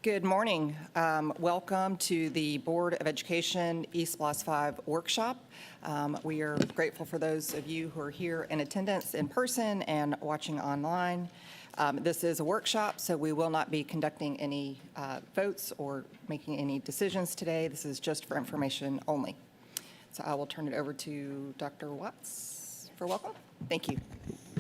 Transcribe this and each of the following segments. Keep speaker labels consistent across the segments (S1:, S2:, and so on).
S1: Good morning. Welcome to the Board of Education ESPLOST 5 workshop. We are grateful for those of you who are here in attendance in person and watching online. This is a workshop, so we will not be conducting any votes or making any decisions today. This is just for information only. So I will turn it over to Dr. Watts for welcome. Thank you.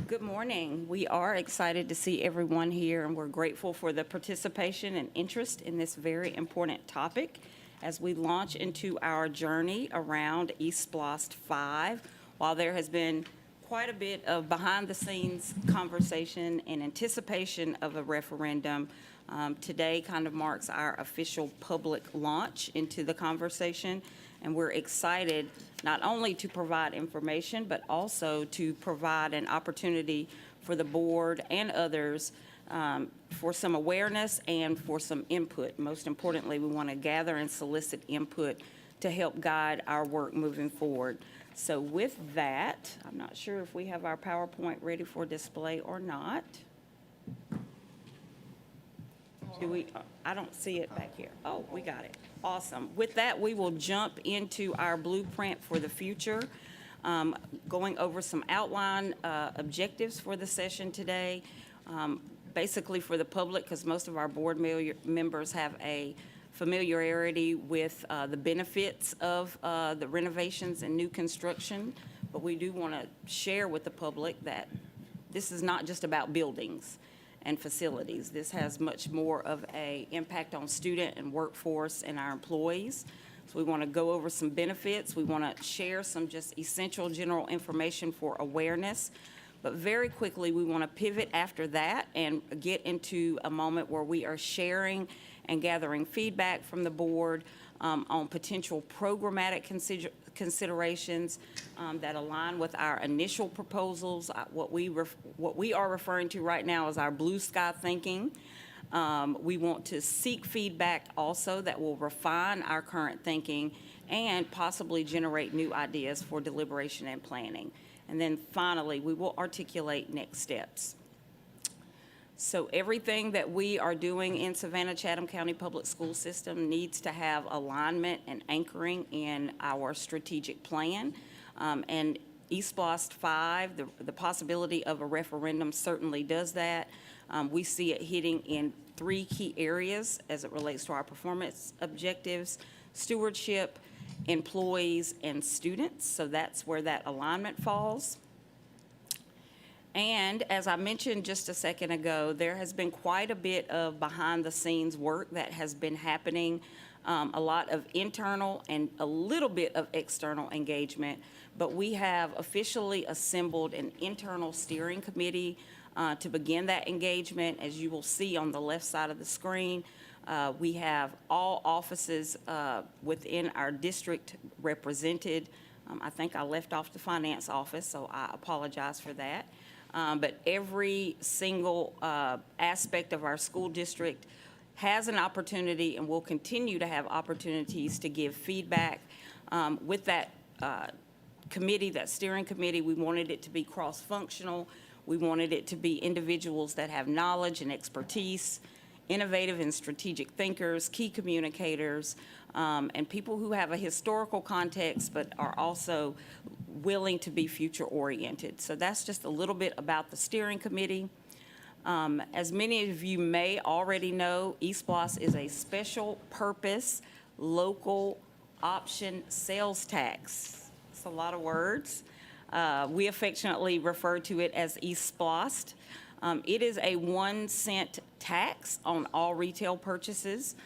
S2: Good morning. We are excited to see everyone here, and we're grateful for the participation and interest in this very important topic as we launch into our journey around ESPLOST 5. While there has been quite a bit of behind-the-scenes conversation in anticipation of a referendum, today kind of marks our official public launch into the conversation, and we're excited not only to provide information, but also to provide an opportunity for the board and others for some awareness and for some input. Most importantly, we want to gather and solicit input to help guide our work moving forward. So with that, I'm not sure if we have our PowerPoint ready for display or not. Do we? I don't see it back here. Oh, we got it. Awesome. With that, we will jump into our blueprint for the future, going over some outline objectives for the session today, basically for the public, because most of our board members have a familiarity with the benefits of the renovations and new construction, but we do want to share with the public that this is not just about buildings and facilities. This has much more of an impact on student and workforce and our employees. So we want to go over some benefits. We want to share some just essential general information for awareness. But very quickly, we want to pivot after that and get into a moment where we are sharing and gathering feedback from the board on potential programmatic considerations that align with our initial proposals. What we are referring to right now is our blue sky thinking. We want to seek feedback also that will refine our current thinking and possibly generate new ideas for deliberation and planning. And then finally, we will articulate next steps. So everything that we are doing in Savannah-Chatham County Public School System needs to have alignment and anchoring in our strategic plan. And ESPLOST 5, the possibility of a referendum certainly does that. We see it hitting in 3 key areas as it relates to our performance objectives: stewardship, employees, and students. So that's where that alignment falls. And as I mentioned just a second ago, there has been quite a bit of behind-the-scenes work that has been happening, a lot of internal and a little bit of external engagement. But we have officially assembled an internal steering committee to begin that engagement. As you will see on the left side of the screen, we have all offices within our district represented. I think I left off the finance office, so I apologize for that. But every single aspect of our school district has an opportunity and will continue to have opportunities to give feedback. With that committee, that steering committee, we wanted it to be cross-functional. We wanted it to be individuals that have knowledge and expertise, innovative and strategic thinkers, key communicators, and people who have a historical context but are also willing to be future-oriented. So that's just a little bit about the steering committee. As many of you may already know, ESPLOST is a special purpose local option sales tax. It's a lot of words. We affectionately refer to it as ESPLOST. It is a 1-cent tax on all retail purchases.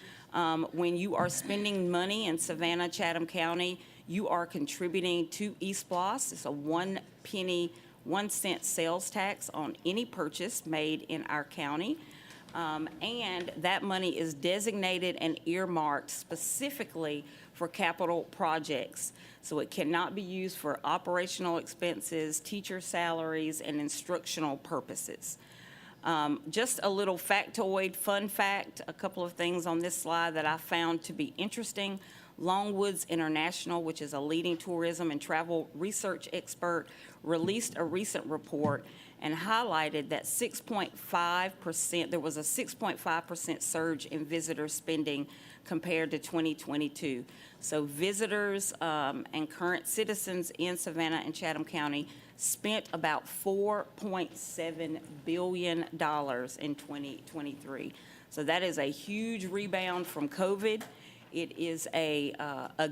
S2: When you are spending money in Savannah-Chatham County, you are contributing to ESPLOST. It's a 1-cent sales tax on any purchase made in our county. And that money is designated and earmarked specifically for capital projects. So it cannot be used for operational expenses, teacher salaries, and instructional purposes. Just a little factoid, fun fact, a couple of things on this slide that I found to be interesting. Longwoods International, which is a leading tourism and travel research expert, released a recent report and highlighted that 6.5%, there was a 6.5% surge in visitor spending compared to 2022. So visitors and current citizens in Savannah and Chatham County spent about $4.7 billion in 2023. So that is a huge rebound from COVID. It is a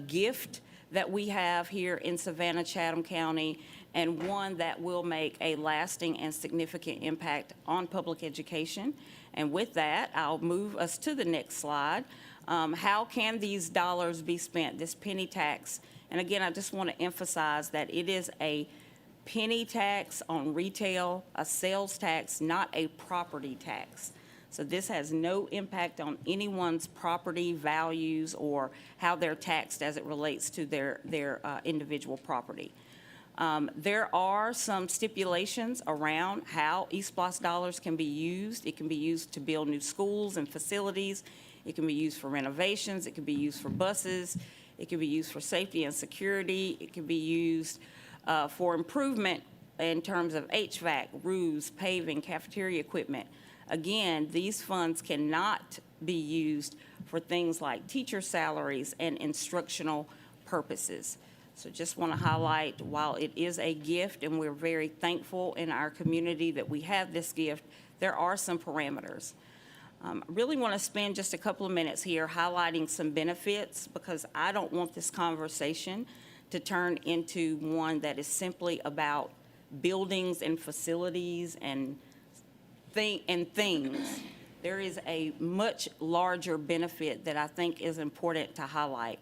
S2: gift that we have here in Savannah-Chatham County, and one that will make a lasting and significant impact on public education. And with that, I'll move us to the next slide. How can these dollars be spent, this penny tax? And again, I just want to emphasize that it is a penny tax on retail, a sales tax, not a property tax. So this has no impact on anyone's property values or how they're taxed as it relates to their individual property. There are some stipulations around how ESPLOST dollars can be used. It can be used to build new schools and facilities. It can be used for renovations. It can be used for buses. It can be used for safety and security. It can be used for improvement in terms of HVAC, roofs, paving, cafeteria equipment. Again, these funds cannot be used for things like teacher salaries and instructional purposes. So just want to highlight, while it is a gift and we're very thankful in our community that we have this gift, there are some parameters. I really want to spend just a couple of minutes here highlighting some benefits, because I don't want this conversation to turn into one that is simply about buildings and facilities and things. There is a much larger benefit that I think is important to highlight.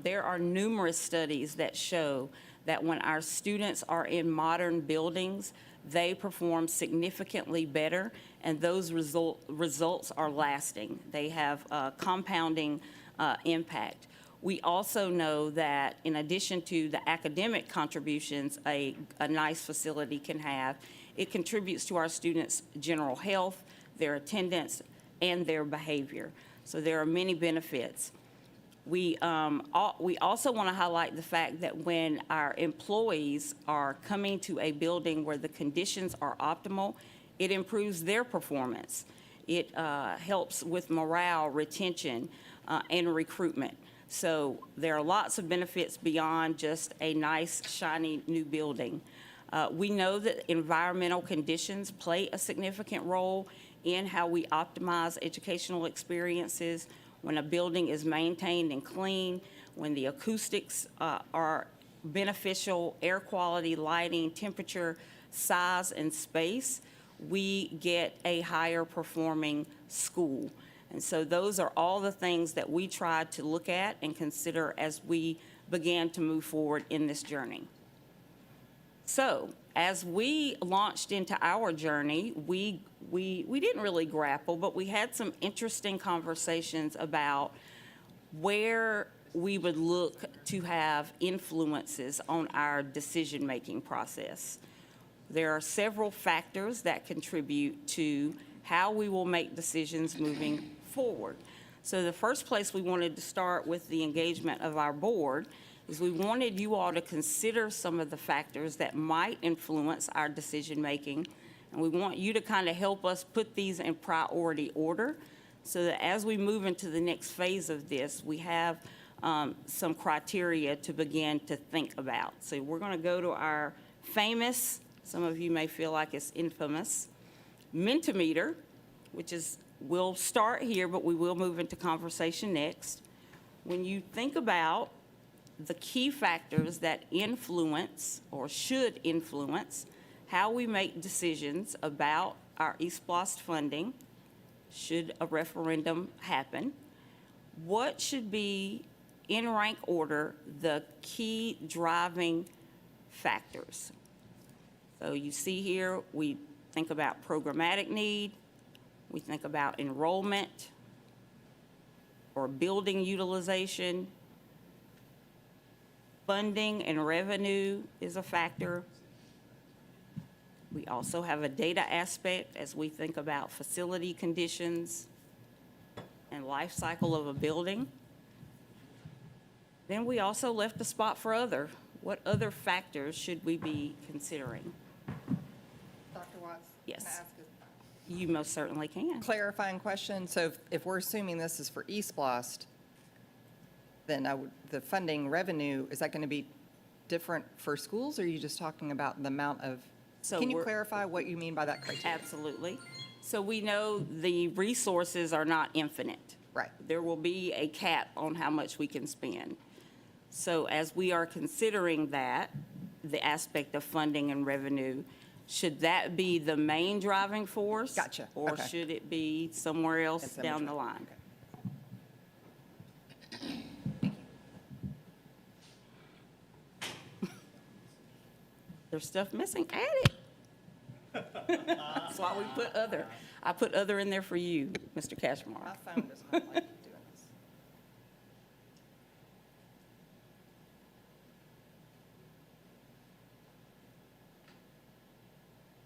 S2: There are numerous studies that show that when our students are in modern buildings, they perform significantly better, and those results are lasting. They have compounding impact. We also know that in addition to the academic contributions a nice facility can have, it contributes to our students' general health, their attendance, and their behavior. So there are many benefits. We also want to highlight the fact that when our employees are coming to a building where the conditions are optimal, it improves their performance. It helps with morale, retention, and recruitment. So there are lots of benefits beyond just a nice, shiny new building. We know that environmental conditions play a significant role in how we optimize educational experiences. When a building is maintained and clean, when the acoustics are beneficial, air quality, lighting, temperature, size, and space, we get a higher performing school. And so those are all the things that we tried to look at and consider as we began to move forward in this journey. So as we launched into our journey, we didn't really grapple, but we had some interesting conversations about where we would look to have influences on our decision-making process. There are several factors that contribute to how we will make decisions moving forward. So the first place we wanted to start with the engagement of our board is we wanted you all to consider some of the factors that might influence our decision-making, and we want you to kind of help us put these in priority order so that as we move into the next phase of this, we have some criteria to begin to think about. So we're going to go to our famous, some of you may feel like it's infamous, Mentimeter, which is, we'll start here, but we will move into conversation next. When you think about the key factors that influence or should influence how we make decisions about our ESPLOST funding, should a referendum happen, what should be, in rank order, the key driving factors? So you see here, we think about programmatic need, we think about enrollment or building utilization, funding and revenue is a factor. We also have a data aspect as we think about facility conditions and life cycle of a building. Then we also left a spot for other. What other factors should we be considering?
S1: Dr. Watts?
S2: Yes.
S1: Can I ask a
S2: You most certainly can.
S1: clarifying question? So if we're assuming this is for ESPLOST, then the funding revenue, is that going to be different for schools, or are you just talking about the amount of?
S2: So
S1: Can you
S2: we're-
S1: clarify what you mean by that criteria?
S2: Absolutely. So we know the resources are not infinite.
S1: Right.
S2: There will be a cap on how much we can spend. So as we are considering that, the aspect of funding and revenue, should that be the main driving force?
S1: Gotcha.
S2: Or
S1: Okay.
S2: should it be somewhere else
S1: It's in
S2: down the
S1: between.
S2: line? There's stuff missing, add it. That's why we put other. I put other in there for you, Mr. Cashmore.
S1: My phone does not like doing this.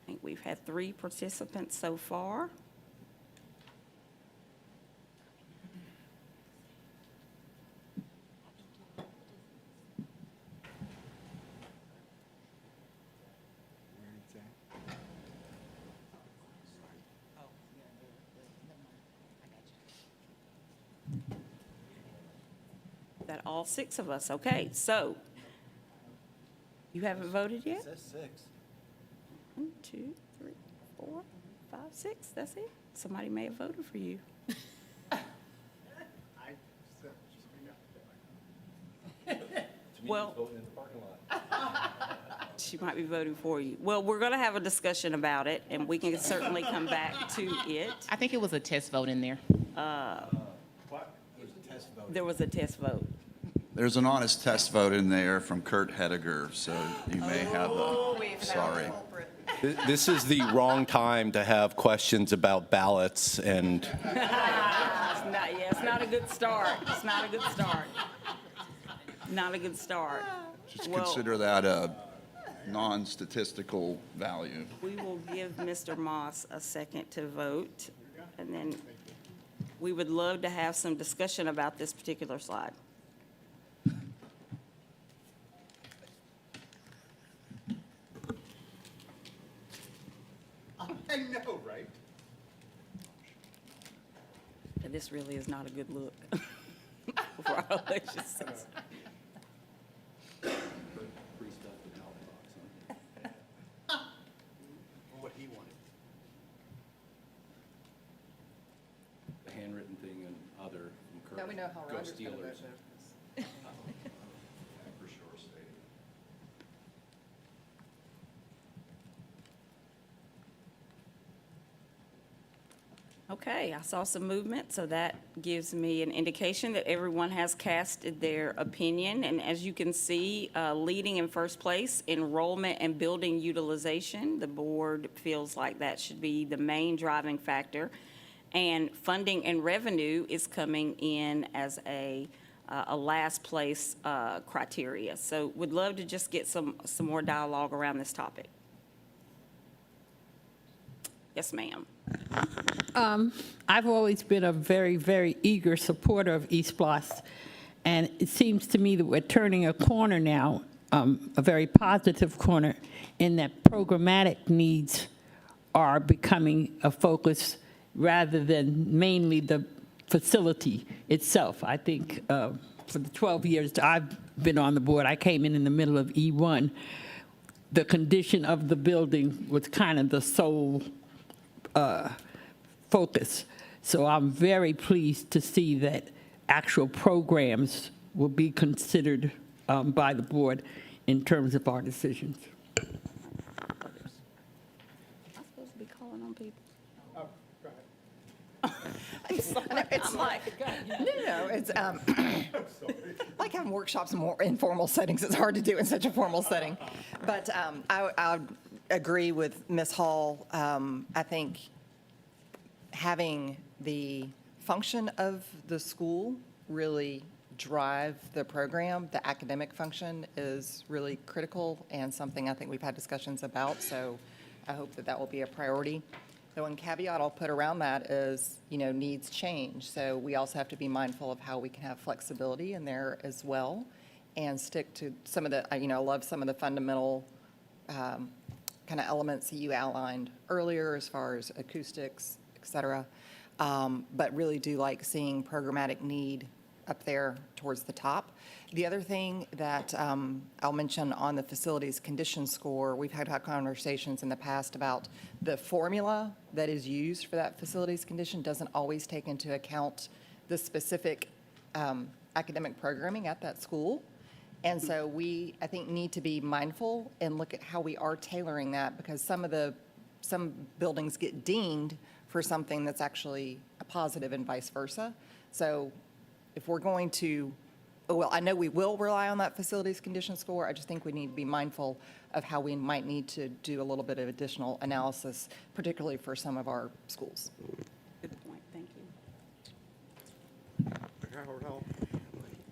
S2: I think we've had 3 participants so far. That all 6 of us, okay, so, you haven't voted yet?
S3: Says 6.
S2: 1, 2, 3, 4, 5, 6, that's it. Somebody may have voted for you. Well,
S3: Voting in the parking lot.
S2: she might be voting for you. Well, we're going to have a discussion about it, and we can certainly come back to it.
S4: I think it was a test vote in there.
S3: What? There's a test vote.
S2: There was a test vote.
S5: There's an honest test vote in there from Kurt Hediger, so you may have a, sorry.
S3: This is the wrong time to have questions about ballots and
S2: It's not a good start. It's not a good start. Not a good start.
S5: Just
S2: Well,
S5: consider that a non-statistical value.
S2: we will give Mr. Moss a second to vote, and then we would love to have some discussion about this particular slide.
S6: I know, right?
S2: And this really is not a good look for our election season.
S6: What he wanted.
S3: the handwritten thing and other from Kurt.
S1: Now we know how
S3: Go
S1: Roger's going to vote.
S3: Steelers.
S5: For sure stated.
S2: Okay, I saw some movement, so that gives me an indication that everyone has casted their opinion. And as you can see, leading in first place, enrollment and building utilization. The board feels like that should be the main driving factor. And funding and revenue is coming in as a last place criteria. So would love to just get some more dialogue around this topic. Yes, ma'am.
S7: I've always been a very, very eager supporter of ESPLOST, and it seems to me that we're turning a corner now, a very positive corner, in that programmatic needs are becoming a focus rather than mainly the facility itself. I think for the 12 years I've been on the board, I came in the middle of E1. The condition of the building was kind of the sole focus. So I'm very pleased to see that actual programs will be considered by the board in terms of our decisions.
S2: Am I supposed to be calling on people?
S6: Oh, go ahead.
S2: I'm like,
S1: No, it's, I like having workshops in more informal settings. It's hard to do in such a formal setting. But I agree with Ms. Hall. I think having the function of the school really drive the program, the academic function, is really critical and something I think we've had discussions about. So I hope that that will be a priority. The one caveat I'll put around that is, needs change. So we also have to be mindful of how we can have flexibility in there as well and stick to some of the, I love some of the fundamental kind of elements that you outlined earlier as far as acoustics, et cetera. But really do like seeing programmatic need up there towards the top. The other thing that I'll mention on the facilities condition score, we've had conversations in the past about the formula that is used for that facilities condition doesn't always take into account the specific academic programming at that school. And so we, I think, need to be mindful and look at how we are tailoring that, because some buildings get dinged for something that's actually a positive and vice versa. So if we're going to, well, I know we will rely on that facilities condition score. I just think we need to be mindful of how we might need to do a little bit of additional analysis, particularly for some of our schools.
S2: Good point, thank you.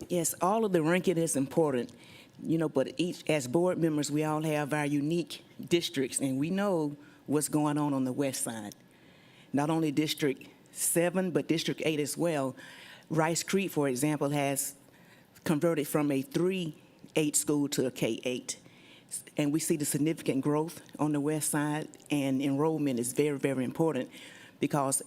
S8: Yes, all of the ranking is important, but as board members, we all have our unique districts, and we know what's going on the west side. Not only District 7, but District 8 as well. Rice Creek, for example, has converted from a 3-8 school to a K-8. And we see the significant growth on the west side, and enrollment is very, very important because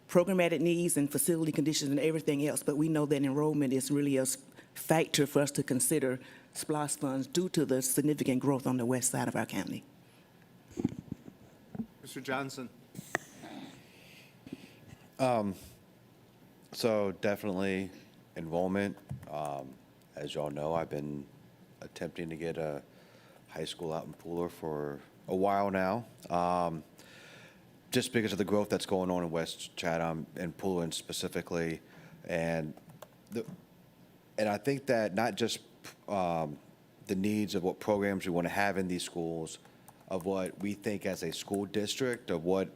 S8: programmatic needs and facility conditions and everything else, but we know that enrollment is really a factor for us to consider SPLOST funds due to the significant growth on the west side of our county.
S6: Mr. Johnson.
S3: So definitely enrollment. As y'all know, I've been attempting to get a high school out in Pooler for a while now. Just because of the growth that's going on in West Chatham and Pooler specifically. And I think that not just the needs of what programs we want to have in these schools, of what we think as a school district, of what,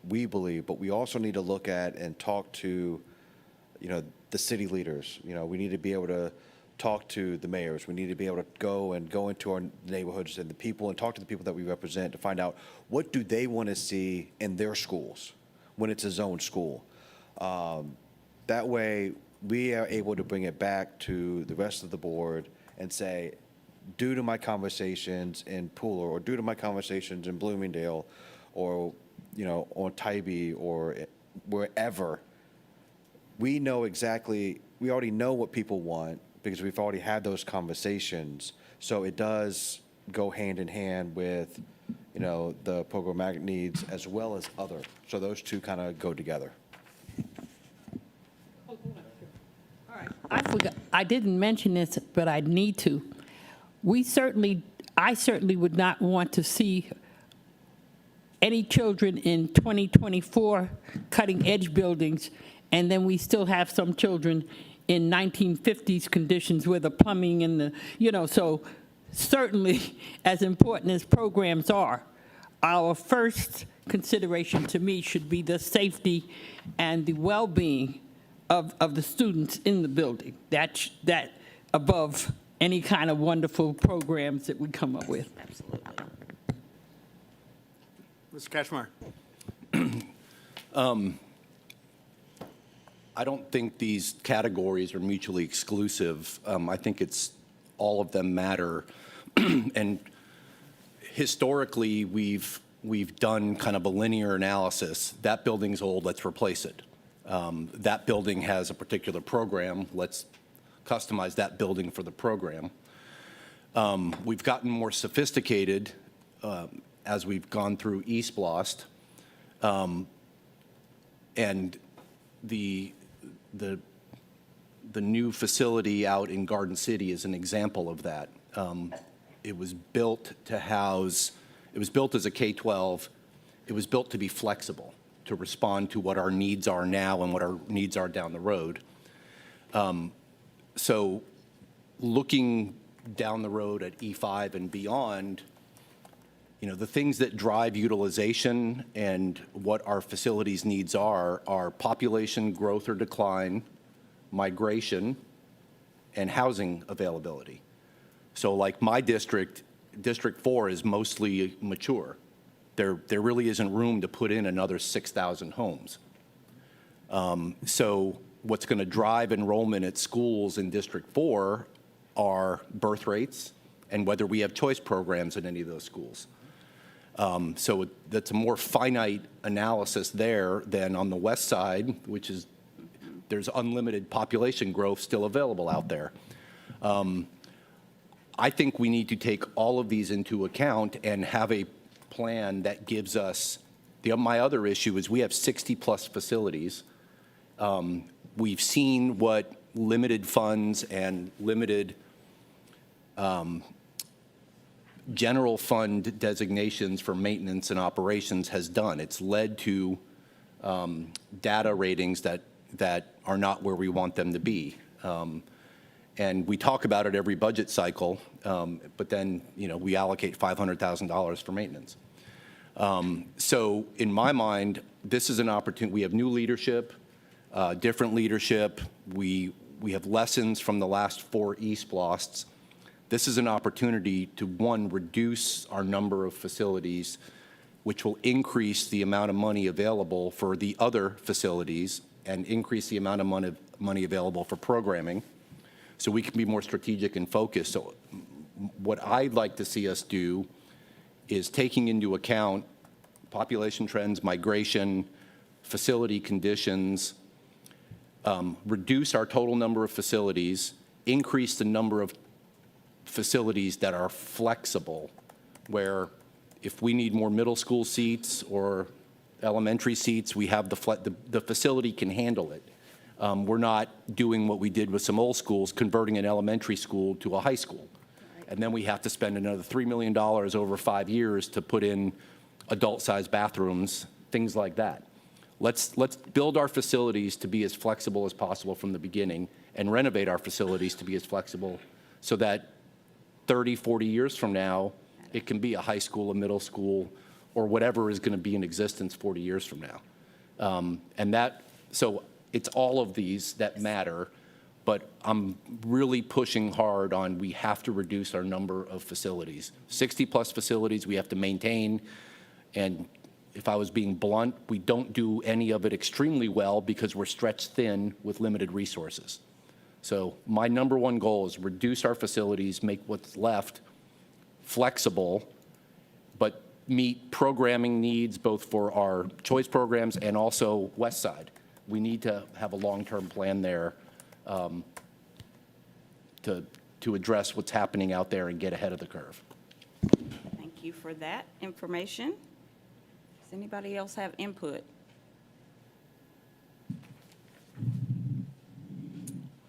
S3: we believe, but we also need to look at and talk to, the city leaders. We need to be able to talk to the mayors. We need to be able to go into our neighborhoods and the people and talk to the people that we represent to find out what do they want to see in their schools when it's a zone school. That way, we are able to bring it back to the rest of the board and say, due to my conversations in Pooler or due to my conversations in Bloomingdale or, on Tybee or wherever, we already know what people want because we've already had those conversations. So it does go hand in hand with, the programmatic needs as well as other. So those two kind of go together.
S7: I forgot, I didn't mention this, but I need to. I certainly would not want to see any children in 2024 cutting edge buildings, and then we still have some children in 1950s conditions where the plumbing and so certainly as important as programs are, our first consideration to me should be the safety and the well-being of the students in the building. That above any kind of wonderful programs that we come up with.
S2: Absolutely.
S6: Mr. Kashmar.
S3: I don't think these categories are mutually exclusive. I think all of them matter. And historically, we've done kind of a linear analysis. That building's old, let's replace it. That building has a particular program, let's customize that building for the program. We've gotten more sophisticated as we've gone through ESPLOST. And the new facility out in Garden City is an example of that. It was built as a K-12. It was built to be flexible, to respond to what our needs are now and what our needs are down the road. So looking down the road at E5 and beyond, the things that drive utilization and what our facilities needs are population growth or decline, migration, and housing availability. So like my district, District 4 is mostly mature.
S9: there really isn't room to put in another 6,000 homes. So what's going to drive enrollment at schools in District 4 are birth rates and whether we have choice programs in any of those schools. So that's a more finite analysis there than on the west side, which is there's unlimited population growth still available out there. I think we need to take all of these into account and have a plan that gives us, my other issue is we have 60-plus facilities. We've seen what limited funds and limited general fund designations for maintenance and operations has done. It's led to data ratings that are not where we want them to be. And we talk about it every budget cycle, but then, we allocate $500,000 for maintenance. So in my mind, this is an opportunity. We have new leadership, different leadership. We have lessons from the last 4 ESPLOSTs. This is an opportunity to, one, reduce our number of facilities, which will increase the amount of money available for the other facilities and increase the amount of money available for programming, so we can be more strategic and focused. So what I'd like to see us do is taking into account population trends, migration, facility conditions, reduce our total number of facilities, increase the number of facilities that are flexible, where if we need more middle school seats or elementary seats, we have the facility can handle it. We're not doing what we did with some old schools, converting an elementary school to a high school. And then we have to spend another $3 million over 5 years to put in adult-sized bathrooms, things like that. Let's build our facilities to be as flexible as possible from the beginning and renovate our facilities to be as flexible so that 30, 40 years from now, it can be a high school, a middle school, or whatever is going to be in existence 40 years from now. So it's all of these that matter, but I'm really pushing hard on we have to reduce our number of facilities. 60-plus facilities we have to maintain, and if I was being blunt, we don't do any of it extremely well because we're stretched thin with limited resources. So my number one goal is reduce our facilities, make what's left flexible, but meet programming needs both for our choice programs and also West Side. We need to have a long-term plan there to address what's happening out there and get ahead of the curve.
S2: Thank you for that information. Does anybody else have input?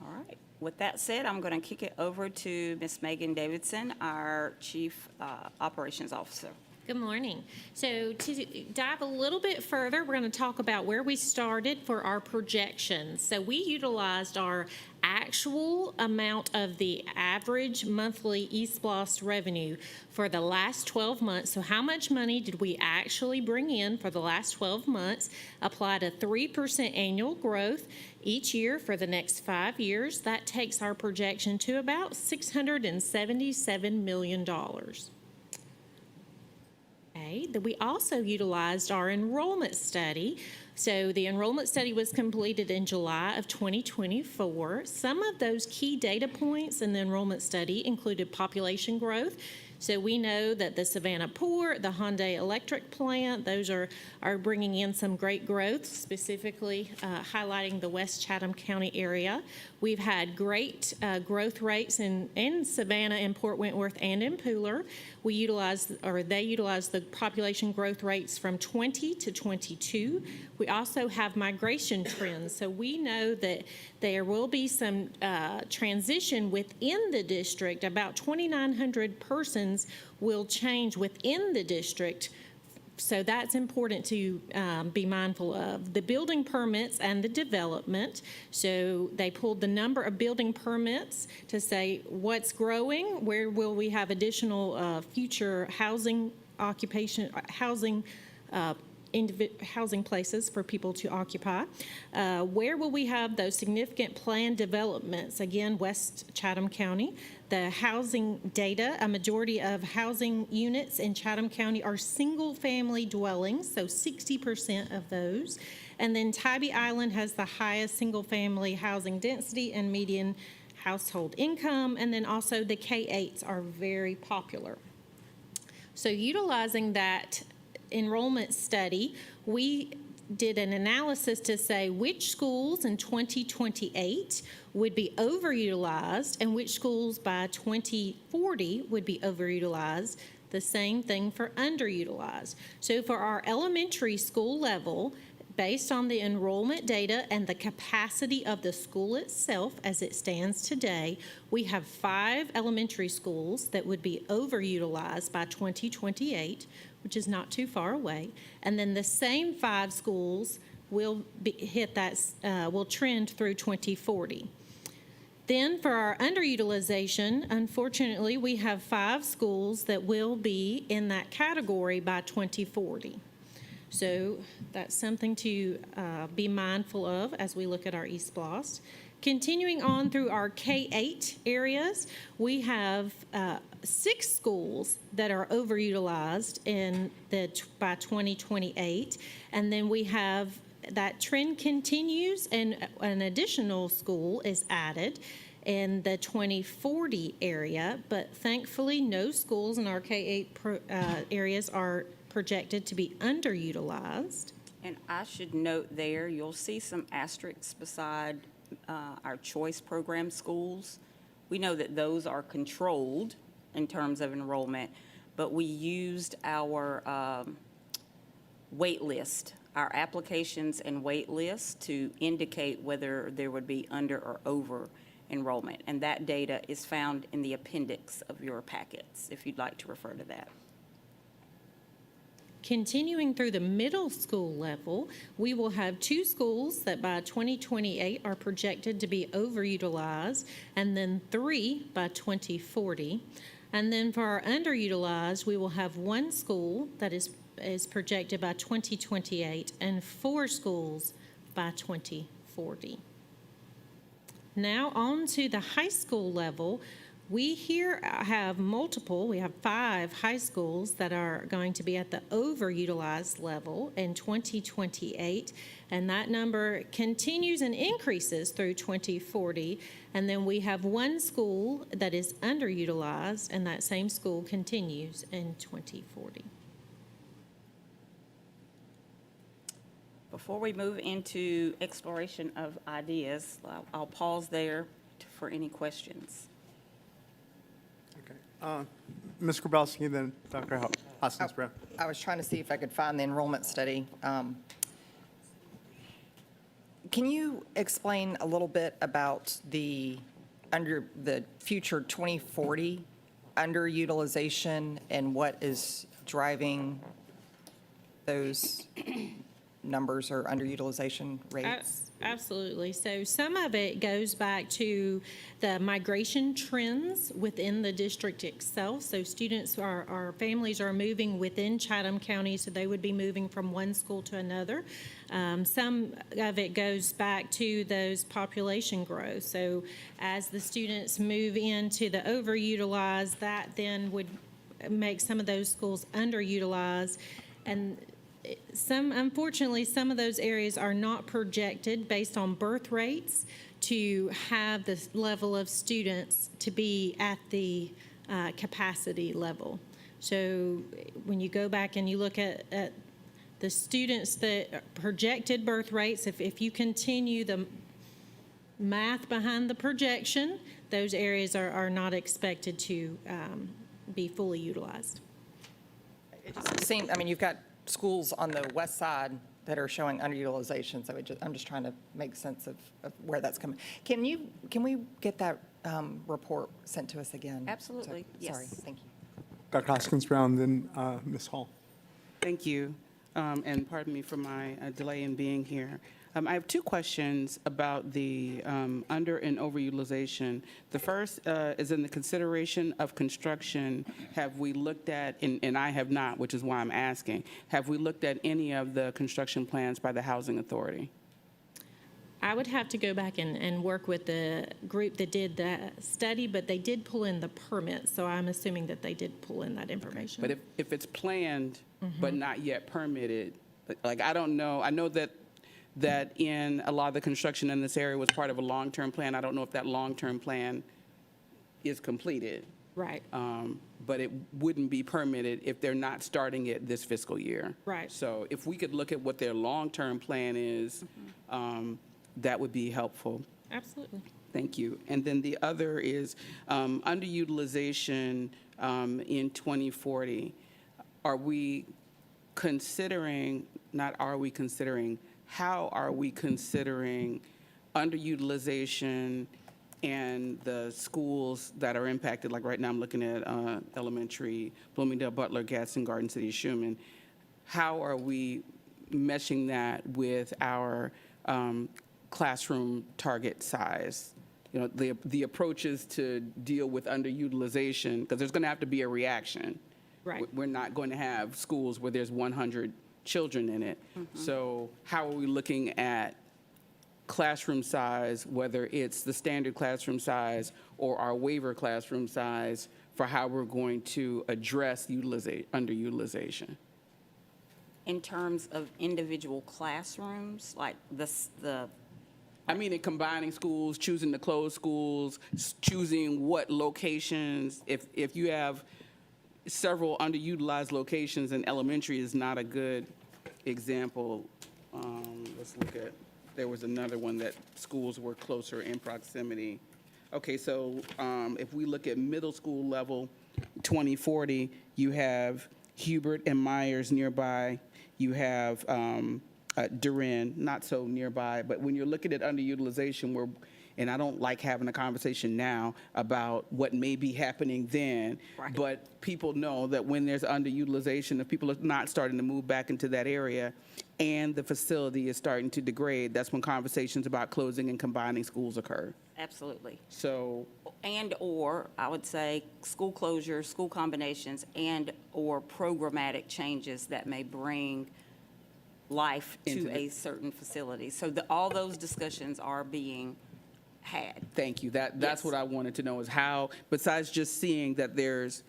S2: All right. With that said, I'm going to kick it over to Ms. Megan Davidson, our Chief Operations Officer.
S10: Good morning. So to dive a little bit further, we're going to talk about where we started for our projections. So we utilized our actual amount of the average monthly ESPLOST revenue for the last 12 months. So how much money did we actually bring in for the last 12 months? Applied a 3% annual growth each year for the next 5 years. That takes our projection to about $677 million. That we also utilized our enrollment study. So the enrollment study was completed in July of 2024. Some of those key data points in the enrollment study included population growth. So we know that the Savannah Port, the Hyundai Electric plant, those are bringing in some great growth, specifically highlighting the West Chatham County area. We've had great growth rates in Savannah, in Port Wentworth, and in Pooler. They utilized the population growth rates from 20 to 22. We also have migration trends. So we know that there will be some transition within the district. About 2,900 persons will change within the district. So that's important to be mindful of. The building permits and the development. So they pulled the number of building permits to say what's growing, where will we have additional future housing housing places for people to occupy. Where will we have those significant planned developments? Again, West Chatham County. The housing data, a majority of housing units in Chatham County are single-family dwellings, so 60% of those. And then Tybee Island has the highest single-family housing density and median household income, and then also the K-8s are very popular. So utilizing that enrollment study, we did an analysis to say which schools in 2028 would be overutilized and which schools by 2040 would be overutilized. The same thing for underutilized. So for our elementary school level, based on the enrollment data and the capacity of the school itself as it stands today, we have 5 elementary schools that would be overutilized by 2028, which is not too far away. And then the same 5 schools will will trend through 2040. Then for our underutilization, unfortunately, we have 5 schools that will be in that category by 2040. So that's something to be mindful of as we look at our ESPLOST. Continuing on through our K-8 areas, we have 6 schools that are overutilized by 2028, and then we have that trend continues and an additional school is added in the 2040 area, but thankfully no schools in our K-8 areas are projected to be underutilized.
S2: And I should note there, you'll see some asterisks beside our choice program schools. We know that those are controlled in terms of enrollment, but we used our wait list, our applications and wait list to indicate whether there would be under or over enrollment. And that data is found in the appendix of your packets, if you'd like to refer to that.
S10: Continuing through the middle school level, we will have 2 schools that by 2028 are projected to be overutilized, and then 3 by 2040. And then for our underutilized, we will have 1 school that is projected by 2028 and 4 schools by 2040. Now on to the high school level. We here have we have 5 high schools that are going to be at the overutilized level in 2028, and that number continues and increases through 2040. And then we have 1 school that is underutilized, and that same school continues in 2040.
S2: Before we move into exploration of ideas, I'll pause there for any questions.
S6: Okay. Ms. Grabowski, then Dr. Hoskins-Brown.
S1: I was trying to see if I could find the enrollment study. Can you explain a little bit about the future 2040 underutilization and what is driving those numbers or underutilization rates?
S10: Absolutely. So some of it goes back to the migration trends within the district itself. So students, our families are moving within Chatham County, so they would be moving from one school to another. Some of it goes back to those population growth. So as the students move into the overutilized, that then would make some of those schools underutilized. And unfortunately, some of those areas are not projected based on birth rates to have the level of students to be at the capacity level. So when you go back and you look at the students that projected birth rates, if you continue the math behind the projection, those areas are not expected to be fully utilized.
S1: It just seemed, I mean, you've got schools on the west side that are showing underutilization, so I'm just trying to make sense of where that's coming. Can we get that report sent to us again?
S2: Absolutely, yes.
S1: Sorry, thank you.
S6: Dr. Hoskins-Brown, then Ms. Hall.
S11: Thank you, and pardon me for my delay in being here. I have two questions about the under and overutilization. The first is in the consideration of construction. Have we looked at, and I have not, which is why I'm asking, have we looked at any of the construction plans by the Housing Authority?
S10: I would have to go back and work with the group that did the study, but they did pull in the permit, so I'm assuming that they did pull in that information.
S11: But if it's planned but not yet permitted, like, I don't know, I know that in a lot of the construction in this area was part of a long-term plan. I don't know if that long-term plan is completed.
S10: Right.
S11: But it wouldn't be permitted if they're not starting it this fiscal year.
S10: Right.
S11: So if we could look at what their long-term plan is, that would be helpful.
S10: Absolutely.
S11: Thank you. And then the other is underutilization in 2040. Are we considering, not are we considering, how are we considering underutilization and the schools that are impacted? Like right now, I'm looking at elementary, Bloomingdale, Butler, Gadsden, Garden City, Schumann. How are we meshing that with our classroom target size? You know, the approaches to deal with underutilization, because there's going to have to be a reaction.
S10: Right.
S11: We're not going to have schools where there's 100 children in it. So how are we looking at classroom size, whether it's the standard classroom size or our waiver classroom size, for how we're going to address underutilization?
S2: In terms of individual classrooms, like
S11: I mean, in combining schools, choosing to close schools, choosing what locations. If you have several underutilized locations, and elementary is not a good example. Let's look at, there was another one that schools were closer in proximity. Okay, so if we look at middle school level, 2040, you have Hubert and Myers nearby. You have Durin, not so nearby. But when you're looking at underutilization, and I don't like having a conversation now about what may be happening then,
S2: Right.
S11: but people know that when there's underutilization, if people are not starting to move back into that area and the facility is starting to degrade, that's when conversations about closing and combining schools occur.
S2: absolutely.
S11: So,
S2: And/or, I would say, school closures, school combinations, and/or programmatic changes that may bring life
S11: Into
S2: to
S11: the-
S2: a certain facility. So all those discussions are being had.
S11: thank you. That's
S2: Yes.
S11: what I wanted to know, is how, besides just seeing that there's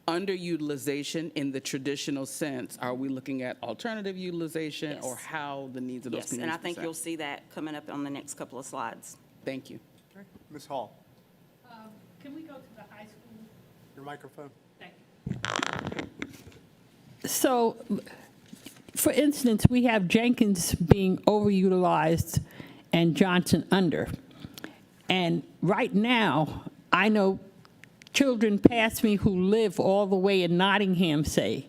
S11: underutilization in the traditional sense, are we looking at alternative utilization
S2: Yes.
S11: or how the needs of those
S2: Yes, and
S11: communities?
S2: I think
S11: present?
S2: you'll see that coming up on the next couple of slides.
S11: Thank you.
S6: Ms. Hall,
S7: Can we go to the high school?
S6: your microphone.
S7: So, for instance, we have Jenkins being overutilized and Johnson under. And right now, I know children past me who live all the way in Nottingham, say,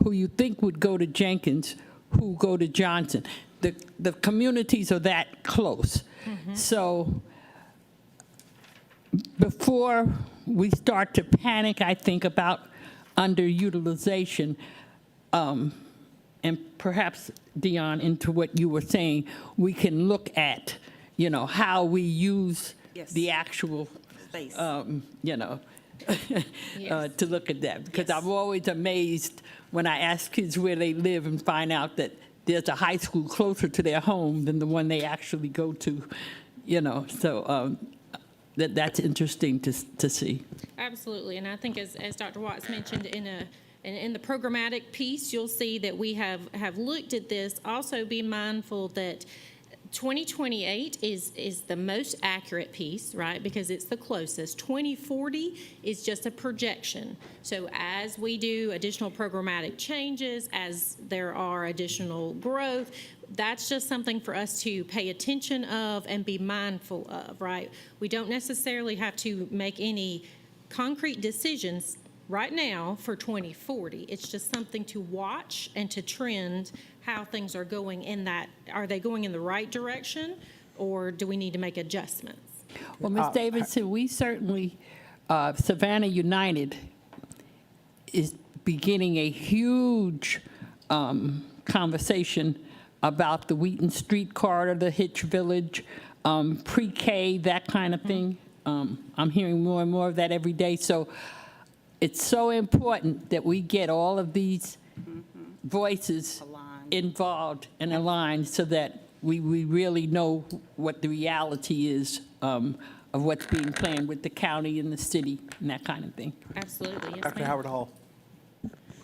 S7: who you think would go to Jenkins, who go to Johnson. The communities are that close. So before we start to panic, I think, about underutilization, and perhaps, Dion, into what you were saying, we can look at, how we use
S2: Yes.
S7: the actual,
S2: Space.
S7: to look at that. Because
S2: Yes.
S7: I'm always amazed when I ask kids where they live and find out that there's a high school closer to their home than the one they actually go to, So that's interesting to see.
S10: Absolutely, and I think as Dr. Watts mentioned, in the programmatic piece, you'll see that we have looked at this. Also be mindful that 2028 is the most accurate piece, right, because it's the closest. 2040 is just a projection. So as we do additional programmatic changes, as there are additional growth, that's just something for us to pay attention of and be mindful of, right? We don't necessarily have to make any concrete decisions right now for 2040. It's just something to watch and to trend how things are going in that. Are they going in the right direction, or do we need to make adjustments?
S7: Well, Ms. Davidson, we certainly, Savannah United is beginning a huge conversation about the Wheaton Street corridor, the Hitch Village, pre-K, that kind of thing. I'm hearing more and more of that every day. So it's so important that we get all of these voices
S2: Aligned.
S7: involved and aligned so that we really know what the reality is of what's being planned with the county and the city and that kind of thing.
S10: Absolutely, yes,
S6: Dr.
S10: ma'am.
S6: Howard Hall.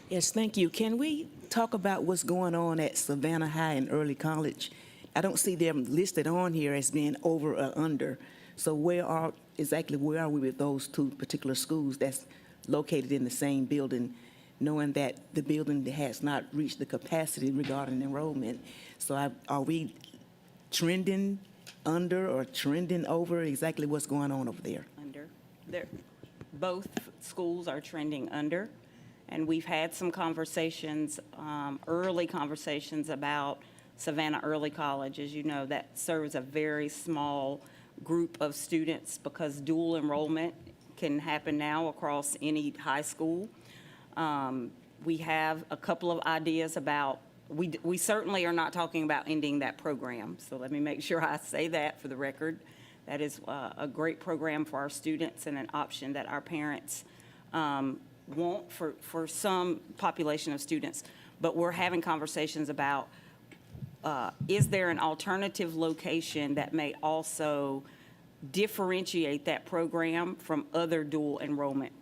S8: Yes, thank you. Can we talk about what's going on at Savannah High and Early College? I don't see them listed on here as being over or under. So where are we with those two particular schools that's located in the same building, knowing that the building has not reached the capacity regarding enrollment? So are we trending under or trending over? Exactly what's going on over there?
S2: Under. Both schools are trending under, and we've had some conversations, early conversations about Savannah Early College. As you know, that serves a very small group of students because dual enrollment can happen now across any high school. We have a couple of ideas about, we certainly are not talking about ending that program, so let me make sure I say that for the record. That is a great program for our students and an option that our parents want for some population of students. But we're having conversations about, is there an alternative location that may also differentiate that program from other dual enrollment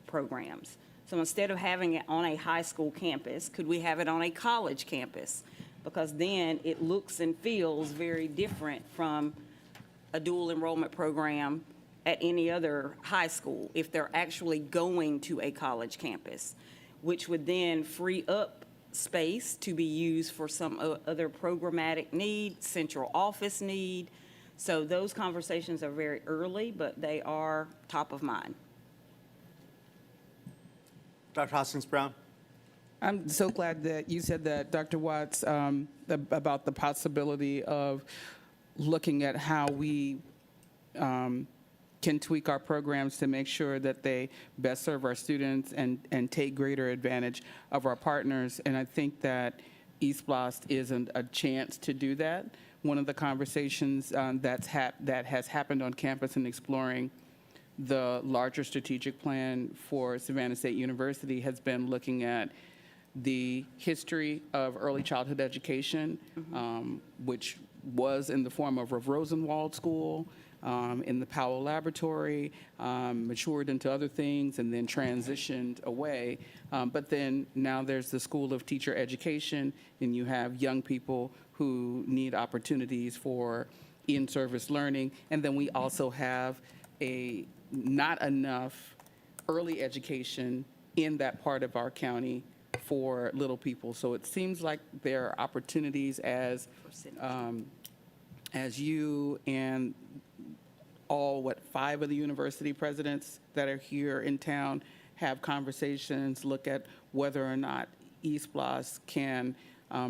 S2: programs? So instead of having it on a high school campus, could we have it on a college campus? Because then it looks and feels very different from a dual enrollment program at any other high school if they're actually going to a college campus, which would then free up space to be used for some other programmatic need, central office need. So those conversations are very early, but they are top of mind.
S6: Dr. Hoskins Brown.
S11: I'm so glad that you said that, Dr. Watts, about the possibility of looking at how we can tweak our programs to make sure that they best serve our students and take greater advantage of our partners. And I think that ESPLOST isn't a chance to do that. One of the conversations that has happened on campus in exploring the larger strategic plan for Savannah State University has been looking at the history of early childhood education, which was in the form of Rosenwald School, in the Powell Laboratory, matured into other things, and then transitioned away. But then now there's the School of Teacher Education, and you have young people who need opportunities for in-service learning. And then we also have not enough early education in that part of our county for little people. So it seems like there are opportunities as you and all, 5 of the university presidents that are here in town have conversations, look at whether or not ESPLOST can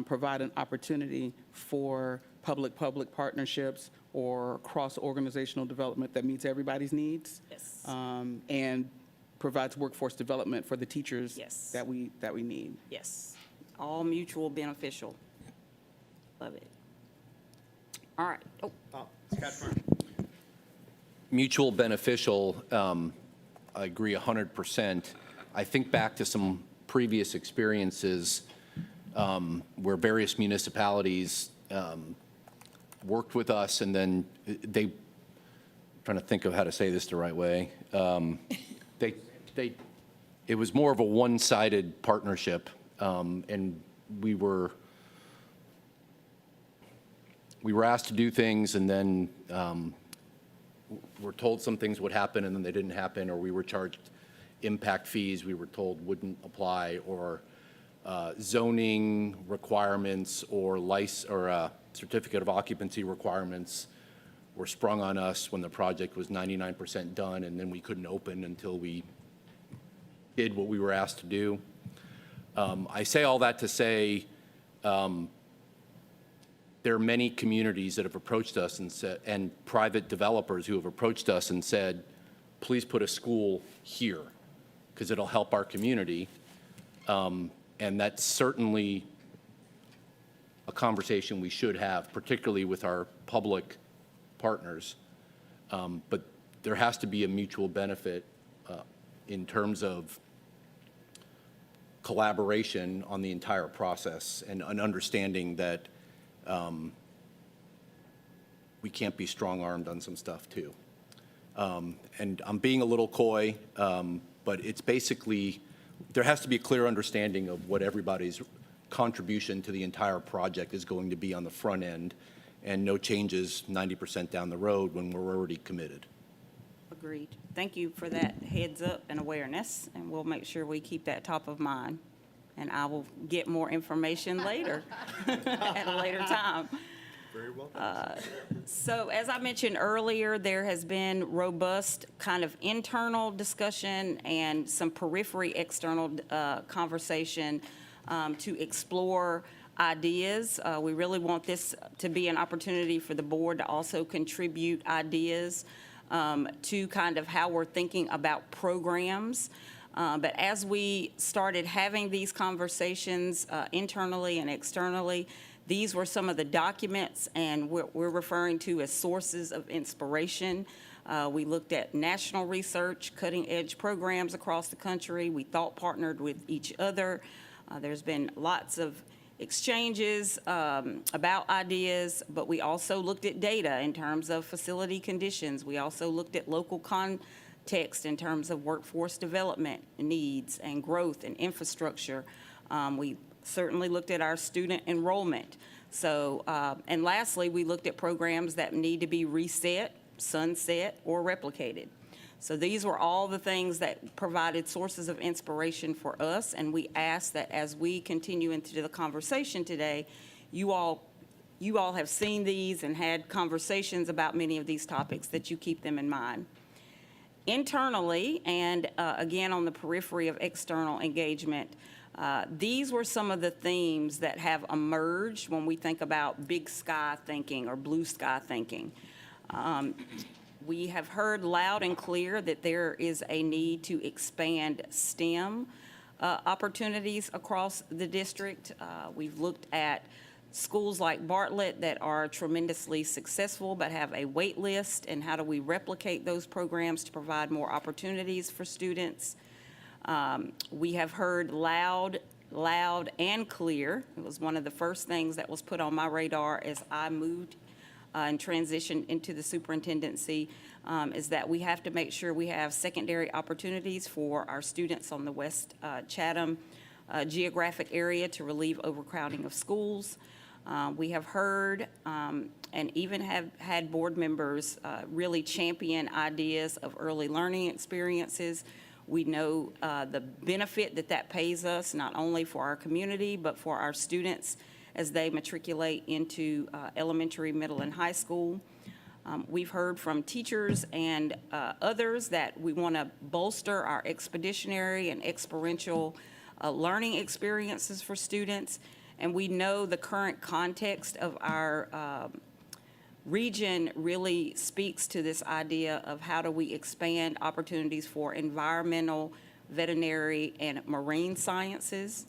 S11: provide an opportunity for public-public partnerships or cross-organizational development that meets everybody's needs.
S2: Yes.
S11: And provides workforce development for the teachers
S2: Yes.
S11: that we need.
S2: Yes, all mutual beneficial. Love it. All right. Oh,
S6: Scott Burn.
S9: Mutual beneficial, I agree 100%. I think back to some previous experiences where various municipalities worked with us, and then trying to think of how to say this the right way. It was more of a one-sided partnership, and we were asked to do things, and then we're told some things would happen, and then they didn't happen, or we were charged impact fees we were told wouldn't apply, or zoning requirements or certificate of occupancy requirements were sprung on us when the project was 99% done, and then we couldn't open until we did what we were asked to do. I say all that to say there are many communities that have approached us and private developers who have approached us and said, please put a school here because it'll help our community. And that's certainly a conversation we should have, particularly with our public partners. But there has to be a mutual benefit in terms of collaboration on the entire process and an understanding that we can't be strong-armed on some stuff, too. And I'm being a little coy, but it's basically, there has to be a clear understanding of what everybody's contribution to the entire project is going to be on the front end, and no changes 90% down the road when we're already committed.
S2: Agreed. Thank you for that heads up and awareness, and we'll make sure we keep that top of mind. And I will get more information later, at a later time.
S6: Very well.
S2: So as I mentioned earlier, there has been robust kind of internal discussion and some periphery external conversation to explore ideas. We really want this to be an opportunity for the board to also contribute ideas to kind of how we're thinking about programs. But as we started having these conversations internally and externally, these were some of the documents, and we're referring to as sources of inspiration. We looked at national research, cutting-edge programs across the country. We thought partnered with each other. There's been lots of exchanges about ideas, but we also looked at data in terms of facility conditions. We also looked at local context in terms of workforce development needs and growth and infrastructure. We certainly looked at our student enrollment. So, and lastly, we looked at programs that need to be reset, sunset, or replicated. So these were all the things that provided sources of inspiration for us, and we ask that as we continue into the conversation today, you all have seen these and had conversations about many of these topics, that you keep them in mind. Internally, and again on the periphery of external engagement, these were some of the themes that have emerged when we think about big sky thinking or blue sky thinking. We have heard loud and clear that there is a need to expand STEM opportunities across the district. We've looked at schools like Bartlett that are tremendously successful but have a wait list, and how do we replicate those programs to provide more opportunities for students. We have heard loud and clear. It was one of the first things that was put on my radar as I moved and transitioned into the superintendency, is that we have to make sure we have secondary opportunities for our students on the West Chatham geographic area to relieve overcrowding of schools. We have heard and even have had board members really champion ideas of early learning experiences. We know the benefit that pays us, not only for our community, but for our students as they matriculate into elementary, middle, and high school. We've heard from teachers and others that we want to bolster our expeditionary and experiential learning experiences for students. And we know the current context of our region really speaks to this idea of how do we expand opportunities for environmental, veterinary, and marine sciences.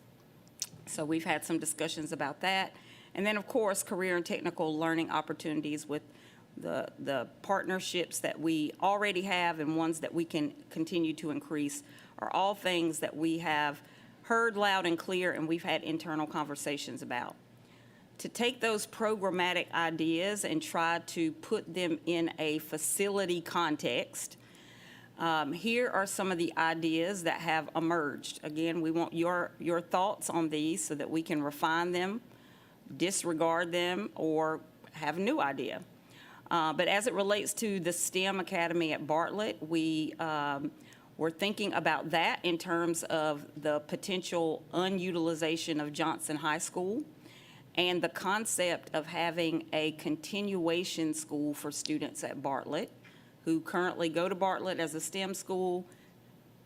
S2: So we've had some discussions about that. And then, of course, career and technical learning opportunities with the partnerships that we already have and ones that we can continue to increase are all things that we have heard loud and clear and we've had internal conversations about. To take those programmatic ideas and try to put them in a facility context, here are some of the ideas that have emerged. Again, we want your thoughts on these so that we can refine them, disregard them, or have a new idea. But as it relates to the STEM Academy at Bartlett, we're thinking about that in terms of the potential unutilization of Johnson High School and the concept of having a continuation school for students at Bartlett who currently go to Bartlett as a STEM school,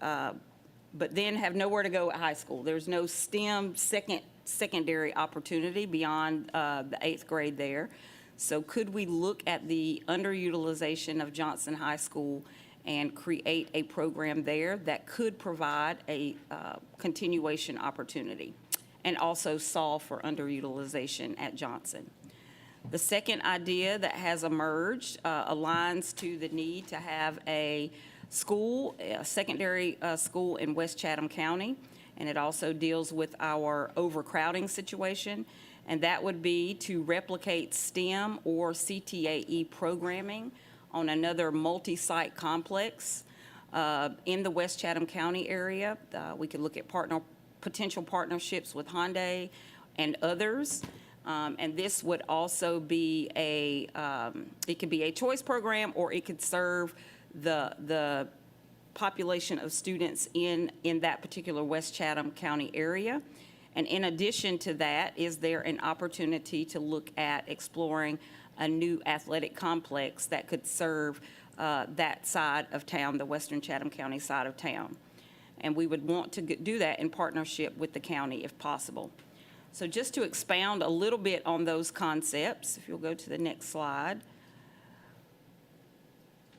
S2: but then have nowhere to go at high school. There's no STEM secondary opportunity beyond the 8th grade there. So could we look at the underutilization of Johnson High School and create a program there that could provide a continuation opportunity? and also solve for underutilization at Johnson. The second idea that has emerged aligns to the need to have a school, a secondary school in West Chatham County, and it also deals with our overcrowding situation, and that would be to replicate STEM or CTAE programming on another multi-site complex in the West Chatham County area. We could look at potential partnerships with Hyundai and others. And this would also be it could be a choice program, or it could serve the population of students in that particular West Chatham County area. And in addition to that, is there an opportunity to look at exploring a new athletic complex that could serve that side of town, the Western Chatham County side of town? And we would want to do that in partnership with the county if possible. So just to expound a little bit on those concepts, if you'll go to the next slide.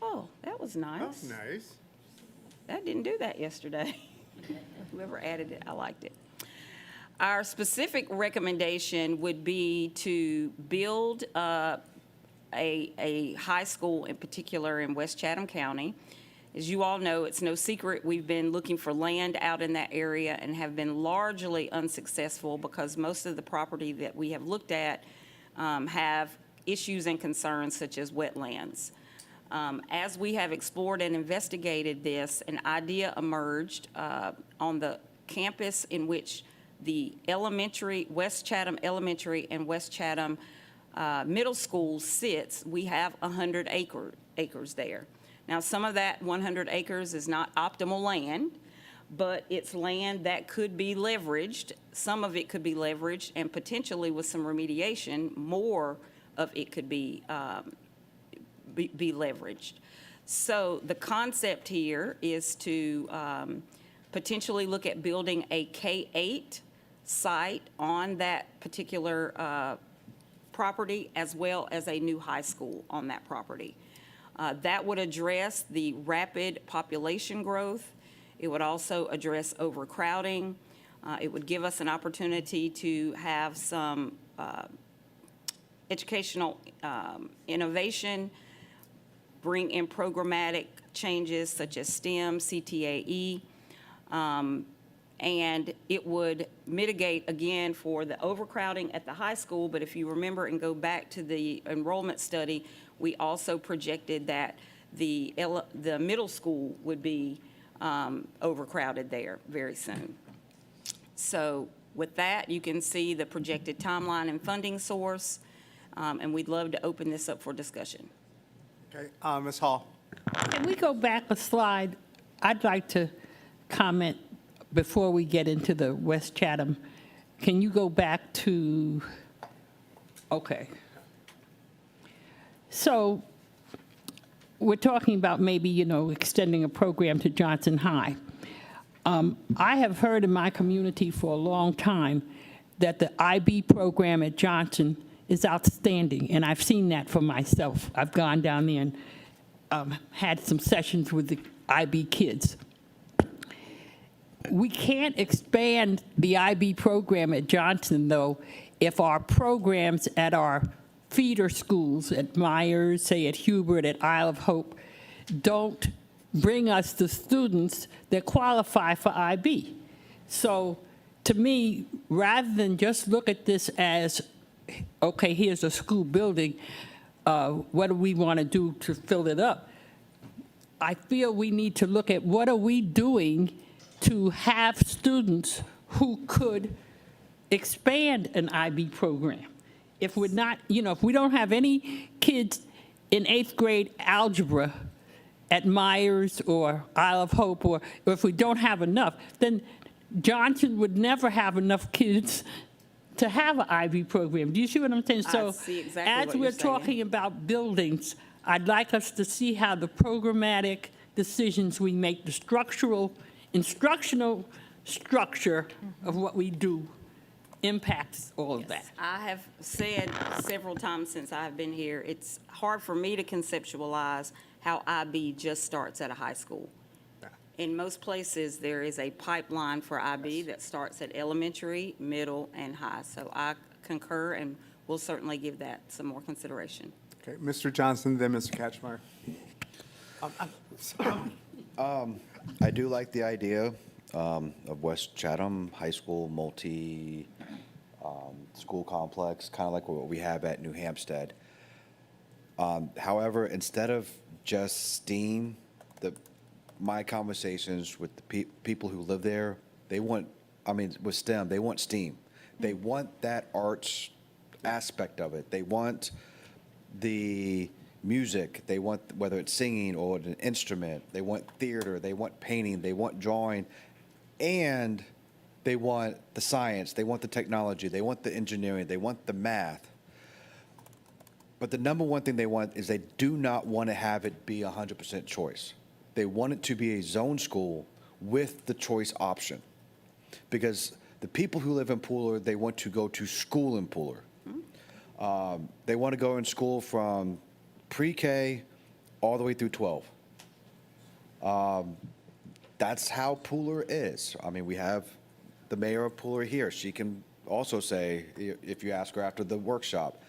S2: Oh, that was nice.
S6: That's nice.
S2: That didn't do that yesterday. Whoever added it, I liked it. Our specific recommendation would be to build a high school, in particular in West Chatham County. As you all know, it's no secret we've been looking for land out in that area and have been largely unsuccessful because most of the property that we have looked at have issues and concerns such as wetlands. As we have explored and investigated this, an idea emerged on the campus in which the West Chatham Elementary and West Chatham Middle School sits. We have 100 acres there. Now, some of that 100 acres is not optimal land, but it's land that could be leveraged. Some of it could be leveraged, and potentially with some remediation, more of it could be leveraged. So the concept here is to potentially look at building a K-8 site on that particular property, as well as a new high school on that property. That would address the rapid population growth. It would also address overcrowding. It would give us an opportunity to have some educational innovation, bring in programmatic changes such as STEM, CTAE, and it would mitigate, again, for the overcrowding at the high school. But if you remember and go back to the enrollment study, we also projected that the middle school would be overcrowded there very soon. So with that, you can see the projected timeline and funding source, and we'd love to open this up for discussion.
S6: Okay, Ms. Hall.
S7: Can we go back a slide? I'd like to comment before we get into the West Chatham. Can you go back to, okay. So we're talking about maybe, extending a program to Johnson High. I have heard in my community for a long time that the IB program at Johnson is outstanding, and I've seen that for myself. I've gone down there and had some sessions with the IB kids. We can't expand the IB program at Johnson, though, if our programs at our feeder schools, at Myers, say at Hubert, at Isle of Hope, don't bring us the students that qualify for IB. So to me, rather than just look at this as, okay, here's a school building, what do we want to do to fill it up? I feel we need to look at what are we doing to have students who could expand an IB program. If we're not, if we don't have any kids in 8th grade algebra at Myers or Isle of Hope, or if we don't have enough, then Johnson would never have enough kids to have an IB program. Do you see what I'm saying? So
S2: see exactly
S7: as
S2: what you're
S7: we're
S2: saying.
S7: talking about buildings, I'd like us to see how the programmatic decisions we make, the instructional structure of what we do impacts all of that.
S2: I have said several times since I've been here, it's hard for me to conceptualize how IB just starts at a high school. In most places, there is a pipeline for IB that starts at elementary, middle, and high. So I concur, and we'll certainly give that some more consideration.
S6: Okay, Mr. Johnson, then Mr. Catchmeyer.
S3: I do like the idea of West Chatham High School school complex, kind of like what we have at New Hampstead. However, instead of just STEAM, my conversations with the people who live there, with STEM, they want STEAM. They want that arts aspect of it. They want the music. They want, whether it's singing or an instrument. They want theater. They want painting. They want drawing. And they want the science. They want the technology. They want the engineering. They want the math. But the number one thing they want is they do not want to have it be 100% choice. They want it to be a zone school with the choice option. Because the people who live in Pooler, they want to go to school in Pooler. They want to go in school from pre-K all the way through 12. That's how Pooler is. I mean, we have the mayor of Pooler here. She can also say, if you ask her after the workshop,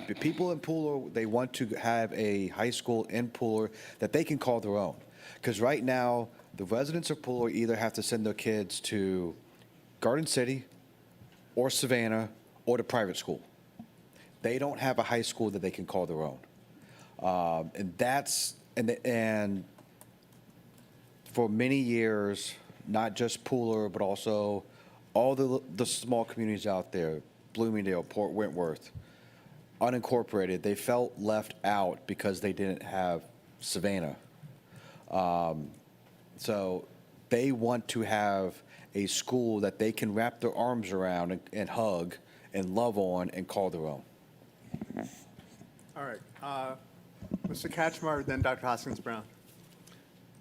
S3: the people in Pooler, they want to have a high school in Pooler that they can call their own. Because right now, the residents of Pooler either have to send their kids to Garden City or Savannah or to private school. They don't have a high school that they can call their own. And for many years, not just Pooler, but also all the small communities out there, Bloomingdale, Port Wentworth, unincorporated, they felt left out because they didn't have Savannah. So they want to have a school that they can wrap their arms around and hug and love on and call their own.
S6: All right. Mr. Catchmeyer, then Dr. Hoskins-Brown.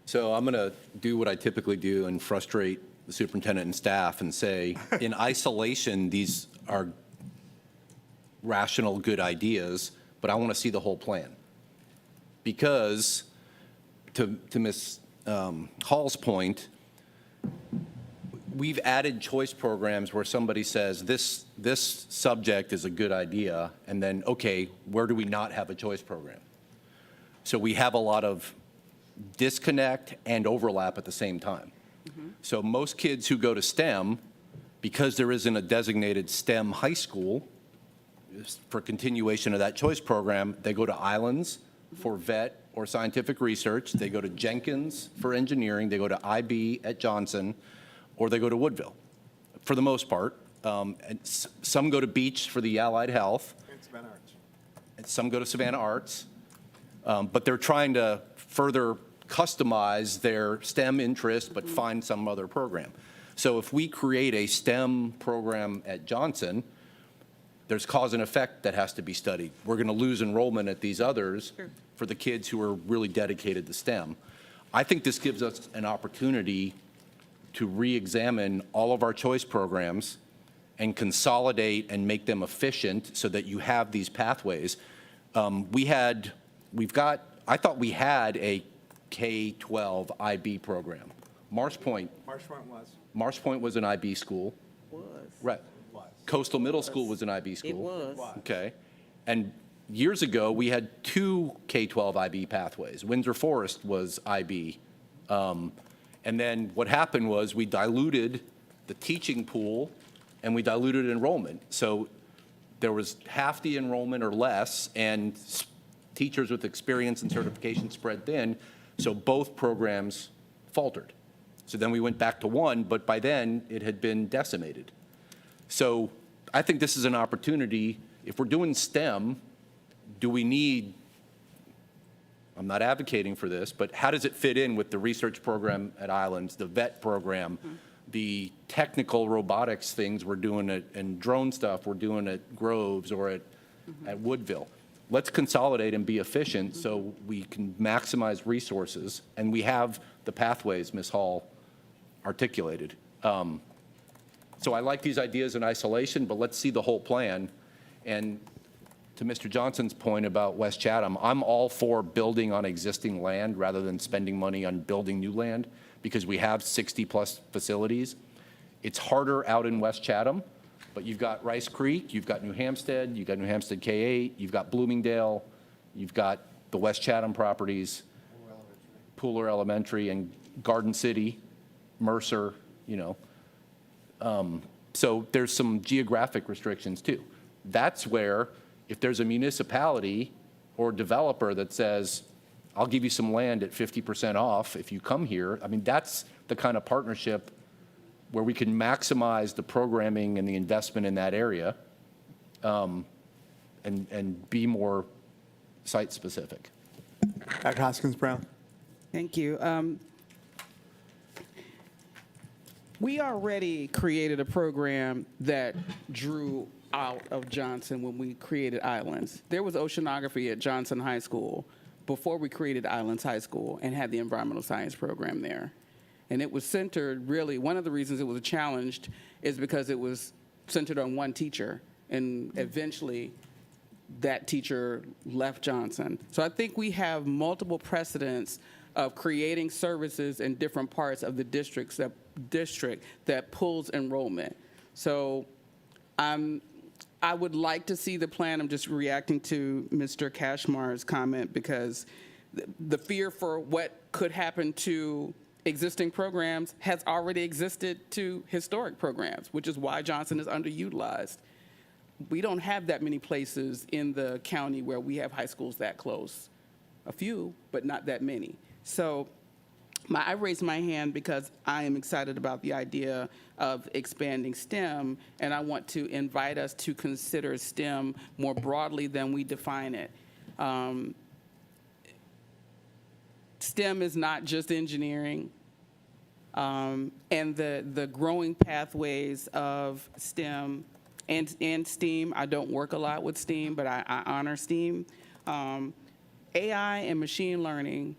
S9: So I'm going to do what I typically do and frustrate the superintendent and staff and say, in isolation, these are rational, good ideas, but I want to see the whole plan. Because, to Ms. Hall's point, we've added choice programs where somebody says, this subject is a good idea, and then, okay, where do we not have a choice program? So we have a lot of disconnect and overlap at the same time. So most kids who go to STEM, because there isn't a designated STEM high school for continuation of that choice program, they go to Islands for vet or scientific research, they go to Jenkins for engineering, they go to IB at Johnson, or they go to Woodville, for the most part. And some go to Beach for the allied health.
S6: And Savannah Arts.
S9: And some go to Savannah Arts. But they're trying to further customize their STEM interest, but find some other program. So if we create a STEM program at Johnson, there's cause and effect that has to be studied. We're going to lose enrollment at these others for the kids who are really dedicated to STEM. I think this gives us an opportunity to re-examine all of our choice programs and consolidate and make them efficient so that you have these pathways. I thought we had a K-12 IB program. Marsh Point was an IB school.
S2: Was.
S9: Right. Coastal Middle School was an IB school.
S2: It was.
S9: Okay. And years ago, we had 2 K-12 IB pathways. Windsor Forest was IB. And then what happened was we diluted the teaching pool and we diluted enrollment. So there was half the enrollment or less, and teachers with experience and certification spread thin, so both programs faltered. So then we went back to 1, but by then it had been decimated. So I think this is an opportunity. If we're doing STEM, do we need, I'm not advocating for this, but how does it fit in with the research program at Islands, the vet program, the technical robotics things we're doing and drone stuff we're doing at Groves or at Woodville? Let's consolidate and be efficient so we can maximize resources, and we have the pathways Ms. Hall articulated. So I like these ideas in isolation, but let's see the whole plan. And to Mr. Johnson's point about West Chatham, I'm all for building on existing land rather than spending money on building new land, because we have 60-plus facilities. It's harder out in West Chatham, but you've got Rice Creek, you've got New Hampstead, you've got New Hampstead K-8, you've got Bloomingdale, you've got the West Chatham properties, Pooler Elementary, and Garden City, Mercer, so there's some geographic restrictions too. That's where, if there's a municipality or developer that says, I'll give you some land at 50% off if you come here, I mean, that's the kind of partnership where we can maximize the programming and the investment in that area, and be more site-specific.
S6: Dr. Hoskins-Brown.
S11: Thank you. We already created a program that drew out of Johnson when we created Islands. There was oceanography at Johnson High School before we created Islands High School and had the environmental science program there. And it was centered, really, one of the reasons it was challenged is because it was centered on one teacher, and eventually that teacher left Johnson. So I think we have multiple precedents of creating services in different parts of the district that pulls enrollment. So I would like to see the plan. I'm just reacting to Mr. Cashmar's comment because the fear for what could happen to existing programs has already existed to historic programs, which is why Johnson is underutilized. We don't have that many places in the county where we have high schools that close. A few, but not that many. So I raised my hand because I am excited about the idea of expanding STEM, and I want to invite us to consider STEM more broadly than we define it. STEM is not just engineering, and the growing pathways of STEM and STEAM. I don't work a lot with STEAM, but I honor STEAM. AI and machine learning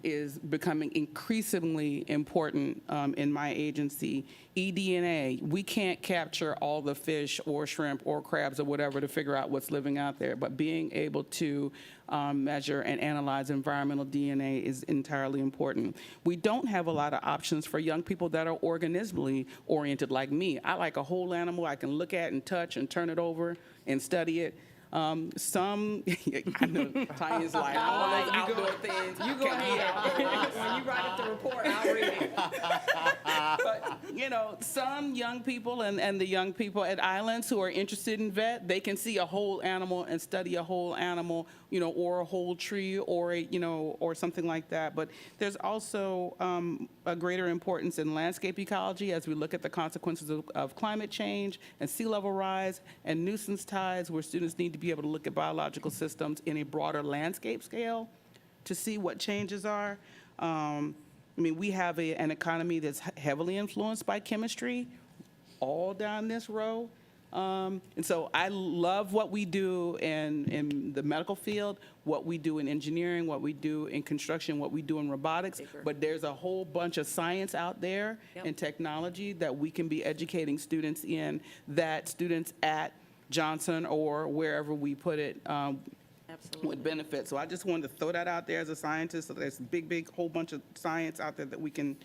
S11: is becoming increasingly important in my agency. eDNA, we can't capture all the fish or shrimp or crabs or whatever to figure out what's living out there, but being able to measure and analyze environmental DNA is entirely important. We don't have a lot of options for young people that are organismally oriented like me. I like a whole animal I can look at and touch and turn it over and study it. Some, I know Tanya's like, all those outdoor things.
S2: You go ahead. When you write up the report, I'll read it.
S11: But, some young people and the young people at Islands who are interested in vet, they can see a whole animal and study a whole animal, or a whole tree or or something like that. But there's also a greater importance in landscape ecology as we look at the consequences of climate change and sea level rise and nuisance tides, where students need to be able to look at biological systems in a broader landscape scale to see what changes are. We have an economy that's heavily influenced by chemistry all down this row. And so I love what we do in the medical field, what we do in engineering, what we do in construction, what we do in robotics. But there's a whole bunch of science out there and technology that we can be educating students in, that students at Johnson or wherever we put it would benefit. So I just wanted to throw that out there as a scientist. So there's a big whole bunch of science out there that we can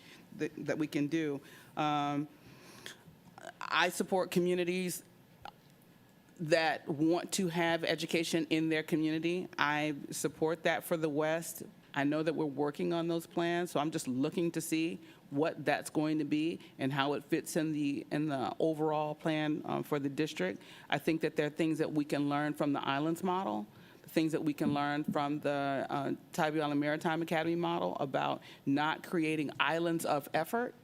S11: do. I support communities that want to have education in their community. I support that for the West. I know that we're working on those plans, so I'm just looking to see what that's going to be and how it fits in the overall plan for the district. I think that there are things that we can learn from the Islands model, things that we can learn from the Tybee Island Maritime Academy model about not creating islands of effort,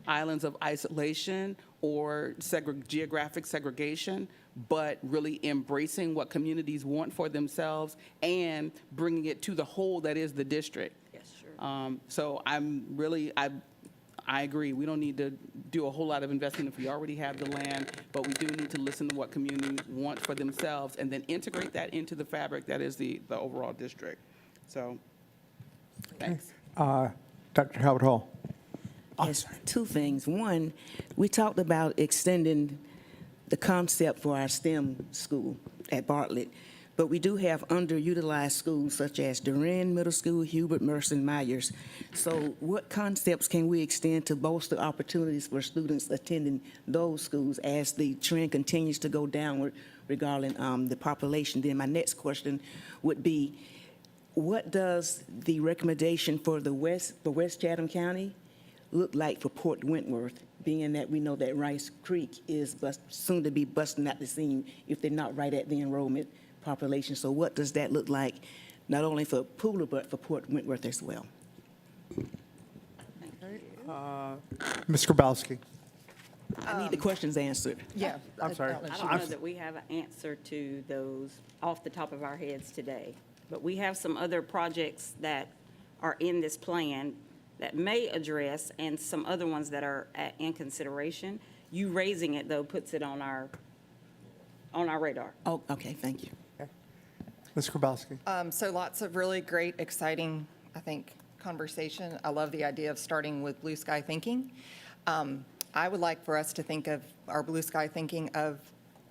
S11: islands of isolation or geographic segregation, but really embracing what communities want for themselves and bringing it to the whole that is the district.
S2: Yes, sure.
S11: So I agree. We don't need to do a whole lot of investing if we already have the land, but we do need to listen to what communities want for themselves and then integrate that into the fabric that is the overall district. So, thanks.
S6: Dr. Howard Hall.
S8: Yes, two things. One, we talked about extending the concept for our STEM school at Bartlett. But we do have underutilized schools such as Duran Middle School, Hubert, Merson, Myers. So what concepts can we extend to bolster opportunities for students attending those schools as the trend continues to go downward regarding the population? Then my next question would be, what does the recommendation for West Chatham County look like for Port Wentworth, being that we know that Rice Creek is soon to be busting at the seam if they're not right at the enrollment population? So what does that look like, not only for Pooler, but for Port Wentworth as well?
S6: Ms. Grabowski.
S8: I need the questions answered.
S1: Yeah.
S6: I'm sorry.
S2: I don't know that we have an answer to those off the top of our heads today, but we have some other projects that are in this plan that may address, and some other ones that are in consideration. You raising it, though, puts it on our radar.
S8: Oh, okay, thank you.
S6: Ms. Grabowski.
S1: So lots of really great, exciting, I think, conversation. I love the idea of starting with blue sky thinking. I would like for us to think of our blue sky thinking of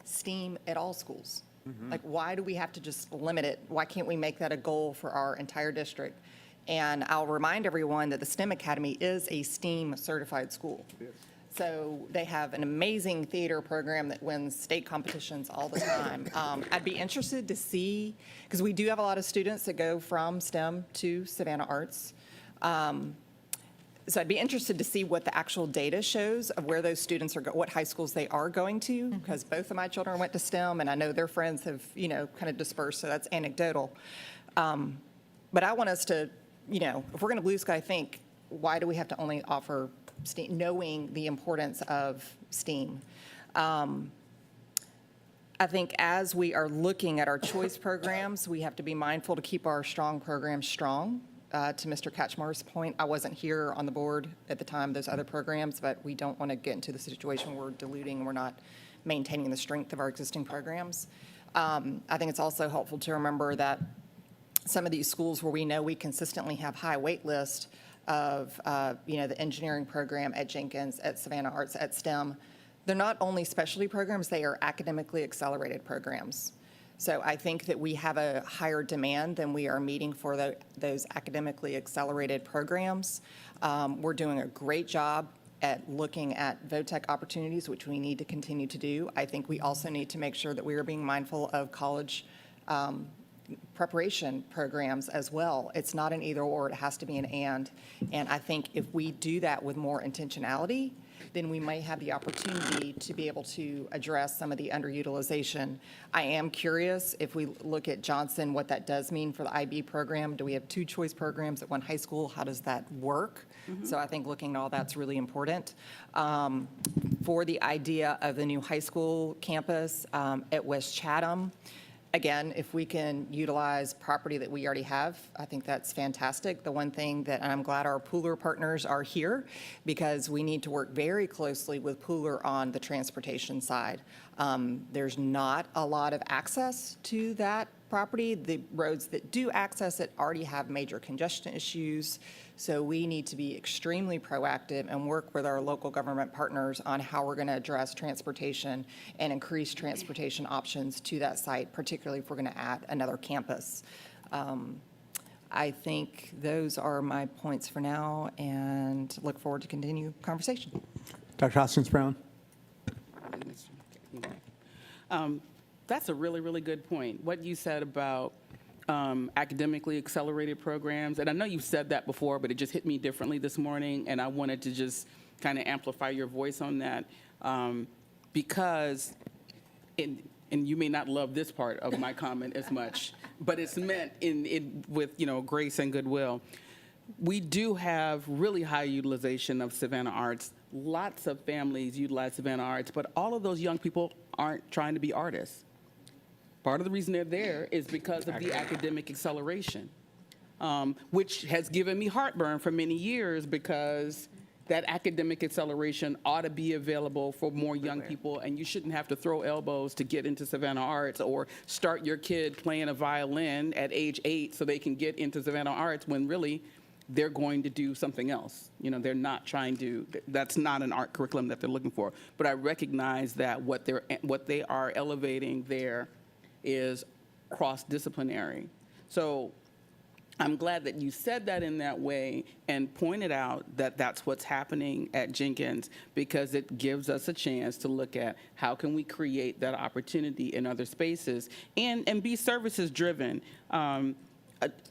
S1: STEAM at all schools. Like, why do we have to just limit it? Why can't we make that a goal for our entire district? And I'll remind everyone that the STEM Academy is a STEAM certified school. So they have an amazing theater program that wins state competitions all the time. I'd be interested to see, because we do have a lot of students that go from STEM to Savannah Arts. So I'd be interested to see what the actual data shows of where those students are, what high schools they are going to, because both of my children went to STEM, and I know their friends have, kind of dispersed, so that's anecdotal. But I want us to, if we're going to blue sky think, why do we have to only offer STEAM, knowing the importance of STEAM? I think as we are looking at our choice programs, we have to be mindful to keep our strong programs strong. To Mr. Katchmar's point, I wasn't here on the board at the time of those other programs, but we don't want to get into the situation where we're diluting and we're not maintaining the strength of our existing programs. I think it's also helpful to remember that some of these schools where we know we consistently have high wait list of, the engineering program at Jenkins, at Savannah Arts, at STEM, they're not only specialty programs, they are academically accelerated programs. So I think that we have a higher demand than we are meeting for those academically accelerated programs. We're doing a great job at looking at VOTEC opportunities, which we need to continue to do. I think we also need to make sure that we are being mindful of college preparation programs as well. It's not an either or, it has to be an and. And I think if we do that with more intentionality, then we may have the opportunity to be able to address some of the underutilization. I am curious, if we look at Johnson, what that does mean for the IB program. Do we have two choice programs at one high school? How does that work? So I think looking at all that's really important. For the idea of the new high school campus at West Chatham, again, if we can utilize property that we already have, I think that's fantastic. The one thing that, and I'm glad our pooler partners are here, because we need to work very closely with pooler on the transportation side. There's not a lot of access to that property. The roads that do access it already have major congestion issues. So we need to be extremely proactive and work with our local government partners on how we're going to address transportation and increase transportation options to that site, particularly if we're going to add another campus. I think those are my points for now, and look forward to continue conversation.
S6: Dr. Hoskins-Brown.
S11: That's a really, really good point. What you said about academically accelerated programs, and I know you've said that before, but it just hit me differently this morning, and I wanted to just kind of amplify your voice on that, because, and you may not love this part of my comment as much, but it's meant with grace and goodwill. We do have really high utilization of Savannah Arts. Lots of families utilize Savannah Arts, but all of those young people aren't trying to be artists. Part of the reason they're there is because of the academic acceleration, which has given me heartburn for many years, because that academic acceleration ought to be available for more young people, and you shouldn't have to throw elbows to get into Savannah Arts or start your kid playing a violin at age 8 so they can get into Savannah Arts when really they're going to do something else. They're not trying to, that's not an art curriculum that they're looking for. But I recognize that what they are elevating there is cross-disciplinary. So I'm glad that you said that in that way and pointed out that that's what's happening at Jenkins, because it gives us a chance to look at how can we create that opportunity in other spaces and be services driven.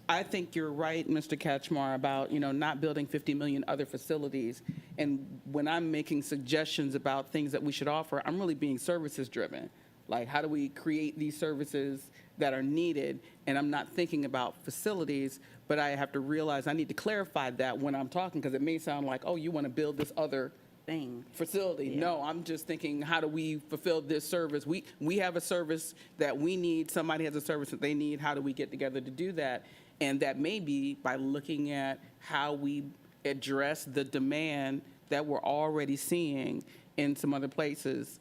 S11: I think you're right, Mr. Katchmar, about, not building 50 million other facilities. And when I'm making suggestions about things that we should offer, I'm really being services driven. Like, how do we create these services that are needed? And I'm not thinking about facilities, but I have to realize I need to clarify that when I'm talking, because it may sound like, oh, you want to build this other
S2: Thing.
S11: facility.
S2: Yeah.
S11: No, I'm just thinking, how do we fulfill this service? We have a service that we need. Somebody has a service that they need. How do we get together to do that? And that may be by looking at how we address the demand that we're already seeing in some other places.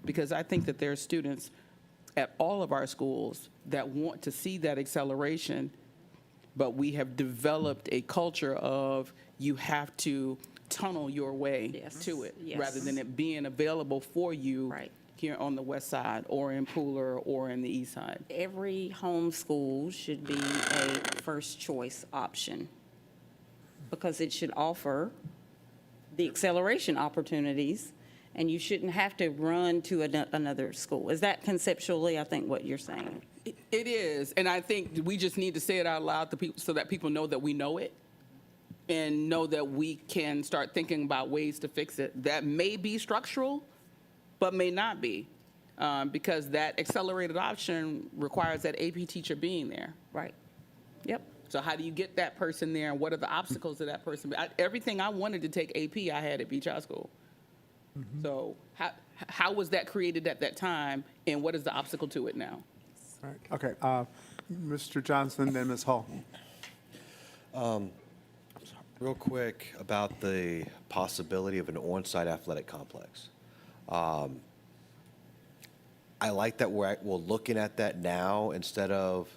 S11: Because I think that there are students at all of our schools that want to see that acceleration, but we have developed a culture of you have to tunnel your way
S2: Yes.
S11: to it,
S2: Yes.
S11: rather than it being available for you
S2: Right.
S11: here on the west side or in Pooler or in the east side.
S2: Every homeschool should be a first choice option because it should offer the acceleration opportunities, and you shouldn't have to run to another school. Is that conceptually, I think, what you're saying?
S11: It is, and I think we just need to say it out loud to people so that people know that we know it and know that we can start thinking about ways to fix it. That may be structural, but may not be, because that accelerated option requires that AP teacher being there.
S2: Right. Yep.
S11: So how do you get that person there, and what are the obstacles to that person? Everything I wanted to take AP, I had at Beach High School. So how was that created at that time, and what is the obstacle to it now?
S6: All right, okay. Mr. Johnson, then Ms. Hall.
S3: Real quick about the possibility of an on-site athletic complex. I like that we're looking at that now instead of,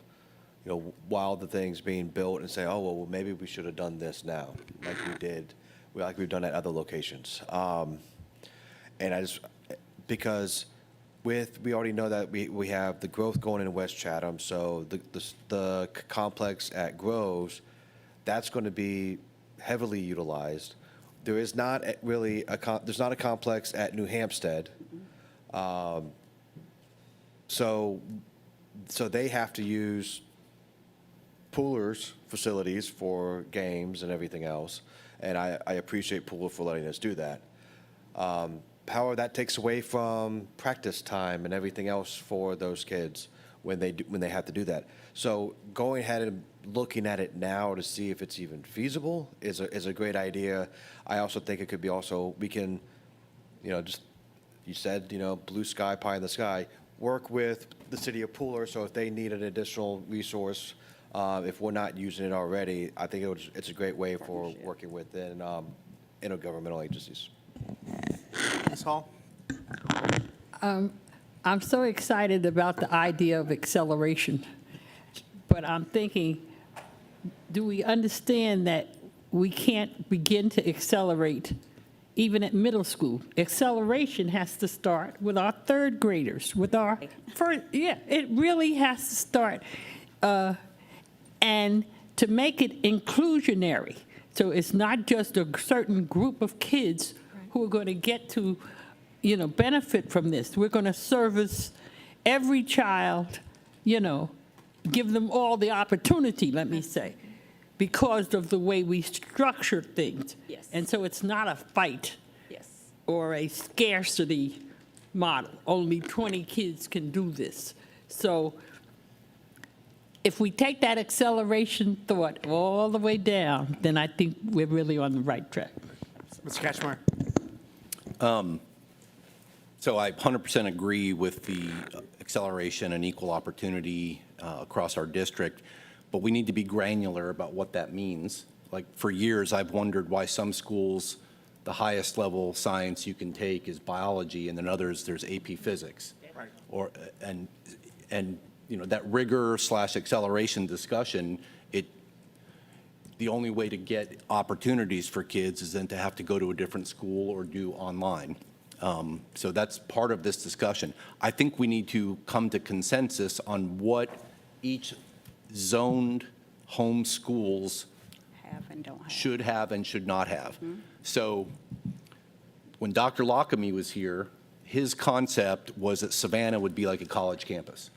S3: while the thing's being built and say, oh, well, maybe we should have done this now, like we've done at other locations. And I just, because we already know that we have the growth going in West Chatham, so the complex at Groves, that's going to be heavily utilized. There is not really there's not a complex at New Hampstead. So they have to use Pooler's facilities for games and everything else, and I appreciate Pooler for letting us do that. However, that takes away from practice time and everything else for those kids when they have to do that. So going ahead and looking at it now to see if it's even feasible is a great idea. I also think it could be we can, just, you said, blue sky, pie in the sky, work with the city of Pooler. So if they need an additional resource, if we're not using it already, I think it's a great way for working within intergovernmental agencies.
S6: Ms. Hall?
S7: I'm so excited about the idea of acceleration, but I'm thinking, do we understand that we can't begin to accelerate even at middle school? Acceleration has to start with our third graders, with our first, it really has to start. And to make it inclusionary, so it's not just a certain group of kids who are going to get to, benefit from this. We're going to service every child, give them all the opportunity, let me say, because of the way we structure things.
S2: Yes.
S7: And so it's not a fight
S2: Yes.
S7: or a scarcity model. Only 20 kids can do this. So if we take that acceleration thought all the way down, then I think we're really on the right track.
S6: Mr. Katchmar?
S9: So I 100% agree with the acceleration and equal opportunity across our district, but we need to be granular about what that means. Like, for years, I've wondered why some schools, the highest level science you can take is biology, and then others, there's AP physics.
S6: Right.
S9: And that rigor/acceleration discussion, the only way to get opportunities for kids is then to have to go to a different school or do online. So that's part of this discussion. I think we need to come to consensus on what each zoned home schools
S2: Have and don't have.
S9: should have and should not have. So when Dr. Lockamy was here, his concept was that Savannah would be like a college campus.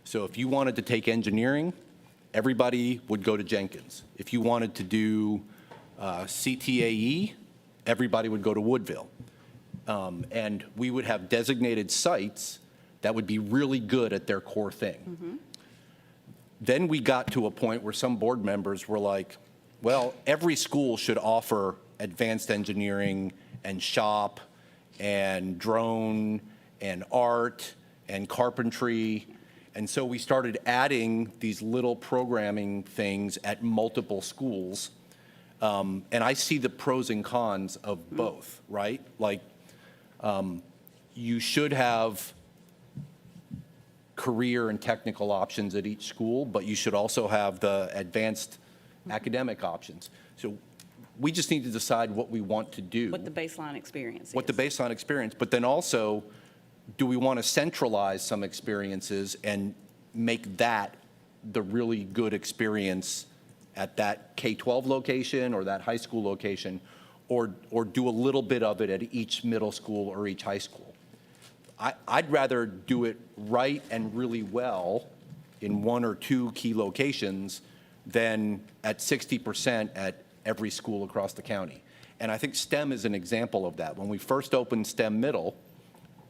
S9: So if you wanted to take engineering, everybody would go to Jenkins. If you wanted to do CTAE, everybody would go to Woodville. And we would have designated sites that would be really good at their core thing. Then we got to a point where some board members were like, well, every school should offer advanced engineering and shop and drone and art and carpentry. And so we started adding these little programming things at multiple schools. And I see the pros and cons of both, right? Like, you should have career and technical options at each school, but you should also have the advanced academic options. So we just need to decide what we want to do.
S2: What the baseline experience is.
S9: What the baseline experience, but then also, do we want to centralize some experiences and make that the really good experience at that K-12 location or that high school location, or do a little bit of it at each middle school or each high school? I'd rather do it right and really well in one or two key locations than at 60% at every school across the county. And I think STEM is an example of that. When we first opened STEM Middle,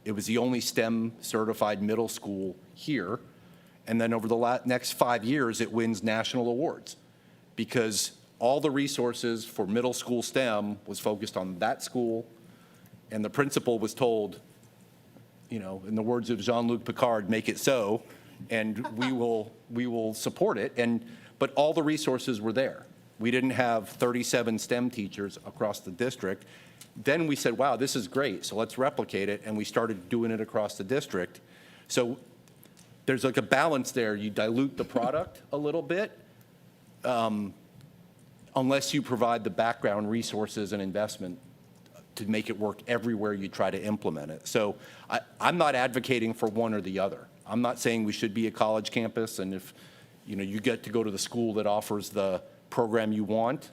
S9: it was the only STEM certified middle school here. And then over the next 5 years, it wins national awards because all the resources for middle school STEM was focused on that school. And the principal was told, you know, in the words of Jean-Luc Picard, make it so, and we will support it. But all the resources were there. We didn't have 37 STEM teachers across the district. Then we said, wow, this is great, so let's replicate it, and we started doing it across the district. So there's like a balance there. You dilute the product a little bit, unless you provide the background resources and investment to make it work everywhere you try to implement it. So I'm not advocating for one or the other. I'm not saying we should be a college campus, and if you get to go to the school that offers the program you want,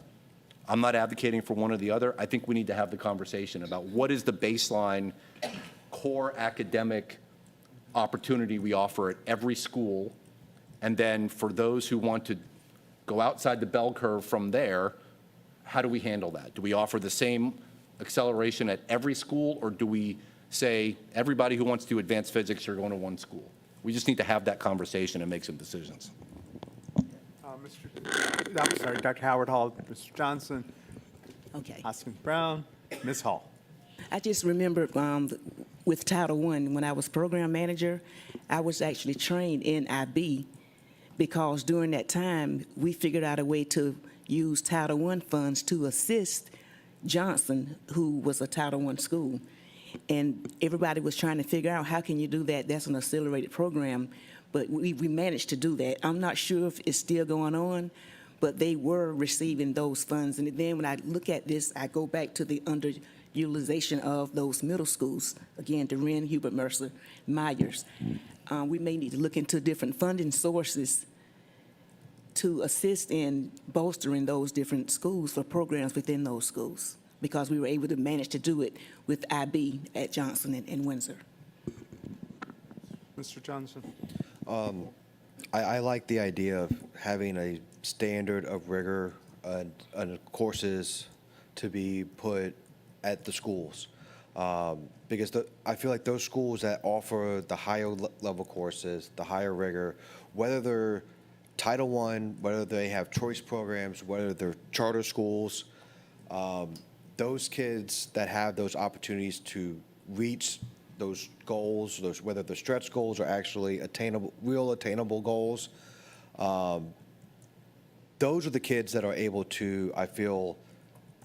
S9: I'm not advocating for one or the other. I think we need to have the conversation about what is the baseline core academic opportunity we offer at every school, and then for those who want to go outside the bell curve from there, how do we handle that? Do we offer the same acceleration at every school, or do we say everybody who wants to do advanced physics are going to one school? We just need to have that conversation and make some decisions.
S6: I'm sorry, Dr. Howard Hall, Mr. Johnson,
S8: Okay.
S6: Hoskins Brown, Ms. Hall.
S8: I just remember with Title I, when I was program manager, I was actually trained in IB because during that time, we figured out a way to use Title I funds to assist Johnson, who was a Title I school. And everybody was trying to figure out, how can you do that? That's an accelerated program. But we managed to do that. I'm not sure if it's still going on, but they were receiving those funds. And then when I look at this, I go back to the underutilization of those middle schools. Again, Duran, Hubert Mercer, Myers. We may need to look into different funding sources to assist in bolstering those different schools for programs within those schools, because we were able to manage to do it with IB at Johnson and Windsor.
S6: Mr. Johnson.
S3: I like the idea of having a standard of rigor and courses to be put at the schools. Because I feel like those schools that offer the higher level courses, the higher rigor, whether they're Title I, whether they have choice programs, whether they're charter schools, those kids that have those opportunities to reach those goals, whether they're stretch goals or actually attainable, real attainable goals, those are the kids that are able to, I feel,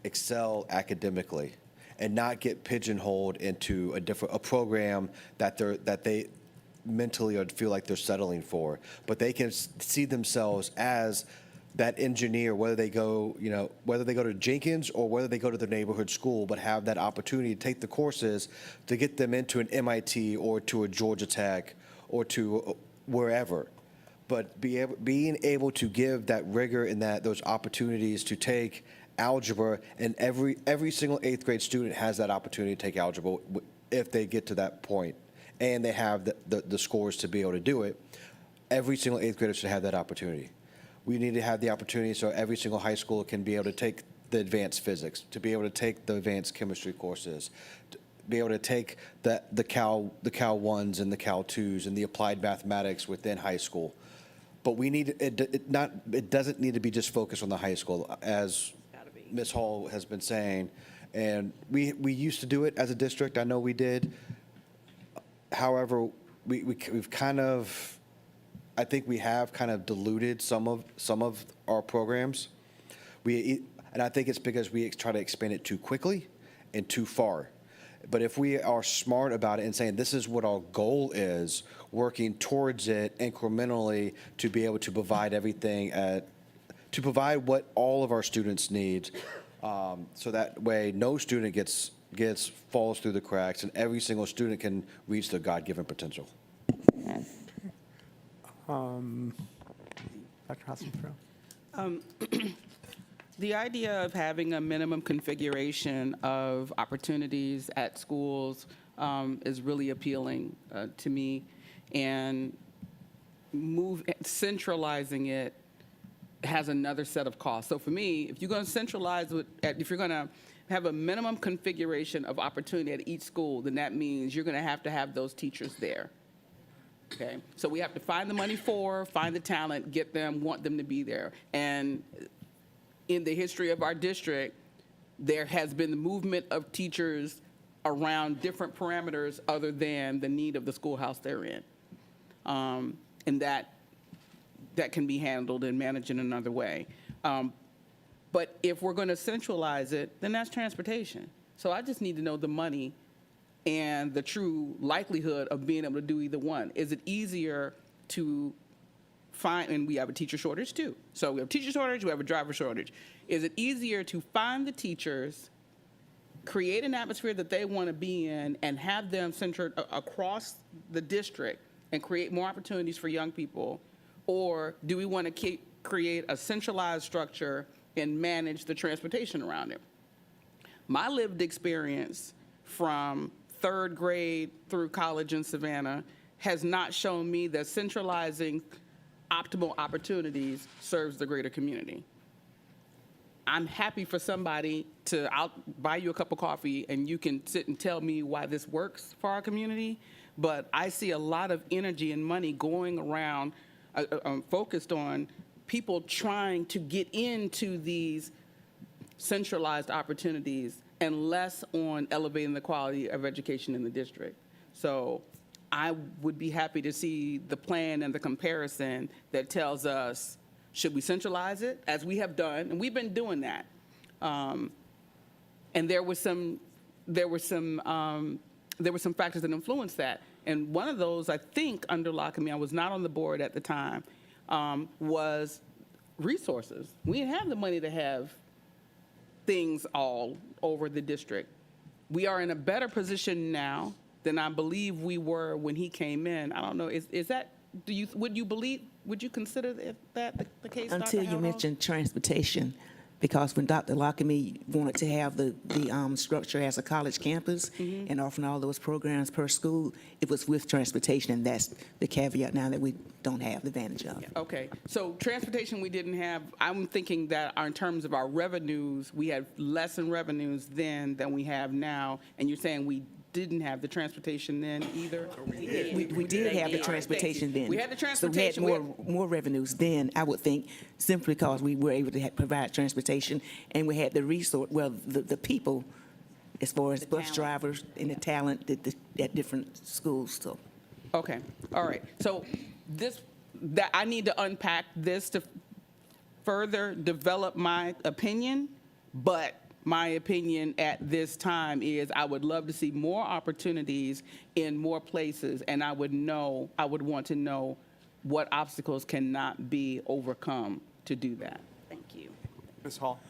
S3: excel academically and not get pigeonholed into a program that they mentally or feel like they're settling for. But they can see themselves as that engineer, whether they go, whether they go to Jenkins or whether they go to the neighborhood school, but have that opportunity to take the courses to get them into an MIT or to a Georgia Tech or to wherever. But being able to give that rigor and those opportunities to take algebra, and every single 8th grade student has that opportunity to take algebra if they get to that point, and they have the scores to be able to do it. Every single 8th grader should have that opportunity. We need to have the opportunity so every single high school can be able to take the advanced physics, to be able to take the advanced chemistry courses, to be able to take the Cal 1s and the Cal 2s and the applied mathematics within high school. But we need it doesn't need to be just focused on the high school, as Ms. Hall has been saying. And we used to do it as a district. I know we did. However, we've kind of, I think we have kind of diluted some of our programs. And I think it's because we try to expand it too quickly and too far. But if we are smart about it and saying this is what our goal is, working towards it incrementally to be able to provide everything, to provide what all of our students need, so that way no student falls through the cracks and every single student can reach their God-given potential.
S6: Dr. Hassan-Farrell.
S11: The idea of having a minimum configuration of opportunities at schools is really appealing to me, and centralizing it has another set of costs. So for me, if you're going to centralize if you're going to have a minimum configuration of opportunity at each school, then that means you're going to have those teachers there. Okay, so we have to find the money find the talent, get them, want them to be there. And in the history of our district, there has been the movement of teachers around different parameters other than the need of the schoolhouse they're in. And that can be handled and managed in another way. But if we're going to centralize it, then that's transportation. So I just need to know the money and the true likelihood of being able to do either one. Is it easier to find, and we have a teacher shortage too. So we have a teacher shortage, we have a driver shortage. Is it easier to find the teachers, create an atmosphere that they want to be in, and have them centered across the district and create more opportunities for young people? Or do we want to create a centralized structure and manage the transportation around it? My lived experience from 3rd grade through college in Savannah has not shown me that centralizing optimal opportunities serves the greater community. I'm happy for somebody I'll buy you a cup of coffee and you can sit and tell me why this works for our community, but I see a lot of energy and money going around focused on people trying to get into these centralized opportunities and less on elevating the quality of education in the district. So I would be happy to see the plan and the comparison that tells us, should we centralize it, as we have done, and we've been doing that. And there were some factors that influenced that. And one of those, I think, under Lockamy, I was not on the board at the time, was resources. We didn't have the money to have things all over the district. We are in a better position now than I believe we were when he came in. I don't know, is that, would you consider that the case, Dr.
S8: Until you
S11: Howard?
S8: mentioned transportation, because when Dr. Lockamy wanted to have the structure as a college campus and offering all those programs per school, it was with transportation, and that's the caveat now that we don't have the advantage of.
S11: Okay, so transportation we didn't have. I'm thinking that in terms of our revenues, we had less in revenues then than we have now, and you're saying we didn't have the transportation then either?
S8: We did have the transportation then.
S11: We had the transportation.
S8: So we had more revenues then, I would think, simply because we were able to provide transportation, and we had the resource, the people, as far as bus drivers and the talent at different schools. So.
S11: Okay, all right. So that I need to unpack this to further develop my opinion, but my opinion at this time is I would love to see more opportunities in more places, and I would want to know what obstacles cannot be overcome to do that.
S2: Thank you.
S6: Ms. Hall?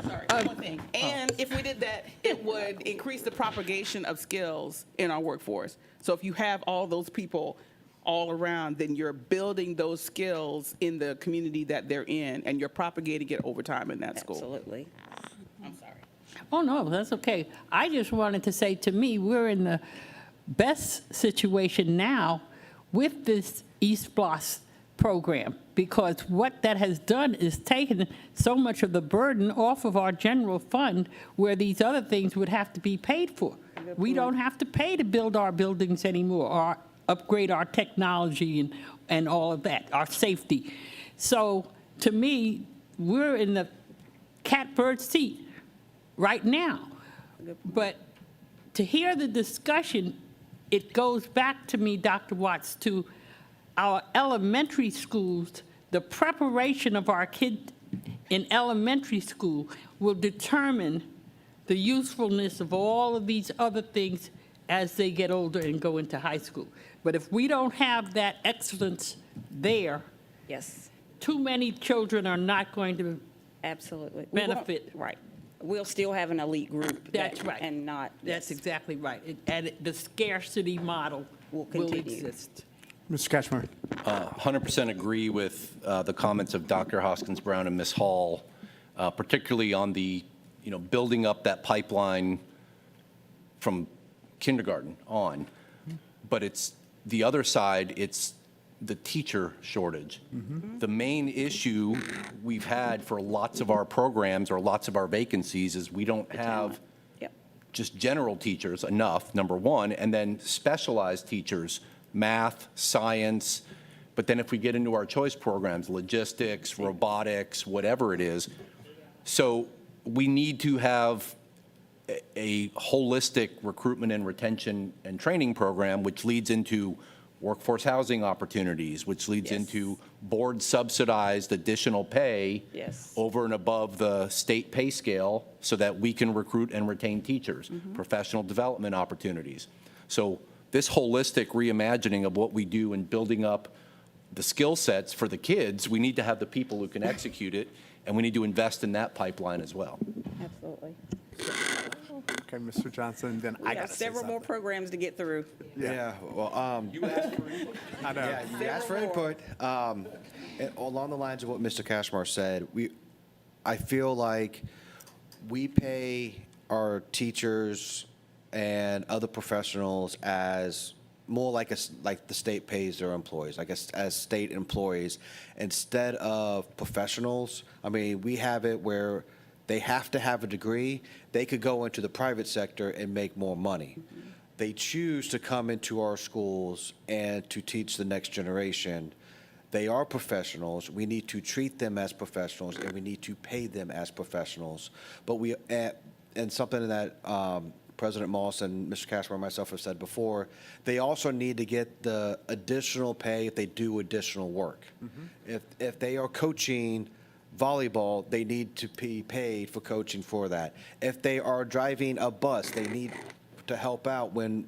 S11: Sorry, one more thing. And if we did that, it would increase the propagation of skills in our workforce. So if you have all those people all around, then you're building those skills in the community that they're in, and you're propagating it over time in that school.
S2: Absolutely.
S11: I'm sorry.
S7: Oh, no, that's okay. I just wanted to say, to me, we're in the best situation now with this ESPLOST program, because what that has done is taken so much of the burden off of our general fund where these other things would have to be paid for. We don't have to pay to build our buildings anymore or upgrade our technology and all of that, our safety. So to me, we're in the catbird seat right now. But to hear the discussion, it goes back to me, Dr. Watts, to our elementary schools. The preparation of our kids in elementary school will determine the usefulness of all of these other things as they get older and go into high school. But if we don't have that excellence there,
S2: Yes,
S7: too many children are not going to
S2: absolutely. We won't-
S7: benefit.
S2: Right. We'll still have an elite group.
S7: That's
S2: that-
S7: right.
S2: And not.
S7: That's
S2: yes,
S7: exactly right. And the scarcity model
S2: Will
S7: will
S2: continue.
S7: exist.
S6: Mr. Cashmore?
S9: 100% agree with the comments of Dr. Hoskins Brown and Ms. Hall, particularly on the, building up that pipeline from kindergarten on. But it's the other side, it's the teacher shortage. The main issue we've had for lots of our programs or lots of our vacancies is we don't have
S2: Yep.
S9: just general teachers enough, number one, and then specialized teachers, math, science, but then if we get into our choice programs, logistics, robotics, whatever it is. So we need to have a holistic recruitment and retention and training program, which leads into workforce housing opportunities, which leads
S2: Yes.
S9: into board subsidized additional pay
S2: Yes.
S9: over and above the state pay scale so that we can recruit and retain teachers, professional development opportunities. So this holistic reimagining of what we do and building up the skill sets for the kids, we need to have the people who can execute it, and we need to invest in that pipeline as well.
S2: Absolutely.
S6: Okay, Mr. Johnson, then
S2: We
S6: I
S2: have
S6: got to say
S2: several more
S6: something.
S2: programs to get through.
S3: Yeah, well,
S9: You asked for input.
S6: I know.
S3: yeah, you asked for input. And along the lines of what Mr. Cashmore said, I feel like we pay our teachers and other professionals as more like the state pays their employees, I guess, as state employees instead of professionals. I mean, we have it where they have to have a degree. They could go into the private sector and make more money. They choose to come into our schools and to teach the next generation. They are professionals. We need to treat them as professionals, and we need to pay them as professionals. But and something that President Moss and Mr. Cashmore and myself have said before, they also need to get the additional pay if they do additional work. If they are coaching volleyball, they need to be paid for coaching for that. If they are driving a bus, they need to help out when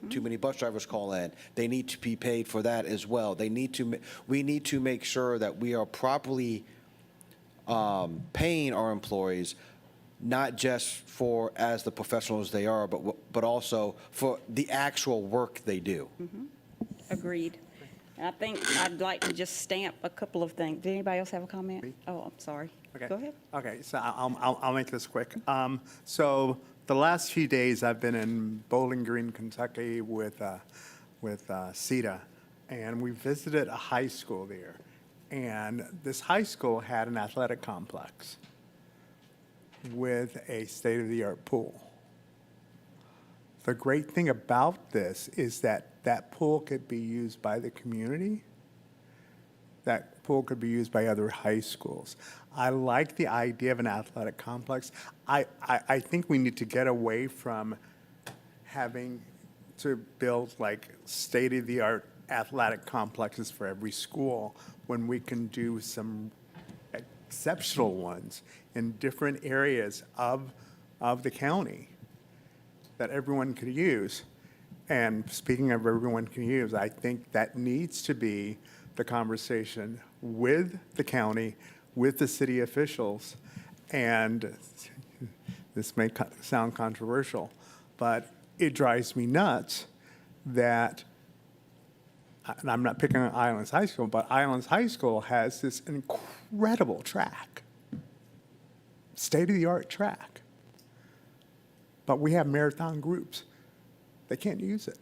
S3: too many bus drivers call in. They need to be paid for that as well. We need to make sure that we are properly paying our employees, not just for as the professionals they are, but also for the actual work they do.
S2: Agreed. And I think I'd like to just stamp a couple of things. Did anybody else have a comment?
S6: Me?
S2: Oh, I'm sorry.
S6: Okay.
S2: Go ahead.
S6: Okay, so I'll make this quick. So the last few days, I've been in Bowling Green, Kentucky with CETA, and we visited a high school there. And this high school had an athletic complex with a state-of-the-art pool. The great thing about this is that that pool could be used by the community. That pool could be used by other high schools. I like the idea of an athletic complex. I think we need to get away from having to build like state-of-the-art athletic complexes for every school when we can do some exceptional ones in different areas of the county that everyone could use. And speaking of everyone can use, I think that needs to be the conversation with the county, with the city officials, and this may sound controversial, but it drives me nuts that, and I'm not picking on Islands High School, but Islands High School has this incredible track, state-of-the-art track. But we have marathon groups. They can't use it.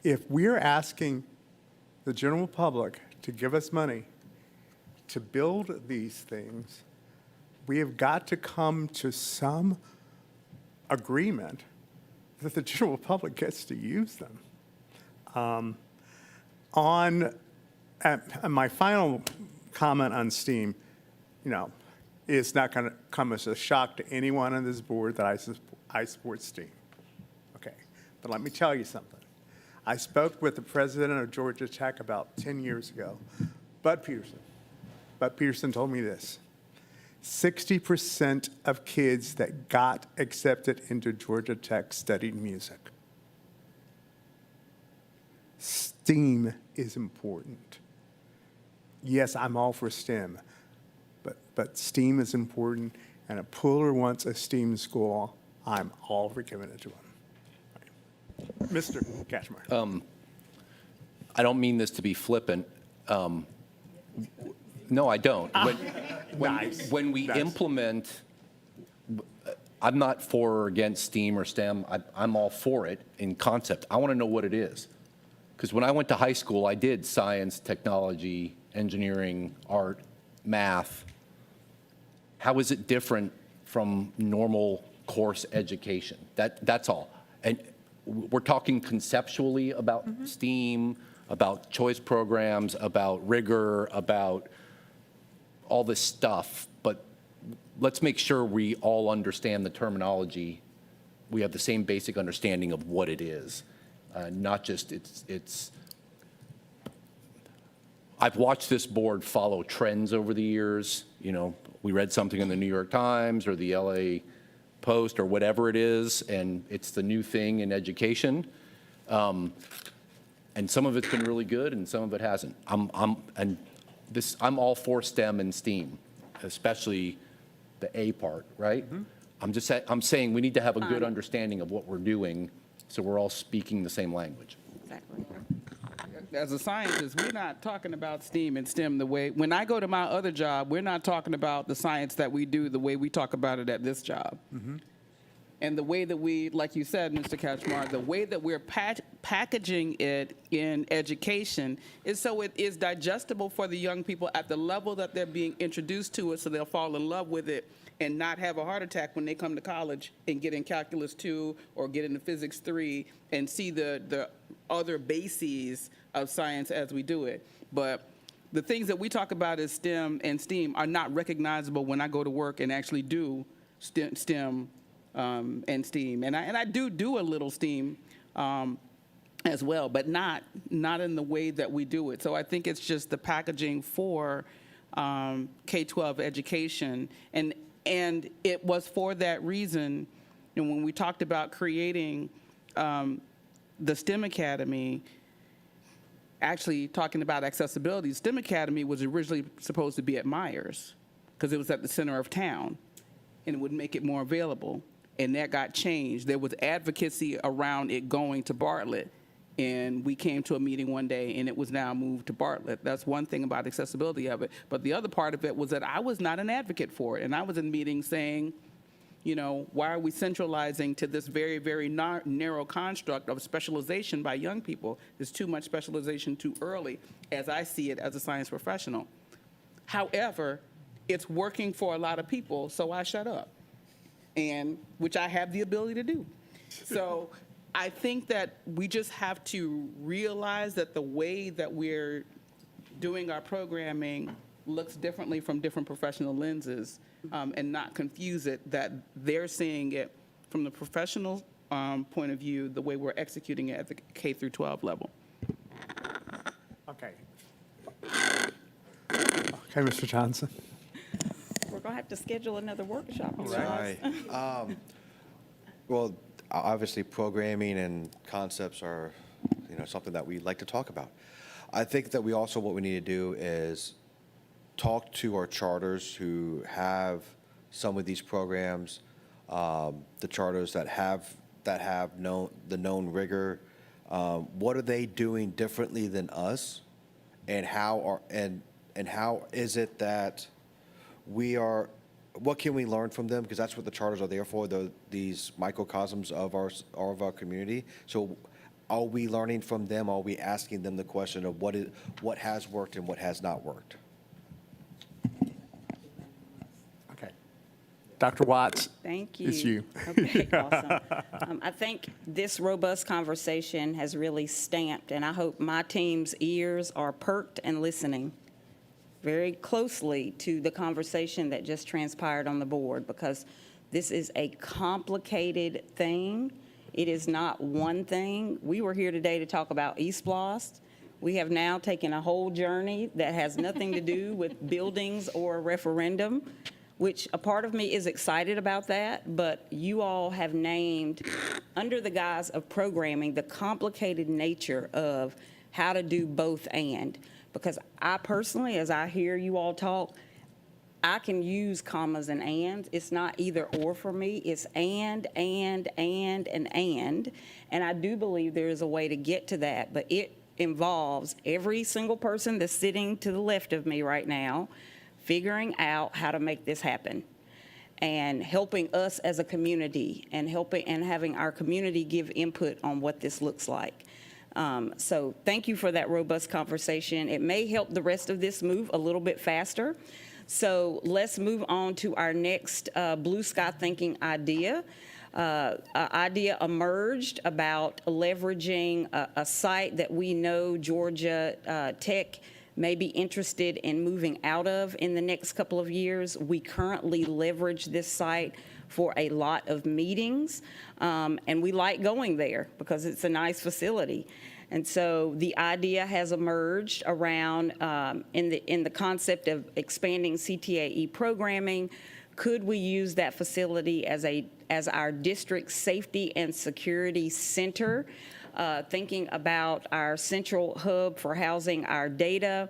S6: If we're asking the general public to give us money to build these things, we have got to come to some agreement that the general public gets to use them. And my final comment on STEAM, it's not going to come as a shock to anyone on this board that I support STEAM. Okay, but let me tell you something. I spoke with the president of Georgia Tech about 10 years ago, Bud Peterson. Bud Peterson told me this: 60% of kids that got accepted into Georgia Tech studied music. STEAM is important. Yes, I'm all for STEM, but STEAM is important, and if Pooler wants a STEAM school, I'm all for giving it to him. Right. Mr. Kachmar.
S9: I don't mean this to be flippant. No, I don't. When we
S6: Nice.
S9: implement, I'm not for or against STEAM or STEM. I'm all for it in concept. I want to know what it is. Because when I went to high school, I did science, technology, engineering, art, math. How is it different from normal course education? That's all. And we're talking conceptually about STEAM, about choice programs, about rigor, about all this stuff, but let's make sure we all understand the terminology. We have the same basic understanding of what it is, not just it's. I've watched this board follow trends over the years. We read something in the New York Times or the LA Post or whatever it is, and it's the new thing in education. And some of it's been really good, and some of it hasn't. I'm all for STEM and STEAM, especially the A part, right? I'm saying we need to have a good understanding of what we're doing, so we're all speaking the same language.
S2: Exactly.
S11: As a scientist, we're not talking about STEAM and STEM the way, when I go to my other job, we're not talking about the science that we do the way we talk about it at this job. And the way that we, like you said, Mr. Kachmar, the way that we're packaging it in education is so it is digestible for the young people at the level that they're being introduced to it, so they'll fall in love with it and not have a heart attack when they come to college and get in Calculus 2 or get into Physics 3 and see the other bases of science as we do it. But the things that we talk about as STEM and STEAM are not recognizable when I go to work and actually do STEM and STEAM. And I do a little STEAM as well, but not in the way that we do it. So I think it's just the packaging for K-12 education. And it was for that reason, and when we talked about creating the STEM Academy, actually talking about accessibility, STEM Academy was originally supposed to be at Myers because it was at the center of town and it would make it more available. And that got changed. There was advocacy around it going to Bartlett. And we came to a meeting one day and it was now moved to Bartlett. That's one thing about accessibility of it. But the other part of it was that I was not an advocate for it. And I was in meetings saying, why are we centralizing to this very, very narrow construct of specialization by young people? There's too much specialization too early, as I see it as a science professional. However, it's working for a lot of people, so I shut up, and which I have the ability to do. So I think that we just have to realize that the way that we're doing our programming looks differently from different professional lenses, and not confuse it that they're seeing it from the professional point of view the way we're executing it at the K through 12 level.
S6: Okay. Okay, Mr. Johnson.
S2: We're going to have to schedule another workshop.
S3: Right. Well, obviously, programming and concepts are something that we like to talk about. I think that what we need to do is talk to our charters who have some of these programs, the charters that have known rigor. What are they doing differently than us, and how is it that what can we learn from them? Because that's what the charters are there for, these microcosms of our community. So are we learning from them? Are we asking them the question of what has worked and what has not worked?
S6: Okay. Dr. Watts?
S2: Thank you.
S6: It's you.
S2: Okay, awesome. I think this robust conversation has really stamped, and I hope my team's ears are perked and listening very closely to the conversation that just transpired on the board, because this is a complicated thing. It is not one thing. We were here today to talk about ESPLOST. We have now taken a whole journey that has nothing to do with buildings or a referendum, which a part of me is excited about that, but you all have named, under the guise of programming, the complicated nature of how to do both and. Because I personally, as I hear you all talk, I can use commas and ands. It's not either or for me. It's and. And I do believe there is a way to get to that, but it involves every single person that's sitting to the left of me right now figuring out how to make this happen and helping us as a community and having our community give input on what this looks like. So thank you for that robust conversation. It may help the rest of this move a little bit faster. So let's move on to our next blue sky thinking idea. Idea emerged about leveraging a site that we know Georgia Tech may be interested in moving out of in the next couple of years. We currently leverage this site for a lot of meetings, and we like going there because it's a nice facility. And so the idea has emerged around in the concept of expanding CTAE programming. Could we use that facility as our district safety and security center, thinking about our central hub for housing our data,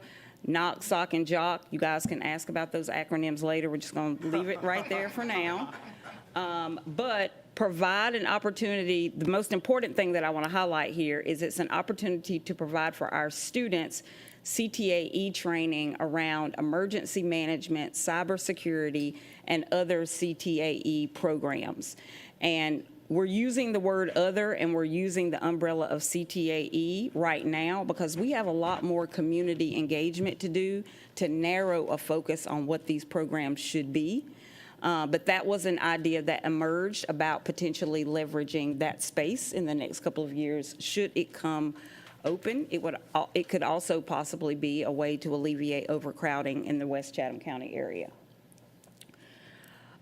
S2: NOC, SOC, and JOC? You guys can ask about those acronyms later. We're just going to leave it right there for now. But provide an opportunity. The most important thing that I want to highlight here is it's an opportunity to provide for our students CTAE training around emergency management, cybersecurity, and other CTAE programs. And we're using the word other, and we're using the umbrella of CTAE right now because we have a lot more community engagement to do to narrow a focus on what these programs should be. But that was an idea that emerged about potentially leveraging that space in the next couple of years should it come open. It could also possibly be a way to alleviate overcrowding in the West Chatham County area.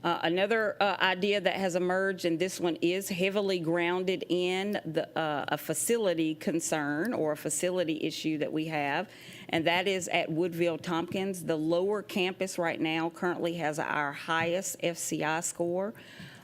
S2: Another idea that has emerged, and this one is heavily grounded in a facility concern or a facility issue that we have, and that is at Woodville-Tompkins. The lower campus right now currently has our highest FCI score.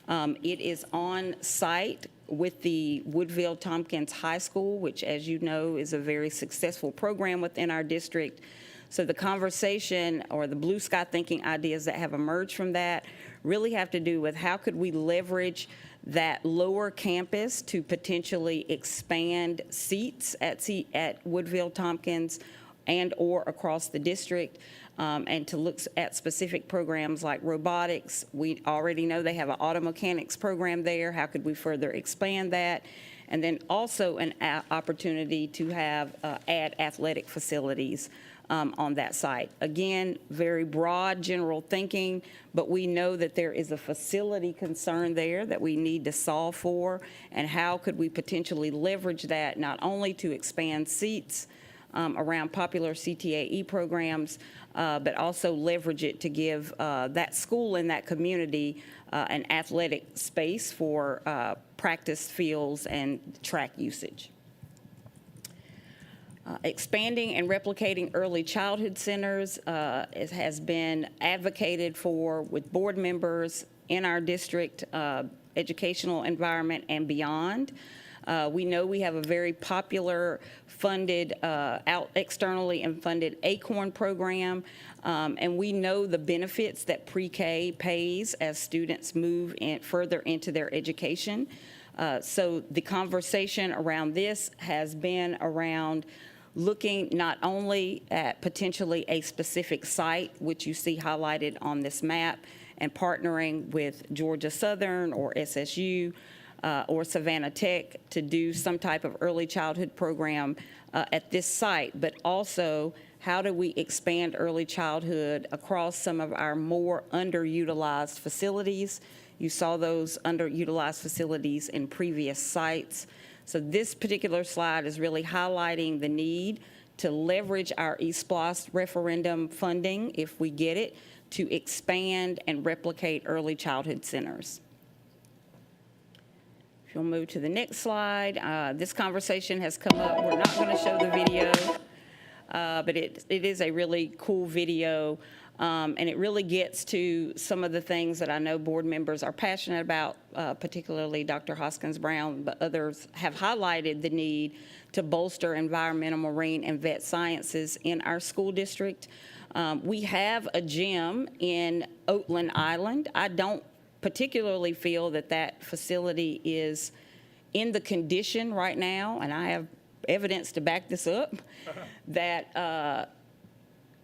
S2: It is on site with the Woodville-Tompkins High School, which, as you know, is a very successful program within our district. So the conversation or the blue sky thinking ideas that have emerged from that really have to do with how could we leverage that lower campus to potentially expand seats at Woodville-Tompkins and or across the district, and to look at specific programs like robotics. We already know they have an auto mechanics program there. How could we further expand that? And then also an opportunity to have add athletic facilities on that site. Again, very broad general thinking, but we know that there is a facility concern there that we need to solve for, and how could we potentially leverage that not only to expand seats around popular CTAE programs, but also leverage it to give that school and that community an athletic space for practice fields and track usage. Expanding and replicating early childhood centers has been advocated for with board members in our district educational environment and beyond. We know we have a very popular funded, out externally and funded ACORN program, and we know the benefits that pre-K pays as students move further into their education. So the conversation around this has been around looking not only at potentially a specific site, which you see highlighted on this map, and partnering with Georgia Southern or SSU or Savannah Tech to do some type of early childhood program at this site, but also how do we expand early childhood across some of our more underutilized facilities. You saw those underutilized facilities in previous sites. So this particular slide is really highlighting the need to leverage our ESPLOST referendum funding, if we get it, to expand and replicate early childhood centers. If you'll move to the next slide, this conversation has come up. We're not going to show the video, but it is a really cool video. And it really gets to some of the things that I know board members are passionate about, particularly Dr. Hoskins Brown, but others have highlighted the need to bolster environmental, marine, and vet sciences in our school district. We have a gym in Oatland Island. I don't particularly feel that that facility is in the condition right now, and I have evidence to back this up,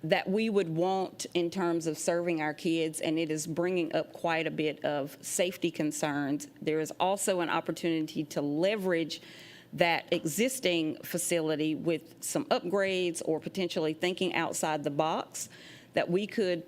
S2: that we would want in terms of serving our kids, and it is bringing up quite a bit of safety concerns. There is also an opportunity to leverage that existing facility with some upgrades or potentially thinking outside the box, that we could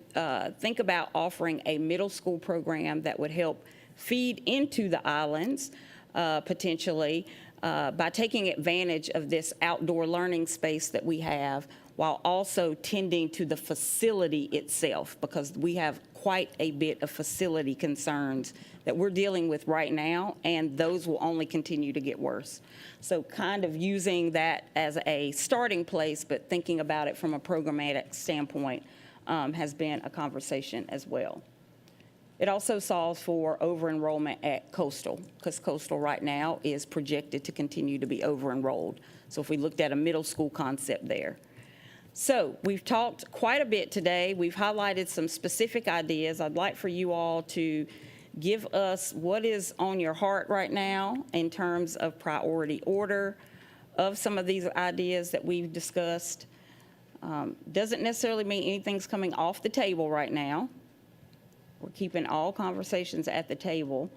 S2: think about offering a middle school program that would help feed into the islands potentially by taking advantage of this outdoor learning space that we have, while also tending to the facility itself, because we have quite a bit of facility concerns that we're dealing with right now, and those will only continue to get worse. So kind of using that as a starting place, but thinking about it from a programmatic standpoint has been a conversation as well. It also solves for over-enrollment at Coastal, because Coastal right now is projected to continue to be over-enrolled. So if we looked at a middle school concept there. So we've talked quite a bit today. We've highlighted some specific ideas. I'd like for you all to give us what is on your heart right now in terms of priority order of some of these ideas that we've discussed. Doesn't necessarily mean anything's coming off the table right now. We're keeping all conversations at the table,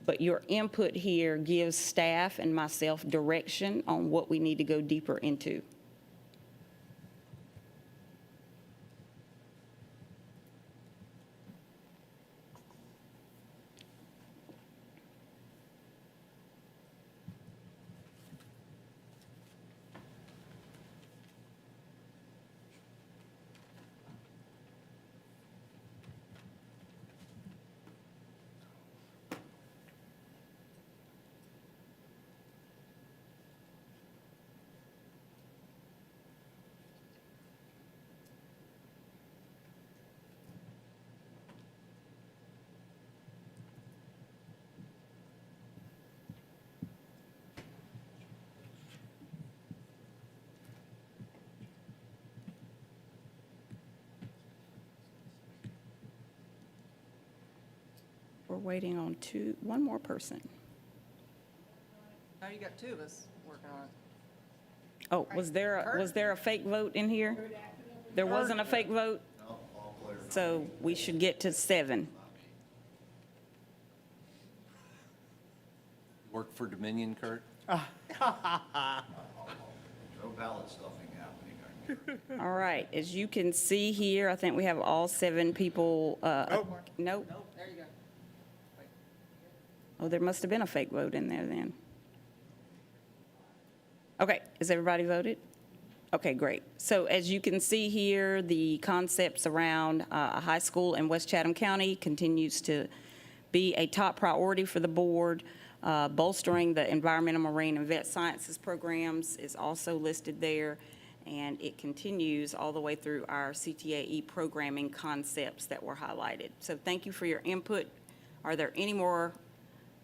S2: but your input here gives staff and myself direction on what we need to go deeper into. We're waiting on one more person.
S1: Now you got two of us working on it.
S2: Oh, was there a fake vote in here? There wasn't a fake vote? So we should get to 7.
S9: Work for Dominion, Kurt?
S5: No ballot stuffing happening.
S2: All right, as you can see here, I think we have all 7 people. Nope.
S1: There you go.
S2: Oh, there must have been a fake vote in there then. Okay, has everybody voted? Okay, great. So as you can see here, the concepts around a high school in West Chatham County continues to be a top priority for the board. Bolstering the environmental, marine, and vet sciences programs is also listed there, and it continues all the way through our CTAE programming concepts that were highlighted. So thank you for your input. Are there any more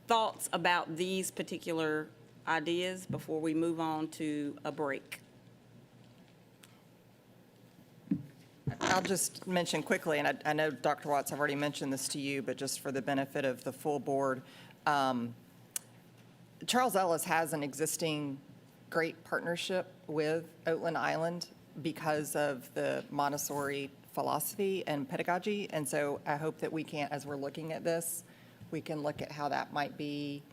S2: thoughts about these particular ideas before we move on to a break?
S1: I'll just mention quickly, and I know, Dr. Watts, I've already mentioned this to you, but just for the benefit of the full board, Charles Ellis has an existing great partnership with Oatland Island because of the Montessori philosophy and pedagogy. And so I hope that we can, as we're looking at this, we can look at how that might be.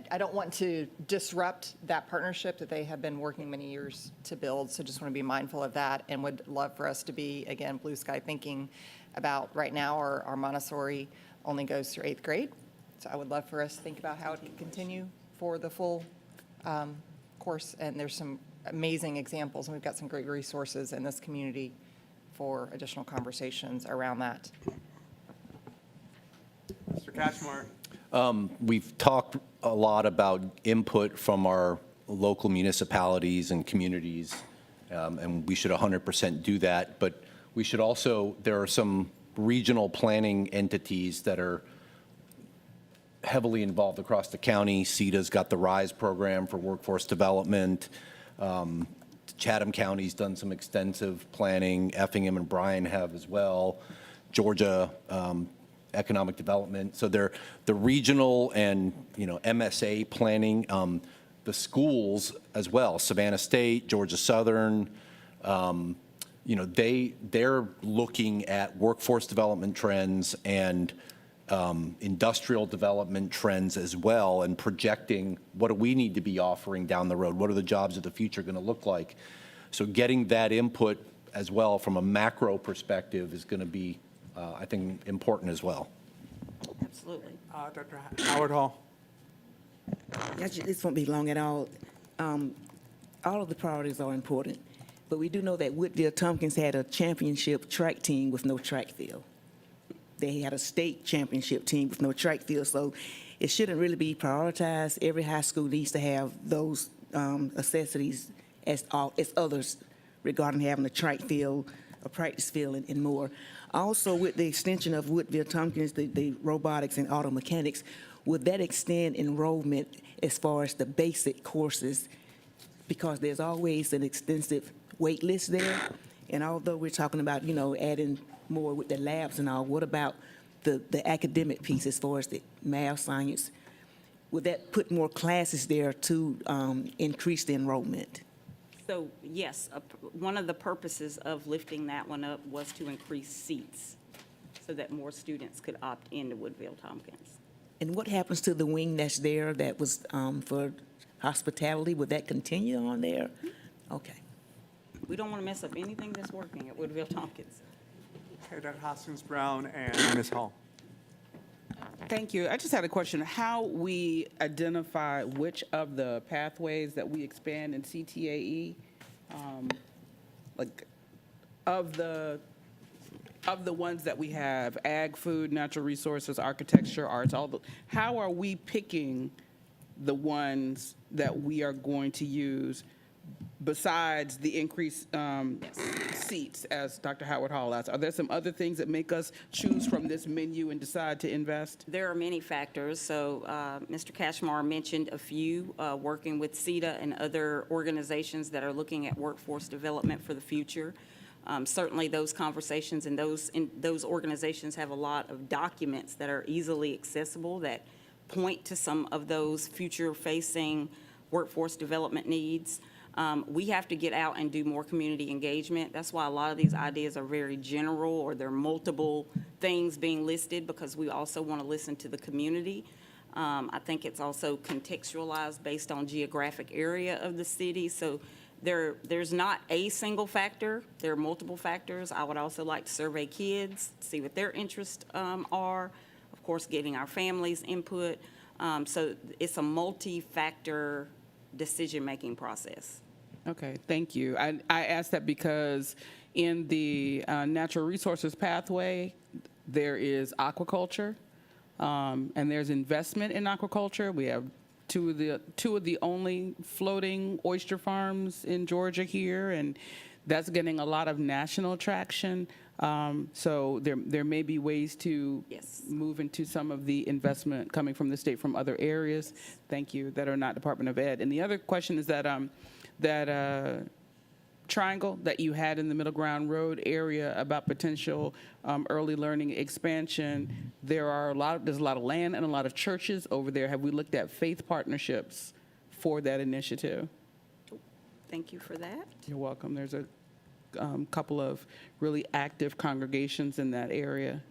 S1: I don't want to disrupt that partnership that they have been working many years to build, so just want to be mindful of that and would love for us to be, again, blue sky thinking about right now our Montessori only goes through 8th grade. So I would love for us to think about how it can continue for the full course, and there's some amazing examples, and we've got some great resources in this community for additional conversations around that.
S6: Mr. Cashmore.
S9: We've talked a lot about input from our local municipalities and communities, and we should 100% do that. But we should also, there are some regional planning entities that are heavily involved across the county. CETA's got the RISE program for workforce development. Chatham County's done some extensive planning. Effingham and Bryan have as well. Georgia, economic development. So they're the regional and, MSA planning, the schools as well, Savannah State, Georgia Southern, they're looking at workforce development trends and industrial development trends as well, and projecting what do we need to be offering down the road? What are the jobs of the future going to look like? So getting that input as well from a macro perspective is going to be, I think, important as well.
S2: Absolutely.
S6: Dr. Howard Hall.
S8: This won't be long at all. All of the priorities are important, but we do know that Woodville-Tompkins had a championship track team with no track field. They had a state championship team with no track field, so it shouldn't really be prioritized. Every high school needs to have those necessities as others regarding having a track field, a practice field, and more. Also, with the extension of Woodville-Tompkins, the robotics and auto mechanics, would that extend enrollment as far as the basic courses? Because there's always an extensive wait list there, and although we're talking about, adding more with the labs and all, what about the academic piece as far as the math, science? Would that put more classes there to increase the enrollment?
S2: So yes, one of the purposes of lifting that one up was to increase seats so that more students could opt into Woodville-Tompkins.
S8: And what happens to the wing that's there that was for hospitality? Would that continue on there? Okay.
S2: We don't want to mess up anything that's working at Woodville-Tompkins.
S6: Okay, Dr. Hoskins-Brown and Ms. Hall.
S11: Thank you. I just had a question. How we identify which of the pathways that we expand in CTAE, of the ones that we have, ag, food, natural resources, architecture, arts, how are we picking the ones that we are going to use besides the increased seats, as Dr. Howard Hall asked? Are there some other things that make us choose from this menu and decide to invest?
S2: There are many factors. So Mr. Cashmore mentioned a few, working with CETA and other organizations that are looking at workforce development for the future. Certainly those conversations and those organizations have a lot of documents that are easily accessible that point to some of those future-facing workforce development needs. We have to get out and do more community engagement. That's why a lot of these ideas are very general, or there are multiple things being listed, because we also want to listen to the community. I think it's also contextualized based on geographic area of the city. So there's not a single factor. There are multiple factors. I would also like to survey kids, see what their interests are. Of course, getting our families' input. So it's a multi-factor decision-making process.
S11: Okay, thank you. I asked that because in the natural resources pathway, there is aquaculture, and there's investment in aquaculture. We have two of the only floating oyster farms in Georgia here, and that's getting a lot of national traction. So there may be ways to
S2: Yes.
S11: move into some of the investment coming from the state from other areas. Thank you, that are not Department of Ed. And the other question is that triangle that you had in the Middle Ground Road area about potential early learning expansion. There's a lot of land and a lot of churches over there. Have we looked at faith partnerships for that initiative?
S2: Thank you for that.
S11: You're welcome. There's a couple of really active congregations in that area.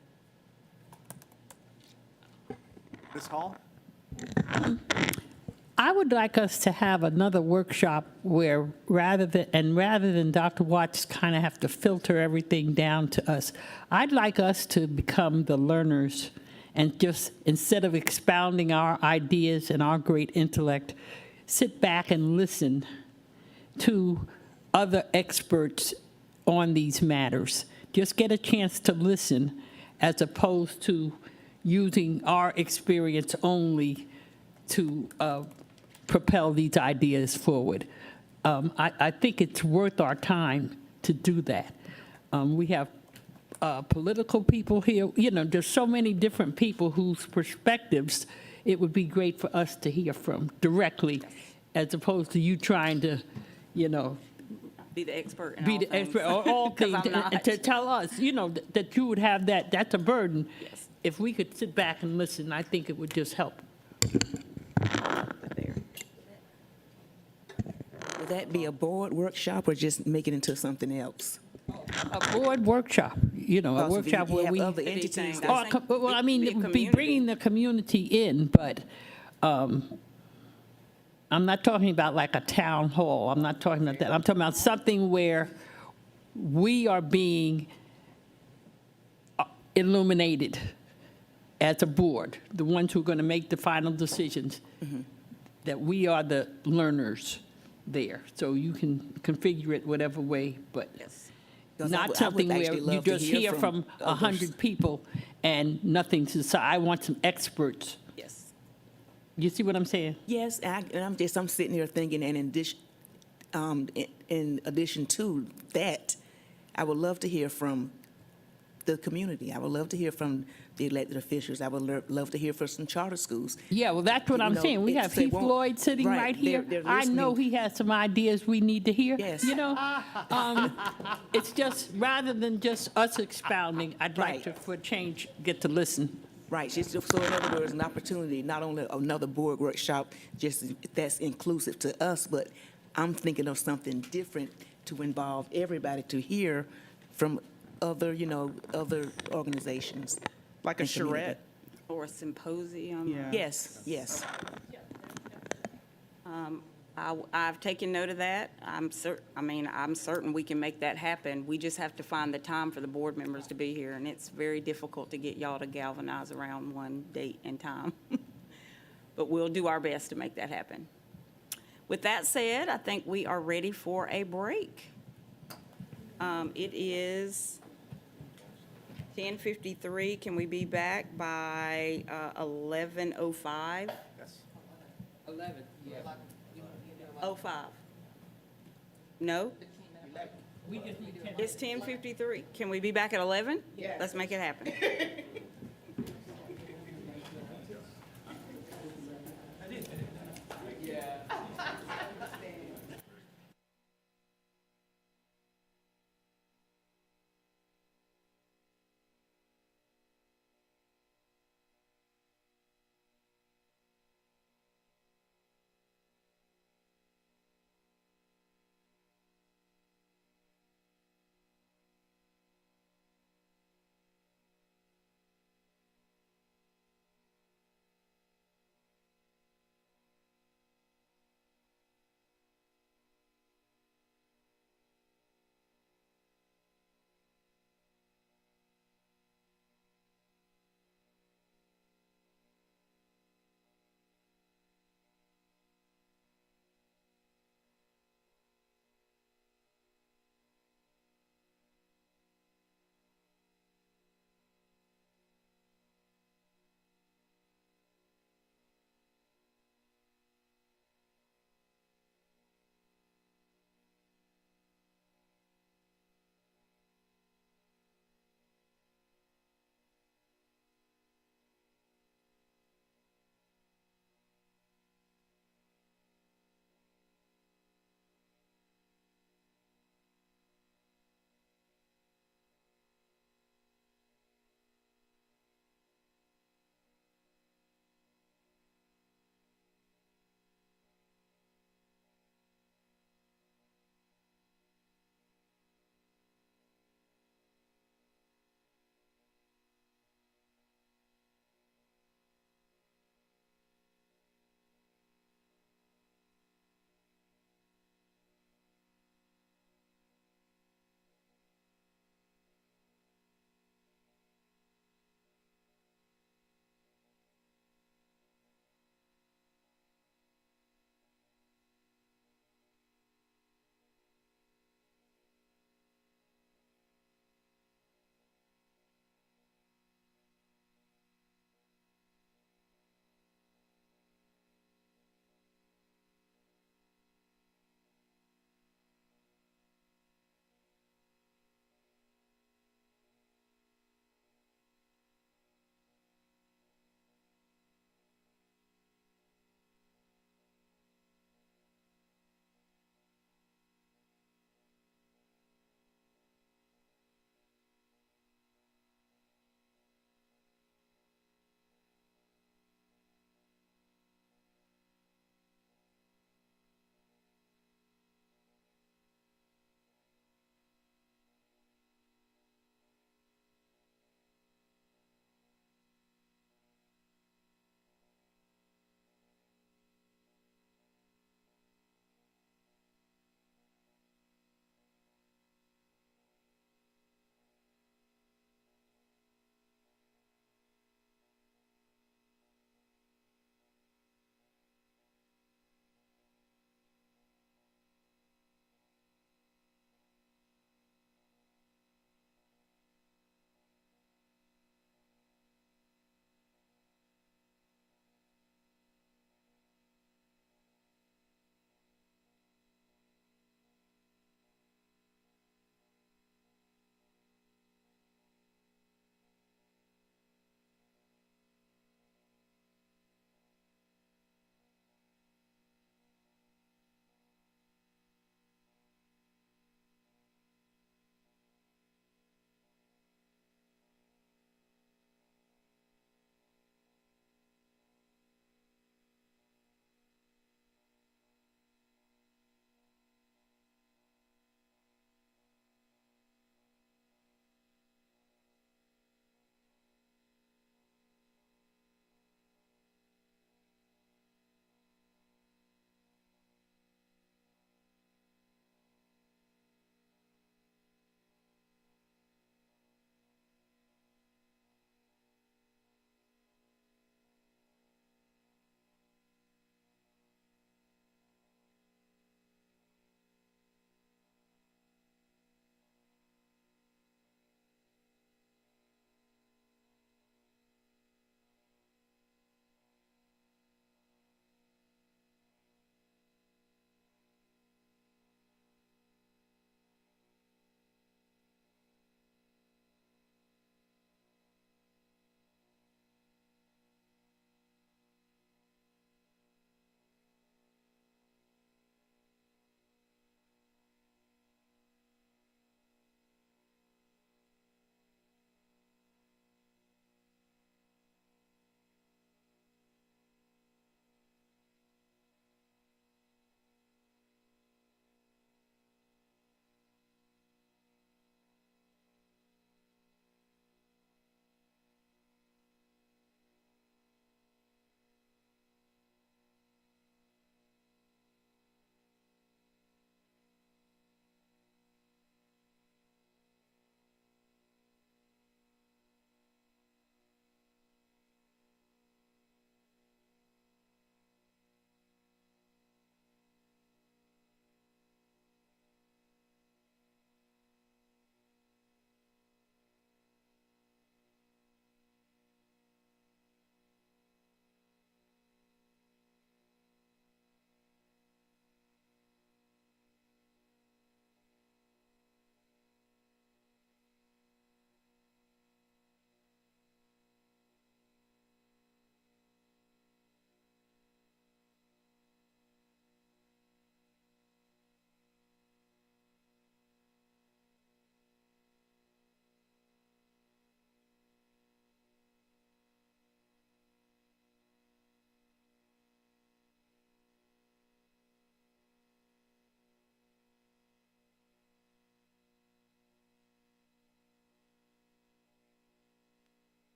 S6: Ms. Hall?
S7: I would like us to have another workshop where rather than Dr. Watts kind of have to filter everything down to us, I'd like us to become the learners and just, instead of expounding our ideas and our great intellect, sit back and listen to other experts on these matters. Just get a chance to listen as opposed to using our experience only to propel these ideas forward. I think it's worth our time to do that. We have political people here, there's so many different people whose perspectives it would be great for us to hear from directly, as opposed to you trying to,
S2: Be the expert in
S7: be
S2: all
S7: the
S2: things.
S7: expert on all
S2: 'Cause
S7: things,
S2: I'm not.
S7: and to tell us, that you would have that's a burden.
S2: Yes.
S7: If we could sit back and listen, I think it would just help.
S2: There.
S8: Would that be a board workshop or just make it into something else?
S7: A board workshop, a
S8: Because
S7: workshop
S8: you
S7: where
S8: have
S7: we.
S8: other
S2: Maybe
S8: entities
S2: change
S8: that-
S2: that.
S7: Well, I mean,
S2: Be a
S7: it would be
S2: community.
S7: bringing the community in, but I'm not talking about like a town hall. I'm not talking about that. I'm talking about something where we are being illuminated as a board, the ones who are going to make the final decisions, that we are the learners there. So you can configure it whatever way, but
S2: Yes.
S8: Because I
S7: not
S8: would
S7: something where
S8: actually
S7: you
S8: love to
S7: just
S8: hear
S7: hear
S8: from
S7: from
S8: others.
S7: 100 people and nothing to say. I want some experts.
S2: Yes.
S7: You see what I'm saying?
S8: Yes, I'm sitting here thinking, and in addition to that, I would love to hear from the community. I would love to hear from the elected officials. I would love to hear from some charter schools.
S7: Yeah, well, that's what I'm saying. We have
S8: they
S7: Heath
S8: won't-
S7: Lloyd sitting right here.
S8: they're
S7: I know
S8: listening.
S7: he has some ideas we need to hear.
S8: Yes.
S7: It's just, rather than just us expounding, I'd like
S8: Right.
S7: to, for a change, get to listen.
S8: Right, so in other words, an opportunity, not only another board workshop, just that's inclusive to us, but I'm thinking of something different to involve everybody to hear from other, other organizations.
S11: Like a
S8: and community.
S11: charrette?
S2: Or a symposium.
S11: Yeah.
S8: Yes, yes.
S2: I've taken note of that. I'm certain we can make that happen. We just have to find the time for the board members to be here, and it's very difficult to get y'all to galvanize around one date and time. But we'll do our best to make that happen. With that said, I think we are ready for a break. It is 10:53. Can we be back by 11:05?
S6: Yes.
S2: 05. No? It's 10:53. Can we be back at 11? Let's make it happen.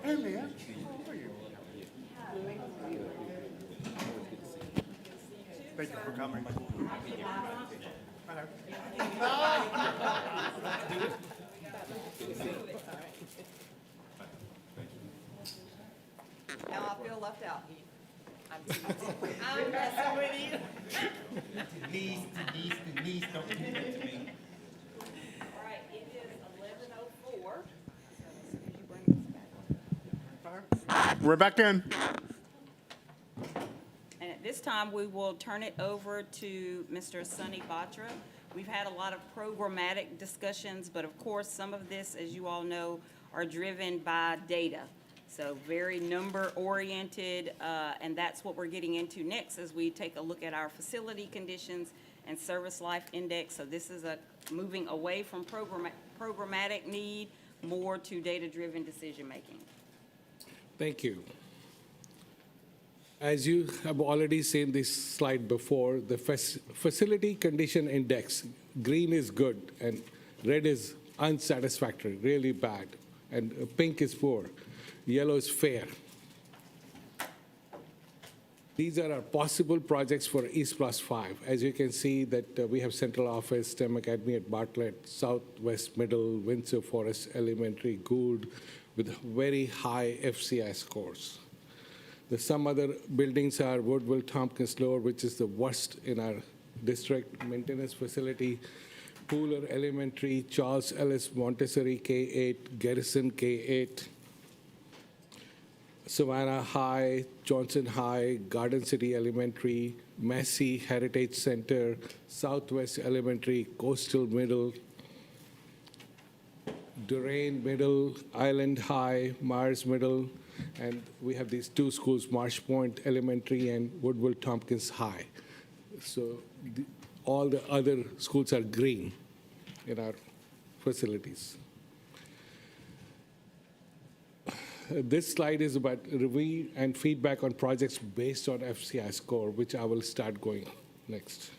S6: Hey, Leah. How are you? Thank you for coming.
S1: Now I feel left out, Heath. I'm messing with you.
S12: Denise, don't do that to me.
S2: All right, it is 11:04.
S6: We're back in.
S2: And at this time, we will turn it over to Mr. Sonny Batra. We've had a lot of programmatic discussions, but of course, some of this, as you all know, are driven by data. So very number-oriented, and that's what we're getting into next as we take a look at our facility conditions and service life index. So this is moving away from programmatic need, more to data-driven decision-making.
S13: Thank you. As you have already seen this slide before, the facility condition index, green is good and red is unsatisfactory, really bad, and pink is poor, yellow is fair. These are our possible projects for ESPLOST 5. As you can see that we have central office, STEM Academy at Bartlett, Southwest Middle, Windsor Forest Elementary, Gould, with very high FCI scores. Some other buildings are Woodville Tompkins Lower, which is the worst in our district, maintenance facility, Pooler Elementary, Charles Ellis Montessori K-8, Garrison K-8, Savannah High, Johnson High, Garden City Elementary, Massey Heritage Center, Southwest Elementary, Coastal Middle, Durane Middle, Island High, Myers Middle, and we have these two schools, Marsh Point Elementary and Woodville Tompkins High. So all the other schools are green in our facilities. This slide is about review and feedback on projects based on FCI score, which I will start going next.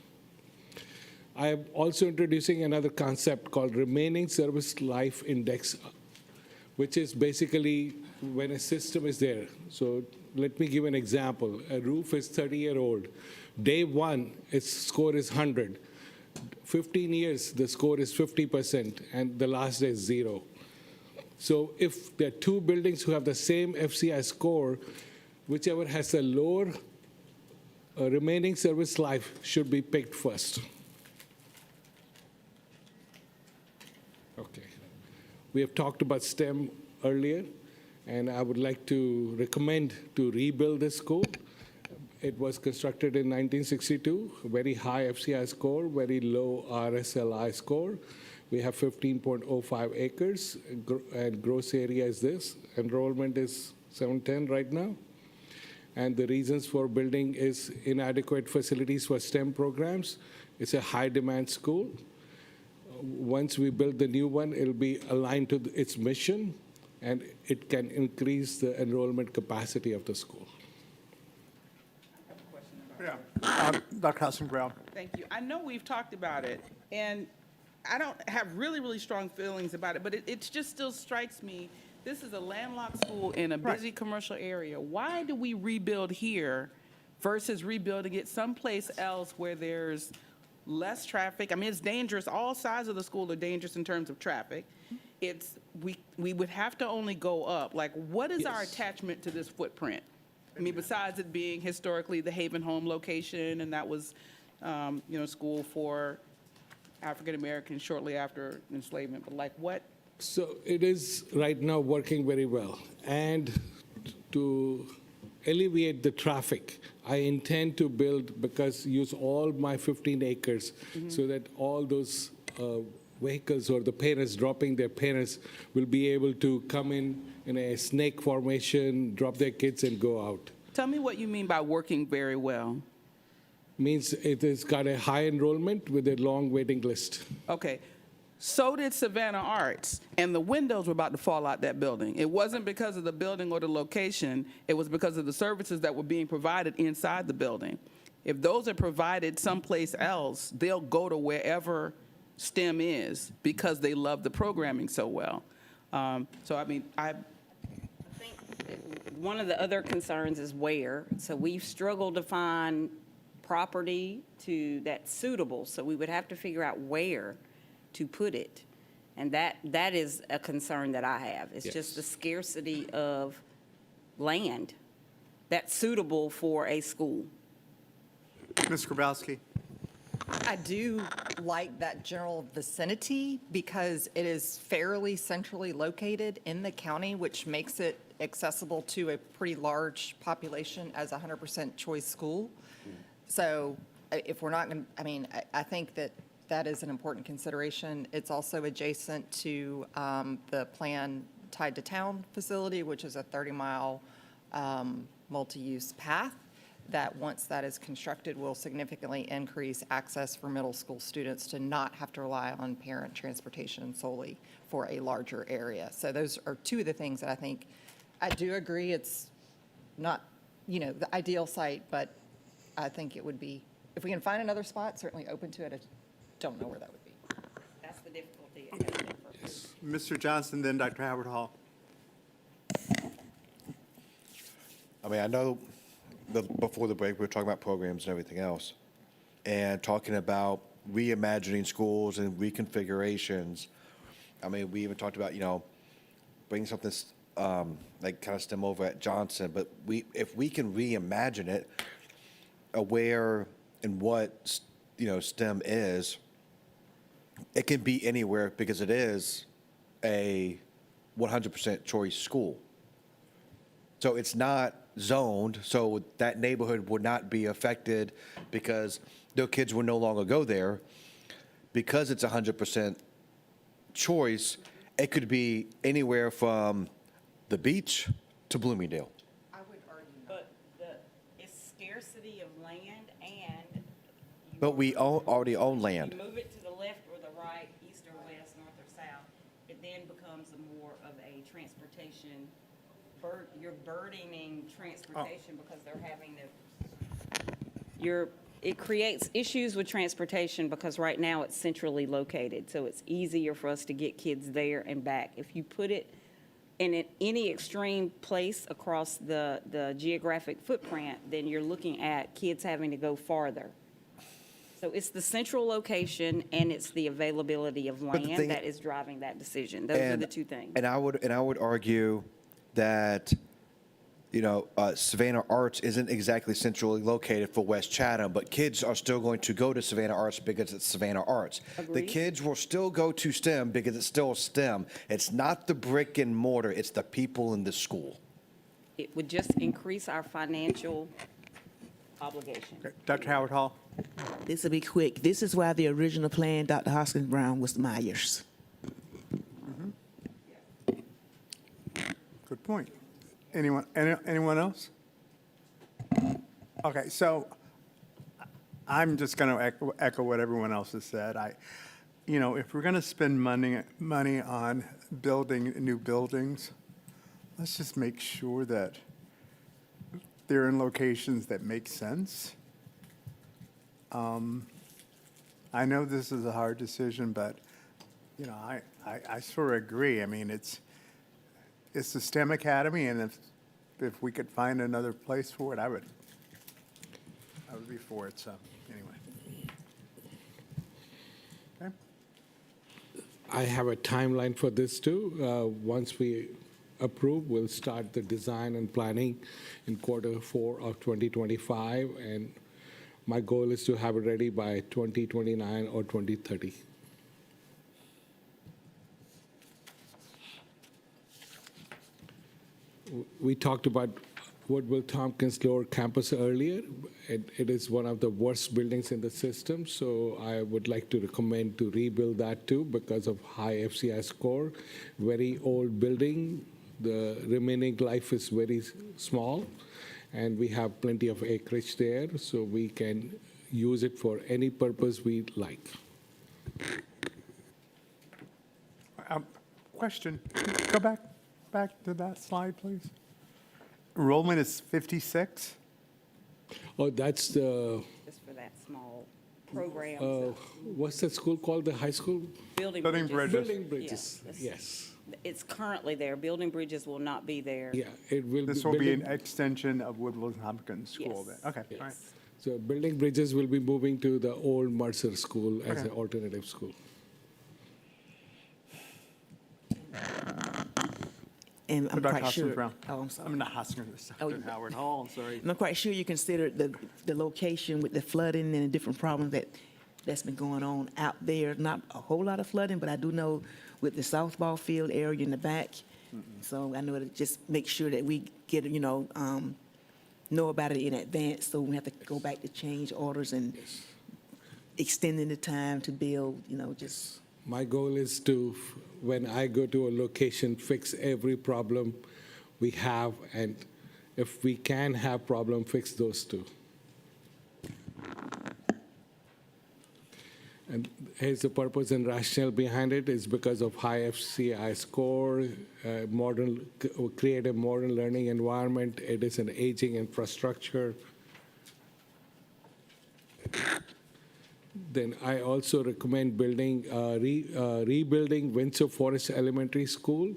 S13: I am also introducing another concept called remaining service life index, which is basically when a system is there. So let me give an example. A roof is 30-year-old. Day one, its score is 100. 15 years, the score is 50%, and the last day is 0. So if there are two buildings who have the same FCI score, whichever has a lower remaining service life should be picked first. Okay. We have talked about STEM earlier, and I would like to recommend to rebuild this school. It was constructed in 1962, very high FCI score, very low RSLI score. We have 15.05 acres, and gross area is this. Enrollment is 710 right now. And the reasons for building is inadequate facilities for STEM programs. It's a high-demand school. Once we build the new one, it'll be aligned to its mission, and it can increase the enrollment capacity of the school.
S6: Yeah. Dr. Hassan-Brown.
S11: Thank you. I know we've talked about it, and I don't have really, really strong feelings about it, but it just still strikes me, this is a landlocked school in a busy commercial area. Why do we rebuild here versus rebuilding it someplace else where there's less traffic? I mean, it's dangerous. All sides of the school are dangerous in terms of traffic. We would have to only go up. Like, what is our attachment to this footprint? I mean, besides it being historically the Haven Home location, and that was, school for African Americans shortly after enslavement, but like what?
S13: So it is right now working very well. And to alleviate the traffic, I intend to build, use all my 15 acres so that all those vehicles or the parents dropping their parents will be able to come in a snake formation, drop their kids and go out.
S11: Tell me what you mean by working very well.
S13: Means it has got a high enrollment with a long waiting list.
S11: Okay. So did Savannah Arts, and the windows were about to fall out that building. It wasn't because of the building or the location. It was because of the services that were being provided inside the building. If those are provided someplace else, they'll go to wherever STEM is because they love the programming so well. So, I mean,
S2: I think one of the other concerns is where. So we've struggled to find property that's suitable. So we would have to figure out where to put it. And that is a concern that I have. It's just the scarcity of land that's suitable for a school.
S6: Ms. Grabowski?
S1: I do like that general vicinity because it is fairly centrally located in the county, which makes it accessible to a pretty large population as a 100% choice school. So if we're not going to, I mean, I think that is an important consideration. It's also adjacent to the planned Tied to Town facility, which is a 30-mile multi-use path that, once that is constructed, will significantly increase access for middle school students to not have to rely on parent transportation solely for a larger area. So those are two of the things that I think, I do agree it's not, the ideal site, but I think it would be, if we can find another spot, certainly open to it. I don't know where that would be.
S2: That's the difficulty. It has been for
S6: Mr. Johnson, then Dr. Howard Hall.
S3: I mean, I know before the break, we were talking about programs and everything else, and talking about reimagining schools and reconfigurations. I mean, we even talked about, bringing something like kind of STEM over at Johnson, but if we can reimagine it, aware in what, STEM is, it can be anywhere because it is a 100% choice school. So it's not zoned, so that neighborhood would not be affected because their kids would no longer go there. Because it's 100% choice, it could be anywhere from the beach to Bloomingdale.
S2: I would argue not. But it's scarcity of land and.
S3: But we already own land.
S2: You move it to the left or the right, east or west, north or south, it then becomes more of a transportation, you're burdening transportation because they're having to, it creates issues with transportation because right now it's centrally located, so it's easier for us to get kids there and back. If you put it in any extreme place across the geographic footprint, then you're looking at kids having to go farther. So it's the central location and it's the availability of land that is driving that decision. Those are the two things.
S3: And I would argue that, Savannah Arts isn't exactly centrally located for West Chatham, but kids are still going to go to Savannah Arts because it's Savannah Arts.
S2: Agreed.
S3: The kids will still go to STEM because it's still STEM. It's not the brick and mortar, it's the people in the school.
S2: It would just increase our financial obligation.
S6: Okay. Dr. Howard Hall?
S8: This will be quick. This is why the original plan, Dr. Hoskins Brown, was Myers.
S6: Good point. Anyone else? Okay, so I'm just going to echo what everyone else has said. If we're going to spend money on building new buildings, let's just make sure that they're in locations that make sense. I know this is a hard decision, but, I sort of agree. I mean, it's the STEM Academy, and if we could find another place for it, I would be for it, so, anyway. Okay.
S13: I have a timeline for this too. Once we approve, we'll start the design and planning in Q4 of 2025, and my goal is to have it ready by 2029 or 2030. We talked about Woodville Tompkins Lower Campus earlier. It is one of the worst buildings in the system, so I would like to recommend to rebuild that too because of high FCI score. Very old building. The remaining life is very small, and we have plenty of acreage there, so we can use it for any purpose we like.
S6: Question, go back to that slide, please. Enrollment is 56?
S13: Oh, that's the,
S2: Just for that small. programs,
S13: What's the school called, the high school?
S2: building
S6: Building
S2: bridges.
S6: bridges.
S13: Building bridges,
S2: that's-
S13: yes.
S2: It's currently there. Building bridges will not be there.
S13: Yeah, it will.
S6: This will be an
S13: building-
S6: extension of Woodland Hopkins School
S2: Yes.
S6: then? Okay, all right.
S2: Yes.
S13: So building bridges will be moving to the old Mercer School as
S6: Okay.
S13: an alternative school.
S8: And I'm
S6: Dr.
S8: quite
S6: Hoskins
S8: sure.
S6: Brown.
S8: Oh, I'm
S6: I'm
S8: sorry.
S6: not Hoskins,
S8: Oh,
S6: Dr. Howard Hall, sorry.
S8: And I'm quite sure you considered the location with the flooding and the different problems that's been going on out there. Not a whole lot of flooding, but I do know with the softball field area in the back. So I know to just make sure that we get, know about it in advance, so we have to go back to change orders and extending the time to build, just.
S13: My goal is to, when I go to a location, fix every problem we have, and if we can have problem, fix those too. And here's the purpose and rationale behind it is because of high FCI score, create a modern learning environment. It is an aging infrastructure. Then I also recommend rebuilding Windsor Forest Elementary School.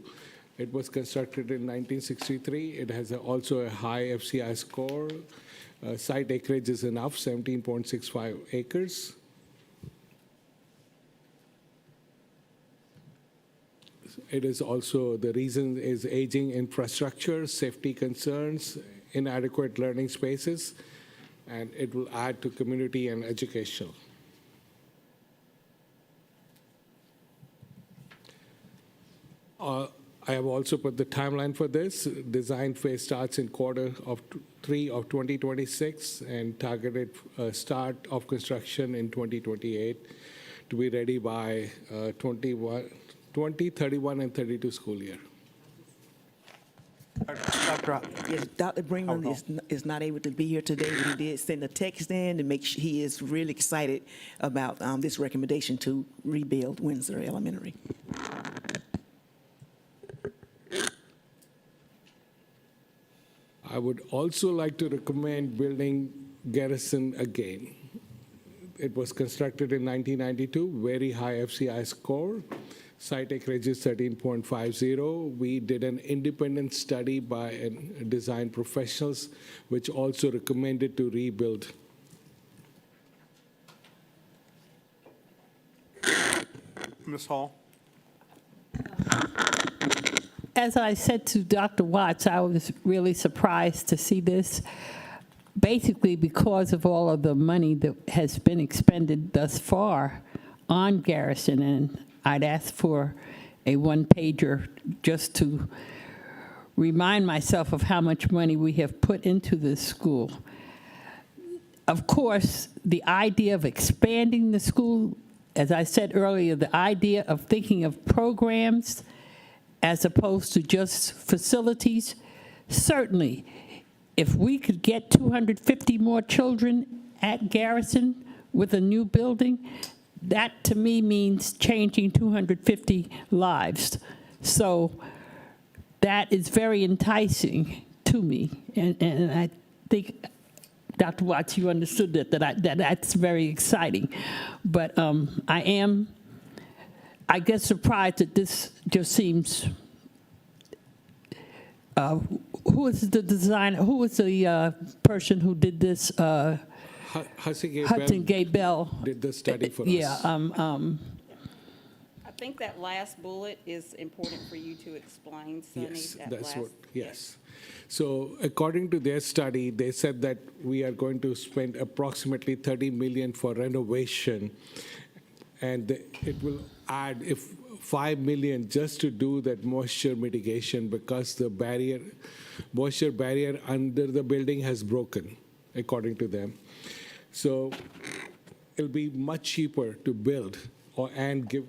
S13: It was constructed in 1963. It has also a high FCI score. Site acreage is enough, 17.65 acres. It is also, the reason is aging infrastructure, safety concerns, inadequate learning spaces, and it will add to community and educational. I have also put the timeline for this. Design phase starts in Q3 of 2026 and targeted start of construction in 2028 to be ready by 2031 and 32 school year.
S6: Dr.
S8: Yes, Dr. Brinkman is not able to be here today, but he did send a text in to make sure he is really excited about this recommendation to rebuild Windsor Elementary.
S13: I would also like to recommend building Garrison again. It was constructed in 1992, very high FCI score. Site acreage is 13.50. We did an independent study by design professionals, which also recommended to rebuild.
S6: Ms. Hall?
S7: As I said to Dr. Watts, I was really surprised to see this, basically because of all of the money that has been expended thus far on Garrison, and I'd ask for a one-pager just to remind myself of how much money we have put into this school. Of course, the idea of expanding the school, as I said earlier, the idea of thinking of programs as opposed to just facilities, certainly, if we could get 250 more children at Garrison with a new building, that to me means changing 250 lives. So that is very enticing to me, and I think, Dr. Watts, you understood that's very exciting. But I get surprised that this just seems, who is the designer, who was the person who did this? Hudson Gay Bell.
S13: Did the study for us.
S7: Yeah,
S2: I think that last bullet is important for you to explain, Sunny.
S13: Yes,
S2: that
S13: that's
S2: last-
S13: what, yes. So according to their study, they said that we are going to spend approximately 30 million for renovation, and it will add 5 million just to do that moisture mitigation because the moisture barrier under the building has broken, according to them. So it'll be much cheaper to build and give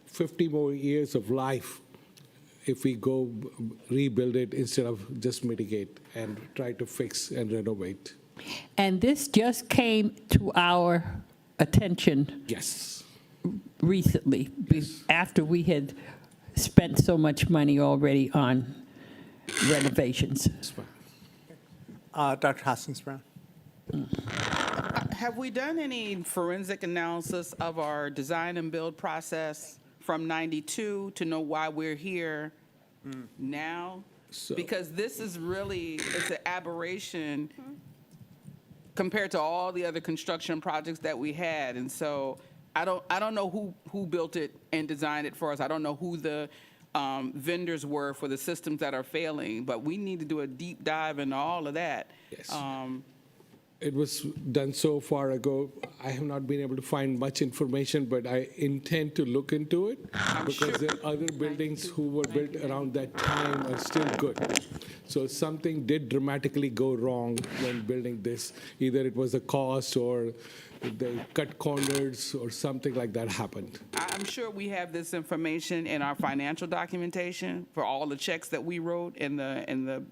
S13: 50 more years of life if we go rebuild it instead of just mitigate and try to fix and renovate.
S7: and this just came to our attention
S13: Yes.
S7: recently, after we had spent so much money already on renovations.
S13: That's fine.
S6: Dr. Hoskins Brown?
S11: Have we done any forensic analysis of our design and build process from 92 to know why we're here now? Because this is really, it's an aberration compared to all the other construction projects that we had. And so I don't know who built it and designed it for us. I don't know who the vendors were for the systems that are failing, but we need to do a deep dive into all of that.
S13: Yes. It was done so far ago. I have not been able to find much information, but I intend to look into it because there are other buildings who were built around that time are still good. So something did dramatically go wrong when building this. Either it was a cost or they cut corners or something like that happened.
S11: I'm sure we have this information in our financial documentation for all the checks that we wrote and the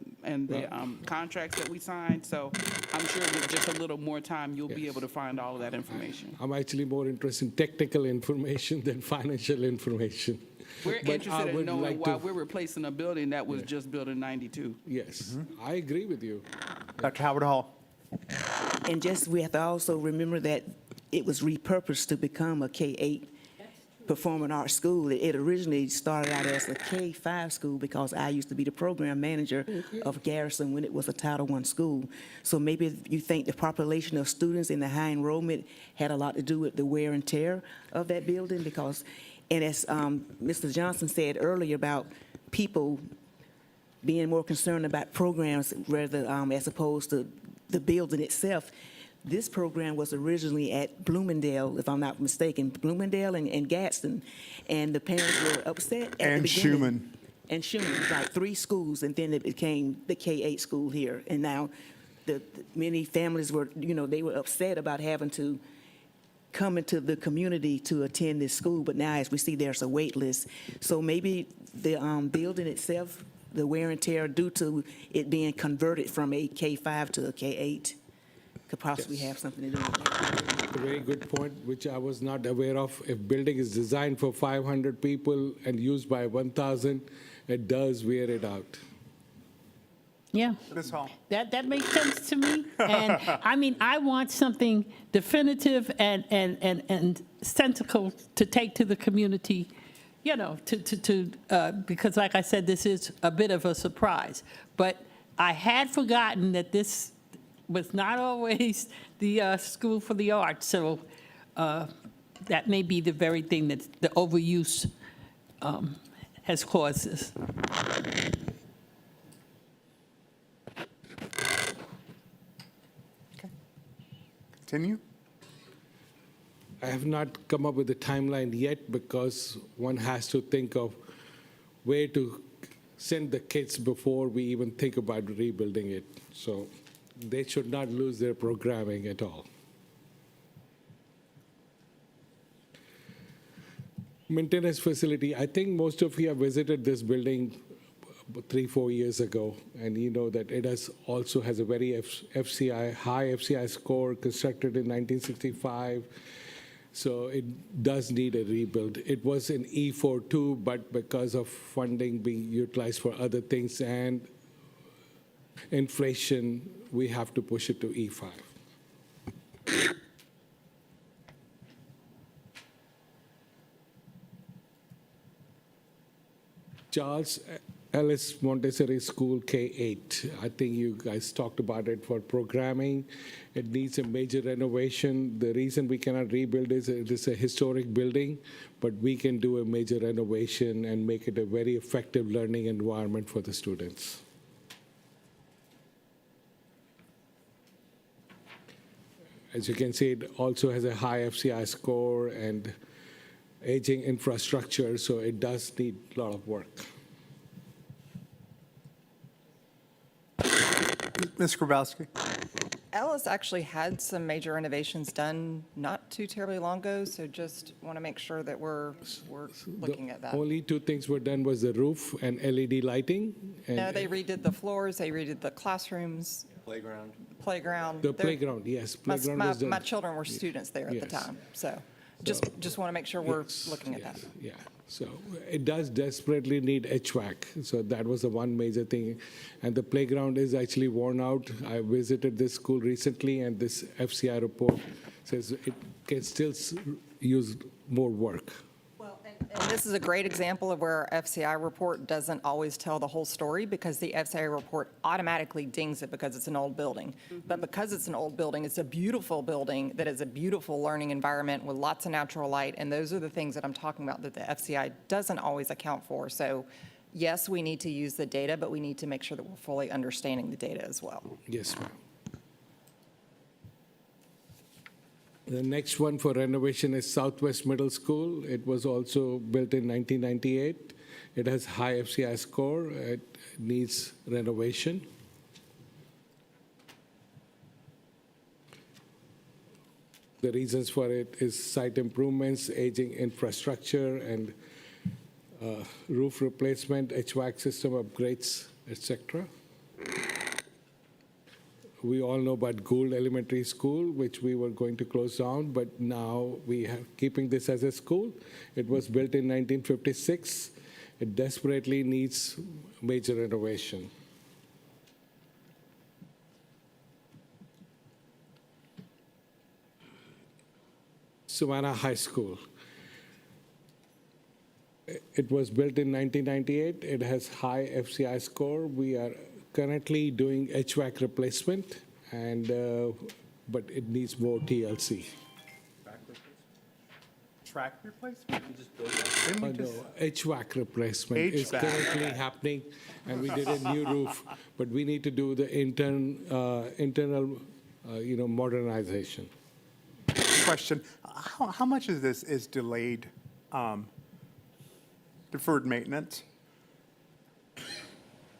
S11: contracts that we signed. So I'm sure with just a little more time, you'll be able to find all of that information.
S13: I'm actually more interested in technical information than financial information.
S11: We're
S13: But I
S11: interested in
S13: would
S11: knowing
S13: like
S11: why
S13: to-
S11: we're replacing a building that was just built in 92.
S13: Yes, I agree with you.
S6: Dr. Howard Hall.
S8: And just, we have to also remember that it was repurposed to become a K-8 performing arts school. It originally started out as a K-5 school because I used to be the program manager of Garrison when it was a Title I school. So maybe you think the population of students in the high enrollment had a lot to do with the wear and tear of that building because, and as Mr. Johnson said earlier about people being more concerned about programs rather as opposed to the building itself. This program was originally at Bloomingdale, if I'm not mistaken, Bloomingdale and Gadsden, and the parents were upset at
S6: And
S8: the beginning.
S6: Schumann.
S8: And Schumann, like 3 schools, and then it became the K-8 school here. And now the many families were, they were upset about having to come into the community to attend this school, but now as we see, there's a wait list. So maybe the building itself, the wear and tear due to it being converted from a K-5 to a K-8 could possibly have something to do with that.
S13: A very good point, which I was not aware of. If building is designed for 500 people and used by 1,000, it does wear it out.
S7: Yeah.
S6: Ms. Hall.
S7: That makes sense to me. And I mean, I want something definitive and sensical to take to the community, because like I said, this is a bit of a surprise. But I had forgotten that this was not always the School for the Arts. So that may be the very thing that the overuse has caused this.
S6: Continue.
S13: I have not come up with a timeline yet because one has to think of where to send the kids before we even think about rebuilding it. So they should not lose their programming at all. Maintenance facility, I think most of you have visited this building 3-4 years ago, and you know that it also has a very high FCI score, constructed in 1965. So it does need a rebuild. It was in E4 too, but because of funding being utilized for other things and inflation, we have to push it to E5. Charles Ellis Montessori School K-8. I think you guys talked about it for programming. It needs a major renovation. The reason we cannot rebuild is it is a historic building, but we can do a major renovation and make it a very effective learning environment for the students. As you can see, it also has a high FCI score and aging infrastructure, so it does need a lot of work.
S6: Ms. Grabowski.
S1: Ellis actually had some major renovations done not too terribly long ago, so just want to make sure that we're looking at that.
S13: Only 2 things were done was the roof and LED lighting. And
S1: No, they redid the floors, they redid the classrooms. Playground.
S13: The
S1: They're-
S13: playground, yes, playground was done.
S1: My children were students there at the
S13: Yes.
S1: time, so just want to make sure we're
S13: Yes,
S1: looking at
S13: yes,
S1: that.
S13: Yeah. So it does desperately need HVAC. So that was the one major thing. And the playground is actually worn out. I visited this school recently, and this FCI report says it can still use more work.
S1: Well, and this is a great example of where our FCI report doesn't always tell the whole story, because the FCI report automatically dings it because it's an old building. But because it's an old building, it's a beautiful building that is a beautiful learning environment with lots of natural light, and those are the things that I'm talking about that the FCI doesn't always account for. So yes, we need to use the data, but we need to make sure that we're fully understanding the data as well.
S13: Yes, ma'am. The next one for renovation is Southwest Middle School. It was also built in 1998. It has high FCI score. It needs renovation. The reasons for it is site improvements, aging infrastructure, and roof replacement, HVAC system upgrades, etc. We all know about Gould Elementary School, which we were going to close down, but now we are keeping this as a school. It was built in 1956. It desperately needs major renovation. Savannah High School. It was built in 1998. It has high FCI score. We are currently doing HVAC replacement, and but it needs more TLC.
S6: Track replacement?
S13: HVAC replacement is
S6: HVAC.
S13: currently happening, and we did a new roof, but we need to do the internal modernization.
S6: Question, how much of this is delayed, deferred maintenance?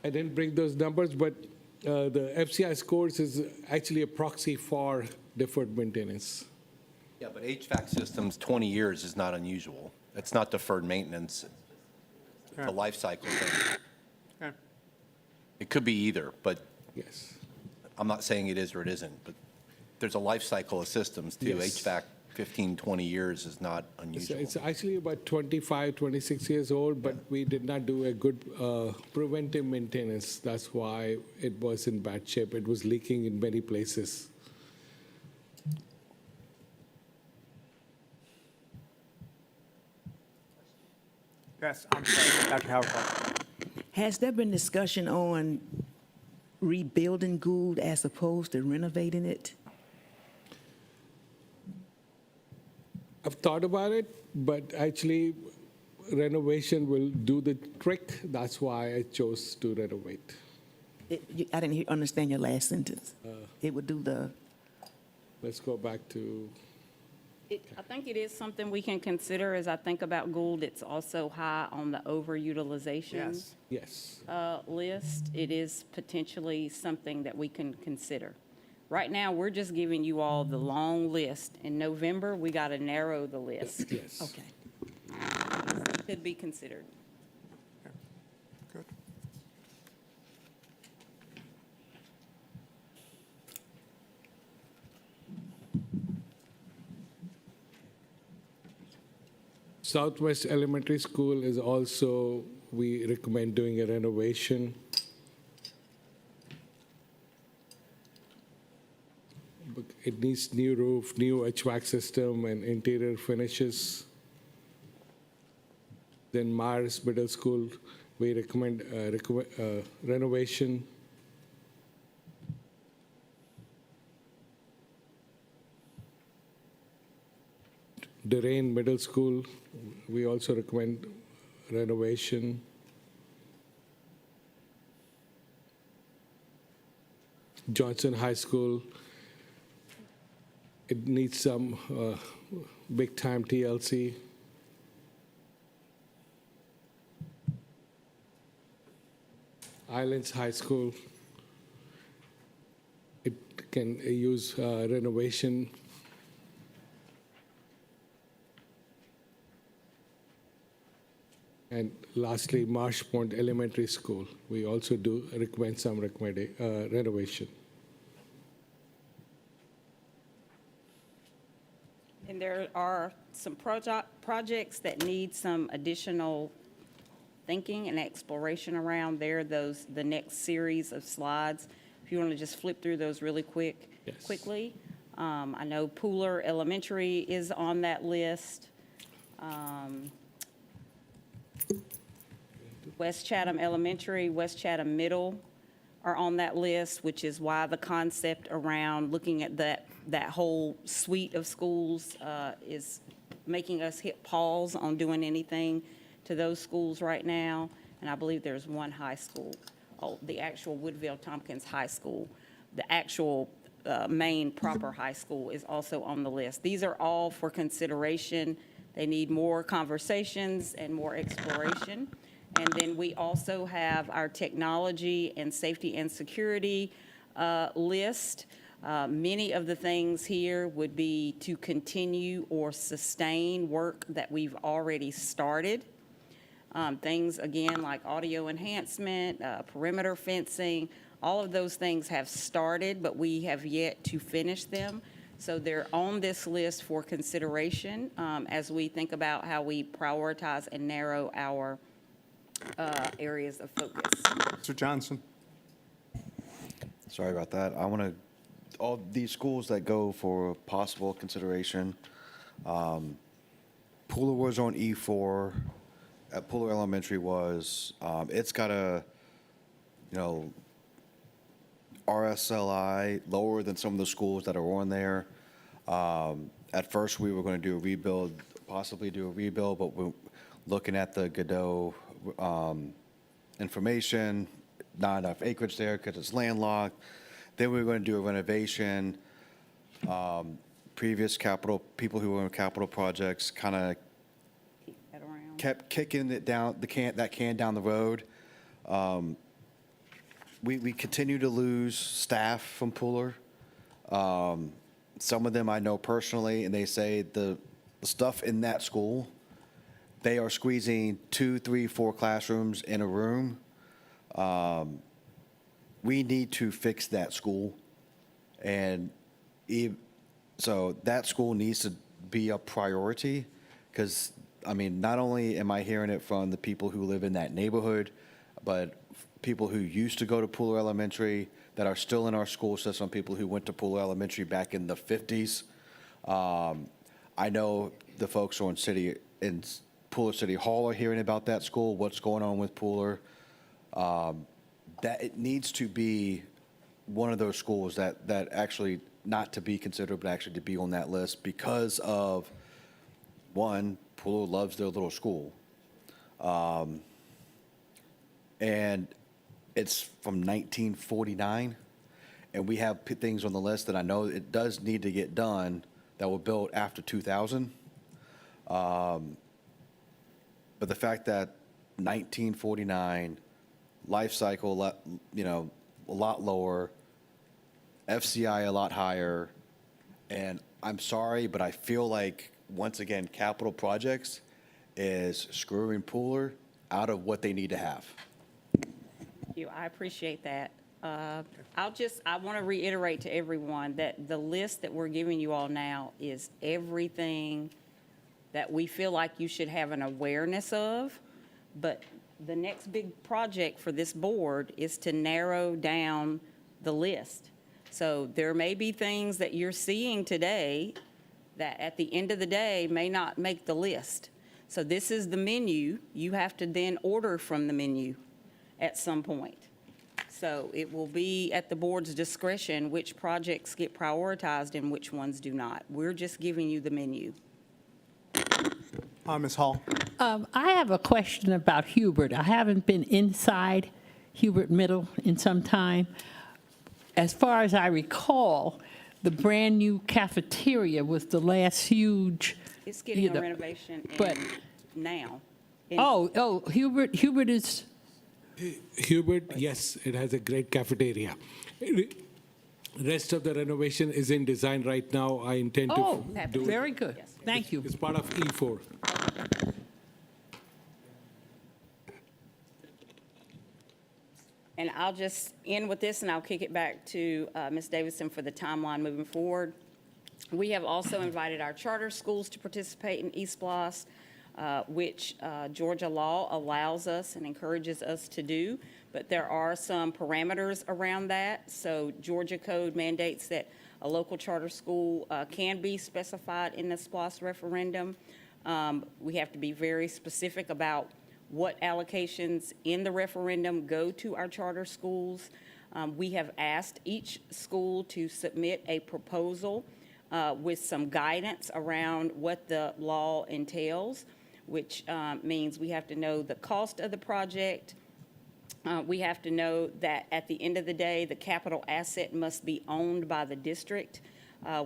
S13: I didn't bring those numbers, but the FCI scores is actually a proxy for deferred maintenance.
S9: Yeah, but HVAC systems, 20 years is not unusual. It's not deferred maintenance. It's a life cycle thing.
S6: Okay.
S9: It could be either, but
S13: Yes.
S9: I'm not saying it is or it isn't, but there's a life cycle of systems too.
S13: Yes.
S9: HVAC, 15, 20 years is not unusual.
S13: It's actually about 25, 26 years old, but we did not do a good preventive maintenance. That's why it was in bad shape. It was leaking in many places.
S6: Yes, I'm sorry, Dr. Howard.
S8: Has there been discussion on rebuilding Gould as opposed to renovating it?
S13: I've thought about it, but actually renovation will do the trick. That's why I chose to renovate.
S8: I didn't understand your last sentence. It would do the,
S13: Let's go back to,
S2: I think it is something we can consider. As I think about Gould, it's also high on the overutilization
S6: Yes.
S13: yes.
S2: list. It is potentially something that we can consider. Right now, we're just giving you all the long list. In November, we got to narrow the list.
S13: Yes.
S8: okay.
S2: Could be considered.
S6: Good.
S13: Southwest Elementary School is also, we recommend doing a renovation. It needs new roof, new HVAC system, and interior finishes. Then Myers Middle School, we recommend renovation. Derain Middle School, we also recommend renovation. Johnson High School, it needs some big-time TLC. Islands High School, it can use renovation. And lastly, Marsh Point Elementary School, we also do recommend some renovation.
S2: And there are some projects that need some additional thinking and exploration around there, the next series of slides. If you want to just flip through those really quickly. I know Pooler Elementary is on that list. West Chatham Elementary, West Chatham Middle are on that list, which is why the concept around looking at that whole suite of schools is making us hit pause on doing anything to those schools right now. And I believe there's one high school, the actual Woodville Tompkins High School. The actual main proper high school is also on the list. These are all for consideration. They need more conversations and more exploration. And then we also have our technology and safety and security list. Many of the things here would be to continue or sustain work that we've already started. Things, again, like audio enhancement, perimeter fencing, all of those things have started, but we have yet to finish them. So they're on this list for consideration as we think about how we prioritize and narrow our areas of focus.
S6: Mr. Johnson?
S3: Sorry about that. I want to, all these schools that go for possible consideration, Pooler was on E4, at Pooler Elementary was, it's got a, RSLI lower than some of the schools that are on there. At first, we were going to do a rebuild, possibly do a rebuild, but we're looking at the Godot information, not enough acreage there because it's landlocked. Then we were going to do a renovation. Previous people who were in capital projects kind of kept kicking it down, that can down the road. We continue to lose staff from Pooler. Some of them I know personally, and they say the stuff in that school, they are squeezing 2, 3, 4 classrooms in a room. We need to fix that school. And so that school needs to be a priority because, not only am I hearing it from the people who live in that neighborhood, but people who used to go to Pooler Elementary that are still in our school system, people who went to Pooler Elementary back in the 50s. I know the folks in Pooler City Hall are hearing about that school, what's going on with Pooler. That it needs to be one of those schools that actually not to be considered, but actually to be on that list because of, one, Pooler loves their little school. And it's from 1949, and we have things on the list that I know it does need to get done that were built after 2000. But the fact that 1949, life cycle, a lot lower, FCI a lot higher, and I'm sorry, but I feel like, once again, capital projects is screwing Pooler out of what they need to have.
S2: I appreciate that. I want to reiterate to everyone that the list that we're giving you all now is everything that we feel like you should have an awareness of. But the next big project for this board is to narrow down the list. So there may be things that you're seeing today that at the end of the day may not make the list. So this is the menu. You have to then order from the menu at some point. So it will be at the board's discretion which projects get prioritized and which ones do not. We're just giving you the menu.
S6: Ms. Hall?
S7: I have a question about Hubert. I haven't been inside Hubert Middle in some time. As far as I recall, the brand-new cafeteria was the last huge...
S2: It's getting a renovation now.
S7: Hubert is...
S13: Hubert, yes, it has a great cafeteria. Rest of the renovation is in design right now. I intend to do it.
S7: Very good.
S2: Yes.
S7: Thank you.
S13: It's part of E4.
S2: And I'll just end with this, and I'll kick it back to Ms. Davidson for the timeline moving forward. We have also invited our charter schools to participate in ESPLOST, which Georgia law allows us and encourages us to do, but there are some parameters around that. So Georgia code mandates that a local charter school can be specified in the SPLOST referendum. We have to be very specific about what allocations in the referendum go to our charter schools. We have asked each school to submit a proposal with some guidance around what the law entails, which means we have to know the cost of the project. We have to know that at the end of the day, the capital asset must be owned by the district.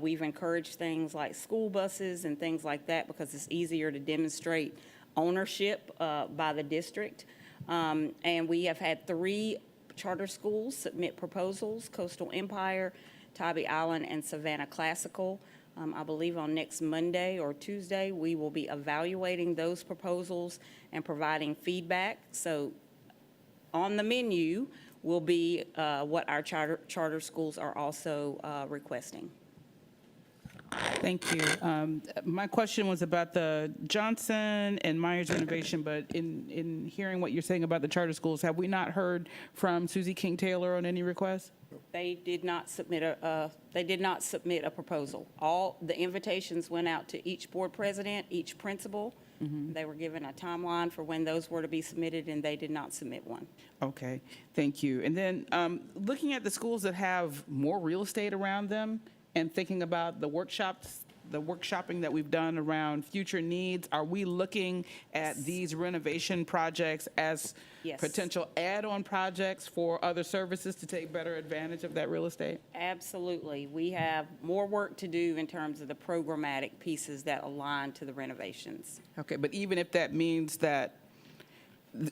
S2: We've encouraged things like school buses and things like that because it's easier to demonstrate ownership by the district. And we have had 3 charter schools submit proposals: Coastal Empire, Tybee Island, and Savannah Classical. I believe on next Monday or Tuesday, we will be evaluating those proposals and providing feedback. So on the menu will be what our charter schools are also requesting.
S14: Thank you. My question was about the Johnson and Myers renovation, but in hearing what you're saying about the charter schools, have we not heard from Susie King Taylor on any requests?
S2: They did not submit a proposal. All the invitations went out to each board president, each principal. They were given a timeline for when those were to be submitted, and they did not submit one.
S14: Okay, thank you. And then looking at the schools that have more real estate around them and thinking about the workshopping that we've done around future needs, are we looking at these renovation projects as
S2: Yes.
S14: potential add-on projects for other services to take better advantage of that real estate?
S2: Absolutely. We have more work to do in terms of the programmatic pieces that align to the renovations.
S14: Okay, but even if that means that,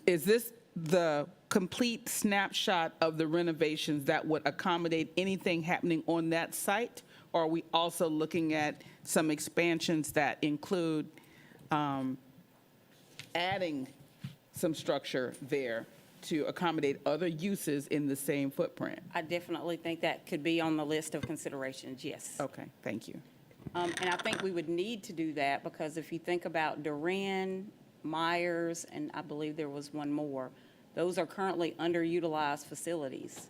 S14: is this the complete snapshot of the renovations that would accommodate anything happening on that site? Or are we also looking at some expansions that include adding some structure there to accommodate other uses in the same footprint?
S2: I definitely think that could be on the list of considerations, yes.
S14: Okay, thank you.
S2: And I think we would need to do that because if you think about Duran, Myers, and I believe there was one more, those are currently underutilized facilities.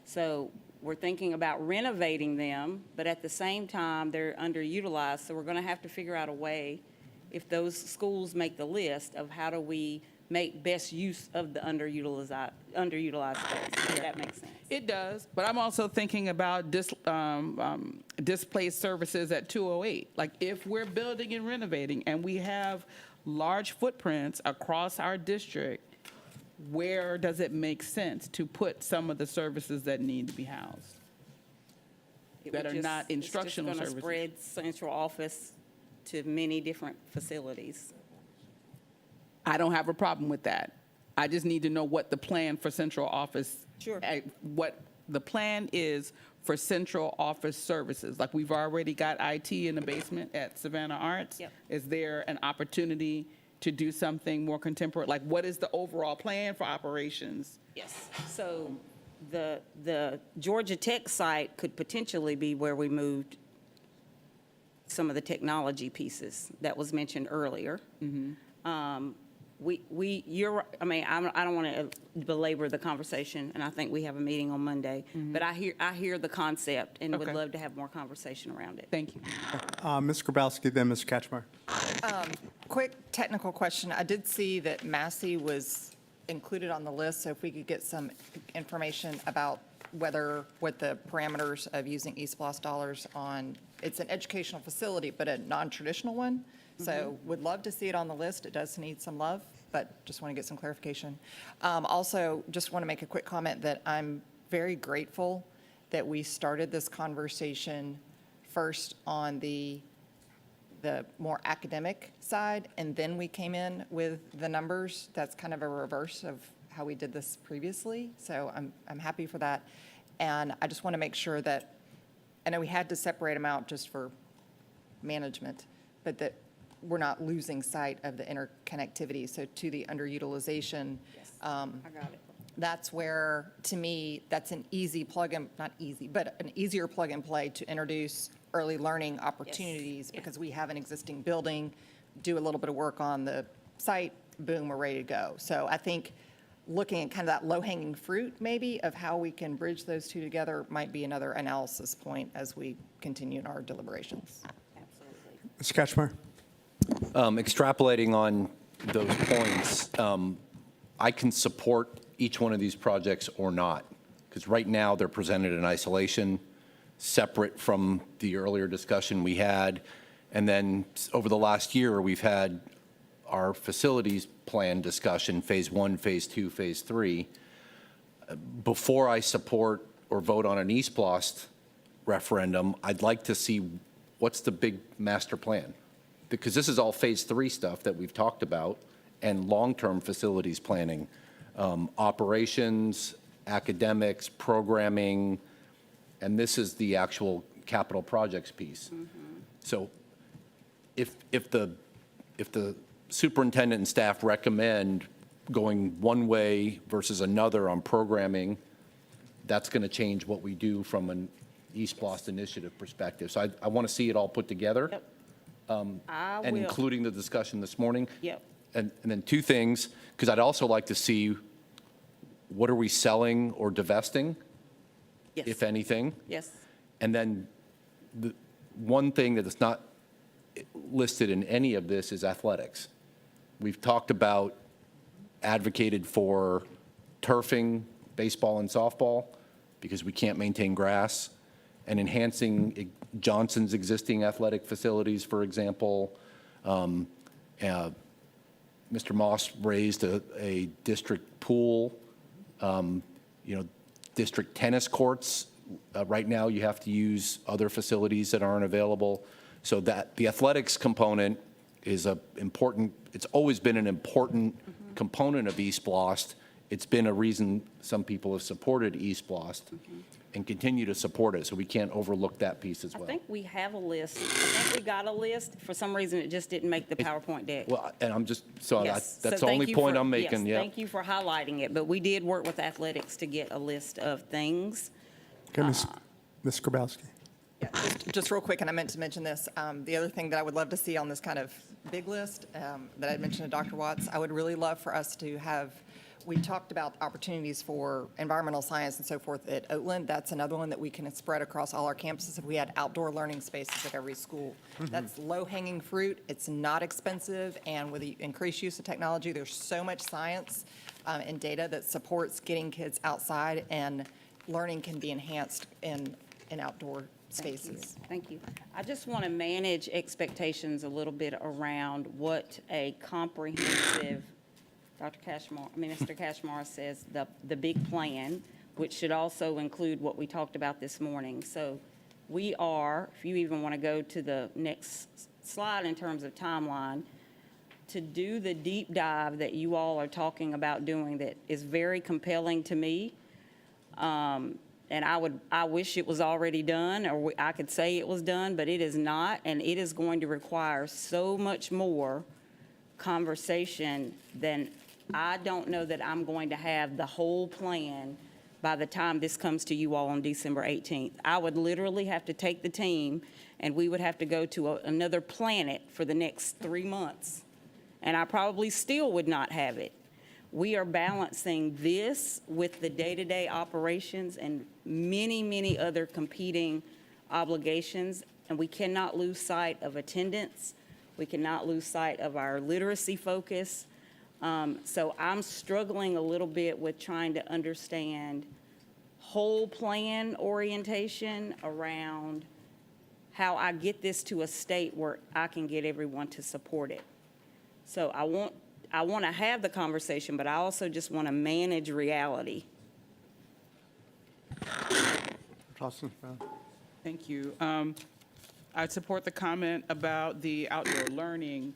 S2: So we're thinking about renovating them, but at the same time, they're underutilized. So we're going to have to figure out a way, if those schools make the list, of how do we make best use of the underutilized space. If that makes sense.
S14: It does, but I'm also thinking about displaced services at 208. Like, if we're building and renovating and we have large footprints across our district, where does it make sense to put some of the services that need to be housed? That are not instructional services?
S2: It's just going to spread central office to many different facilities.
S14: I don't have a problem with that. I just need to know what the plan for central office.
S2: Sure.
S14: What the plan is for central office services. Like, we've already got IT in the basement at Savannah Arts.
S2: Yep.
S14: Is there an opportunity to do something more contemporary? Like, what is the overall plan for operations?
S2: Yes. So the Georgia Tech site could potentially be where we moved some of the technology pieces that was mentioned earlier. I don't want to belabor the conversation, and I think we have a meeting on Monday, but I hear the concept and would
S14: Okay.
S2: love to have more conversation around it.
S14: Thank you.
S6: Ms. Grabowski, then Ms. Ketchmer.
S1: Quick technical question. I did see that Massey was included on the list, so if we could get some information about what the parameters of using ESPLOST dollars on, it's an educational facility, but a non-traditional one. So would love to see it on the list. It does need some love, but just want to get some clarification. Also, just want to make a quick comment that I'm very grateful that we started this conversation first on the more academic side, and then we came in with the numbers. That's kind of a reverse of how we did this previously. So I'm happy for that. And I just want to make sure that, I know we had to separate them out just for management, but that we're not losing sight of the interconnectivity. So to the underutilization,
S2: I got it.
S1: that's where, to me, that's an easy plug and, not easy, but an easier plug and play to introduce early learning opportunities because we have an existing building, do a little bit of work on the site, boom, we're ready to go. So I think looking at kind of that low-hanging fruit maybe of how we can bridge those two together might be another analysis point as we continue in our deliberations.
S6: Mr. Kachmar?
S9: Extrapolating on those points, I can support each one of these projects or not, because right now they're presented in isolation, separate from the earlier discussion we had. And then over the last year, we've had our facilities plan discussion, phase 1, phase 2, phase 3. Before I support or vote on an ESPLOST referendum, I'd like to see what's the big master plan. Because this is all phase 3 stuff that we've talked about and long-term facilities planning, operations, academics, programming, and this is the actual capital projects piece. So if the superintendent and staff recommend going one way versus another on programming, that's going to change what we do from an ESPLOST initiative perspective. So I want to see it all put together.
S2: Yep.
S9: And including the discussion this morning.
S2: Yep.
S9: And then two things, because I'd also like to see what are we selling or divesting,
S2: Yes.
S9: if anything.
S2: Yes.
S9: And then the one thing that is not listed in any of this is athletics. We've talked about, advocated for turfing baseball and softball because we can't maintain grass, and enhancing Johnson's existing athletic facilities, for example. Mr. Moss raised a district pool, district tennis courts. Right now, you have to use other facilities that aren't available. So that the athletics component is it's always been an important component of ESPLOST. It's been a reason some people have supported ESPLOST and continue to support it, so we can't overlook that piece as well.
S2: I think we have a list. I think we got a list. For some reason, it just didn't make the PowerPoint deck.
S9: Well, and I'm just, so
S2: Yes.
S9: that's
S2: So
S9: the
S2: thank
S9: only
S2: you
S9: point
S2: for-
S9: I'm making, yeah.
S2: Yes, thank you for highlighting it, but we did work with athletics to get a list of things.
S6: Okay, Ms. Grabowski.
S1: Yeah, just real quick, and I meant to mention this, the other thing that I would love to see on this kind of big list that I mentioned to Dr. Watts, I would really love for us to have, we talked about opportunities for environmental science and so forth at Oatland. That's another one that we can spread across all our campuses if we had outdoor learning spaces at every school. That's low-hanging fruit, it's not expensive, and with the increased use of technology, there's so much science and data that supports getting kids outside, and learning can be enhanced in outdoor spaces.
S2: Thank you. I just want to manage expectations a little bit around what a comprehensive, Mr. Cashmore says, the big plan, which should also include what we talked about this morning. So we are, if you even want to go to the next slide in terms of timeline, to do the deep dive that you all are talking about doing that is very compelling to me. And I wish it was already done, or I could say it was done, but it is not, and it is going to require so much more conversation than I don't know that I'm going to have the whole plan by the time this comes to you all on December 18th. I would literally have to take the team, and we would have to go to another planet for the next 3 months, and I probably still would not have it. We are balancing this with the day-to-day operations and many, many other competing obligations, and we cannot lose sight of attendance. We cannot lose sight of our literacy focus. So I'm struggling a little bit with trying to understand whole plan orientation around how I get this to a state where I can get everyone to support it. So I want to have the conversation, but I also just want to manage reality.
S11: Thank you. I support the comment about the outdoor learning.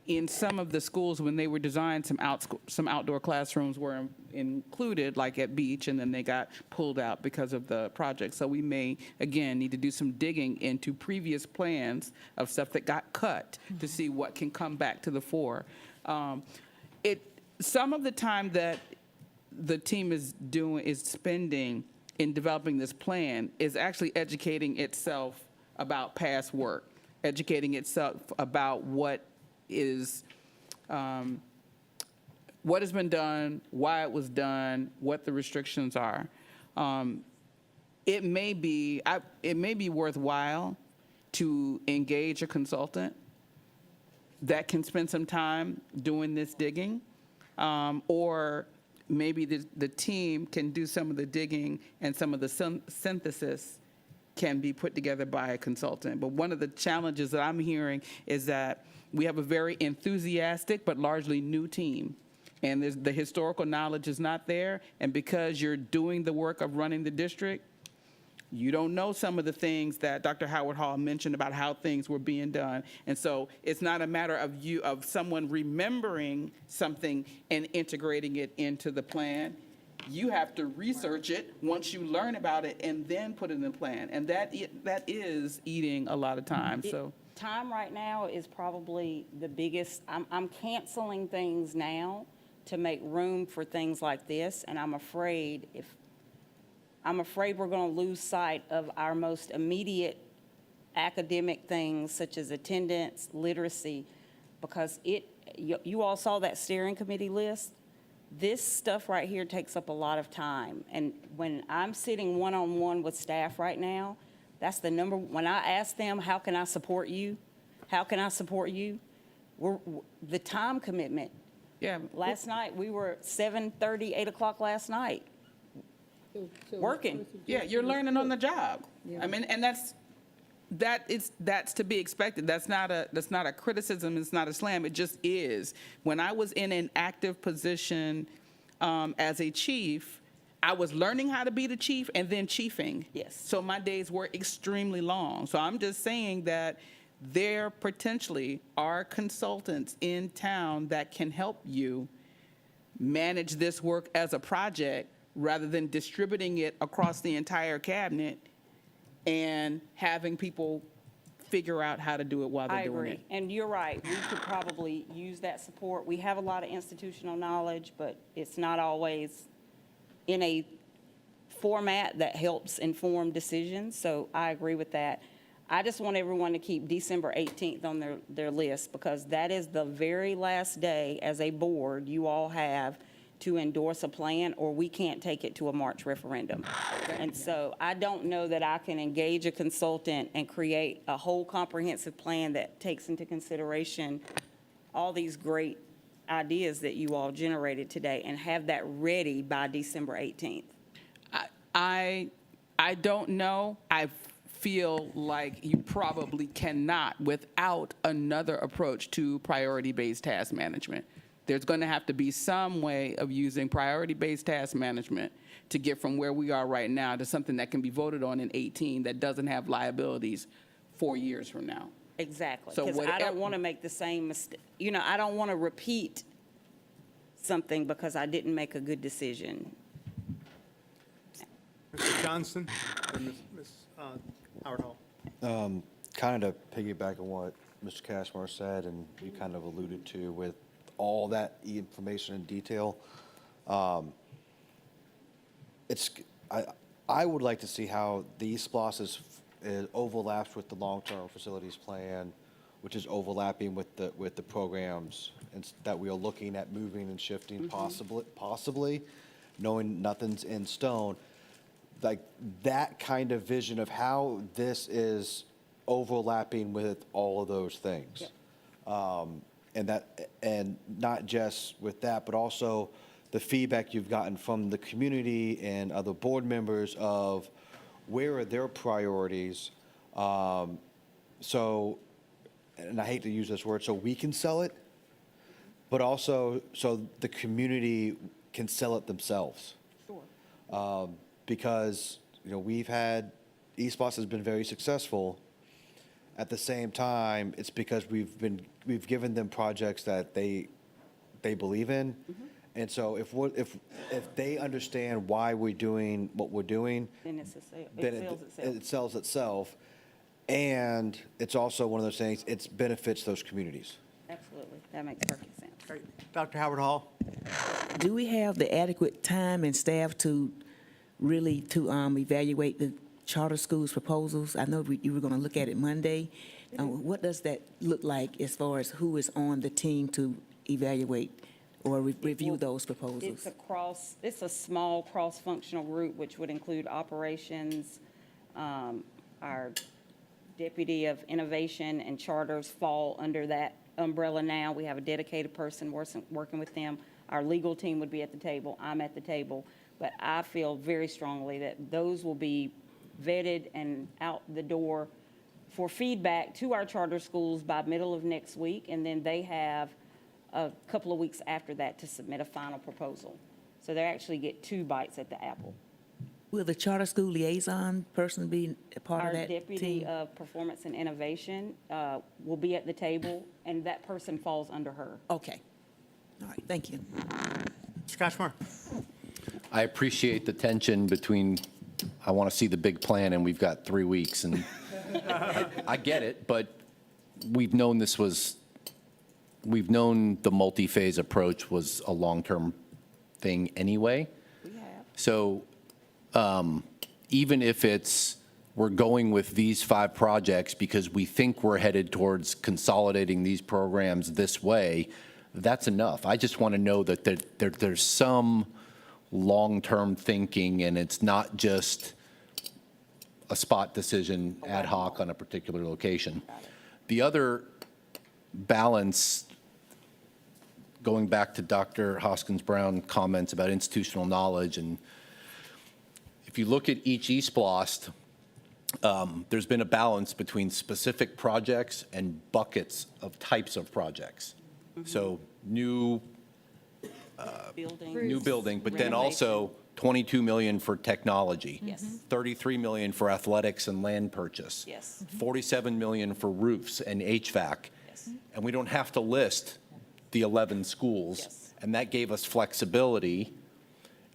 S11: In some of the schools, when they were designed, some outdoor classrooms were included, like at Beach, and then they got pulled out because of the project. So we may, again, need to do some digging into previous plans of stuff that got cut to see what can come back to the fore. Some of the time that the team is spending in developing this plan is actually educating itself about past work, educating itself about what has been done, why it was done, what the restrictions are. It may be worthwhile to engage a consultant that can spend some time doing this digging, or maybe the team can do some of the digging and some of the synthesis can be put together by a consultant. But one of the challenges that I'm hearing is that we have a very enthusiastic but largely new team. And the historical knowledge is not there. And because you're doing the work of running the district, you don't know some of the things that Dr. Howard Hall mentioned about how things were being done. And so it's not a matter of someone remembering something and integrating it into the plan. You have to research it once you learn about it and then put it in the plan. And that is eating a lot of time. So
S2: Time right now is probably the biggest. I'm canceling things now to make room for things like this, and I'm afraid we're going to lose sight of our most immediate academic things such as attendance, literacy, because you all saw that steering committee list. This stuff right here takes up a lot of time. And when I'm sitting one-on-one with staff right now, that's the number. When I ask them, how can I support you? How can I support you? The time commitment.
S11: yeah,
S2: Last night, we were 7:30, 8 o'clock last night, working.
S11: yeah, you're learning on the job. I mean, and that's to be expected. That's not a criticism. It's not a slam. It just is. When I was in an active position as a chief, I was learning how to be the chief and then chiefing.
S2: Yes.
S11: So my days were extremely long. So I'm just saying that there potentially are consultants in town that can help you manage this work as a project rather than distributing it across the entire cabinet and having people figure out how to do it while they're doing it.
S2: And you're right, we could probably use that support. We have a lot of institutional knowledge, but it's not always in a format that helps inform decisions, so I agree with that. I just want everyone to keep December 18th on their list, because that is the very last day as a board you all have to endorse a plan, or we can't take it to a March referendum. And so I don't know that I can engage a consultant and create a whole comprehensive plan that takes into consideration all these great ideas that you all generated today and have that ready by December 18th.
S11: I don't know. I feel like you probably cannot without another approach to priority-based task management. There's going to have to be some way of using priority-based task management to get from where we are right now to something that can be voted on in 18 that doesn't have liabilities 4 years from now.
S2: Exactly,
S11: So
S2: because I
S11: whatever-
S2: don't want to make the same mistake. You know, I don't want to repeat something because I didn't make a good decision.
S6: Mr. Johnson or Ms. Howard Hall?
S3: Kind of piggyback on what Mr. Cashmore said, and you kind of alluded to with all that information in detail. I would like to see how the ESPLOST overlaps with the long-term facilities plan, which is overlapping with the programs that we are looking at moving and shifting possibly, knowing nothing's in stone. Like that kind of vision of how this is overlapping with all of those things.
S2: Yep.
S3: And not just with that, but also the feedback you've gotten from the community and other board members of where are their priorities. So, and I hate to use this word, so we can sell it, but also so the community can sell it themselves.
S2: Sure.
S3: Because, you know, ESPLOST has been very successful. At the same time, it's because we've given them projects that they believe in. And so if they understand why we're doing what we're doing,
S2: Then it sells itself.
S3: it sells itself. And it's also one of those things, it benefits those communities.
S2: Absolutely, that makes perfect sense.
S6: Great. Dr. Howard Hall?
S8: Do we have the adequate time and staff to really evaluate the charter schools proposals. I know you were going to look at it Monday. What does that look like as far as who is on the team to evaluate or review those proposals?
S2: It's a small cross-functional group, which would include operations, our deputy of innovation and charters fall under that umbrella now. We have a dedicated person working with them. Our legal team would be at the table. I'm at the table. But I feel very strongly that those will be vetted and out the door for feedback to our charter schools by middle of next week, and then they have a couple of weeks after that to submit a final proposal. So they actually get 2 bites at the apple.
S8: Will the charter school liaison person be a part of that
S2: Our deputy
S8: team?
S2: of performance and innovation will be at the table, and that person falls under her.
S8: Okay. All right, thank you.
S6: Scott Schmar.
S9: I appreciate the tension between, I want to see the big plan, and we've got 3 weeks, and I get it, but we've known the multi-phase approach was a long-term thing anyway.
S2: We have.
S9: So even if we're going with these 5 projects because we think we're headed towards consolidating these programs this way, that's enough. I just want to know that there's some long-term thinking, and it's not just a spot decision ad hoc on a particular location. The other balance, going back to Dr. Hoskins-Brown comments about institutional knowledge, and if you look at each ESPLOST, there's been a balance between specific projects and buckets of types of projects. So new building, but then also 22 million for technology.
S2: Yes.
S9: 33 million for athletics and land purchase.
S2: Yes.
S9: 47 million for roofs and HVAC.
S2: Yes.
S9: And we don't have to list the 11 schools.
S2: Yes.
S9: And that gave us flexibility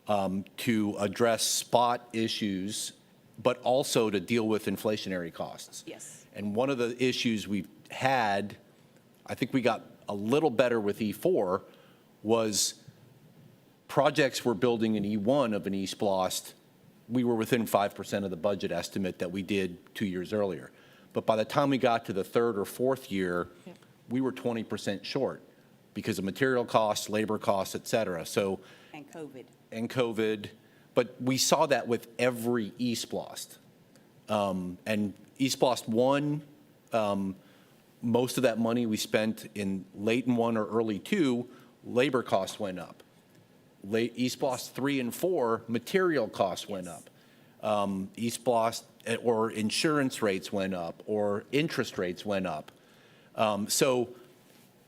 S9: to address spot issues, but also to deal with inflationary costs.
S2: Yes.
S9: And one of the issues we've had, I think we got a little better with E4, was projects we're building in E1 of an ESPLOST, we were within 5% of the budget estimate that we did 2 years earlier. But by the time we got to the 3rd or 4th year, we were 20% short because of material costs, labor costs, et cetera. So,
S2: And
S9: COVID. But we saw that with every ESPLOST. And ESPLOST 1, most of that money we spent in late in 1 or early 2, labor costs went up. ESPLOST 3 and 4, material costs went up. ESPLOST or insurance rates went up, or interest rates went up. So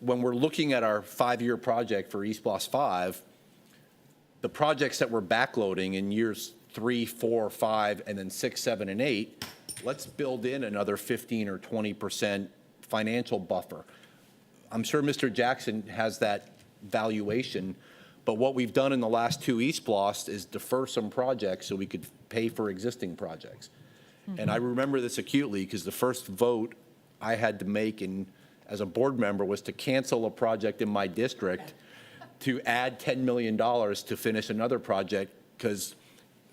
S9: when we're looking at our 5-year project for ESPLOST 5, the projects that we're backloading in years 3, 4, 5, and then 6, 7, and 8, let's build in another 15 or 20% financial buffer. I'm sure Mr. Jackson has that valuation, but what we've done in the last 2 ESPLOST is defer some projects so we could pay for existing projects. And I remember this acutely because the first vote I had to make as a board member was to cancel a project in my district to add $10 million to finish another project because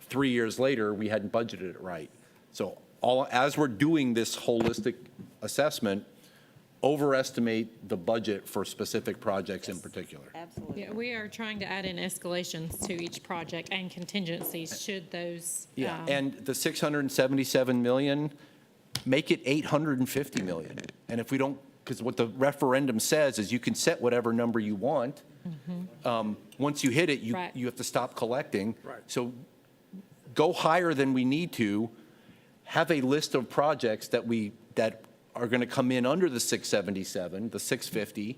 S9: 3 years later, we hadn't budgeted it right. So as we're doing this holistic assessment, overestimate the budget for specific projects in particular.
S2: Absolutely.
S10: Yeah, we are trying to add in escalations to each project and contingencies should those.
S9: Yeah, and the 677 million, make it 850 million. And if we don't, because what the referendum says is you can set whatever number you want. Once you hit it, you have to stop collecting.
S6: Right.
S9: So go higher than we need to. Have a list of projects that are going to come in under the 677, the 650,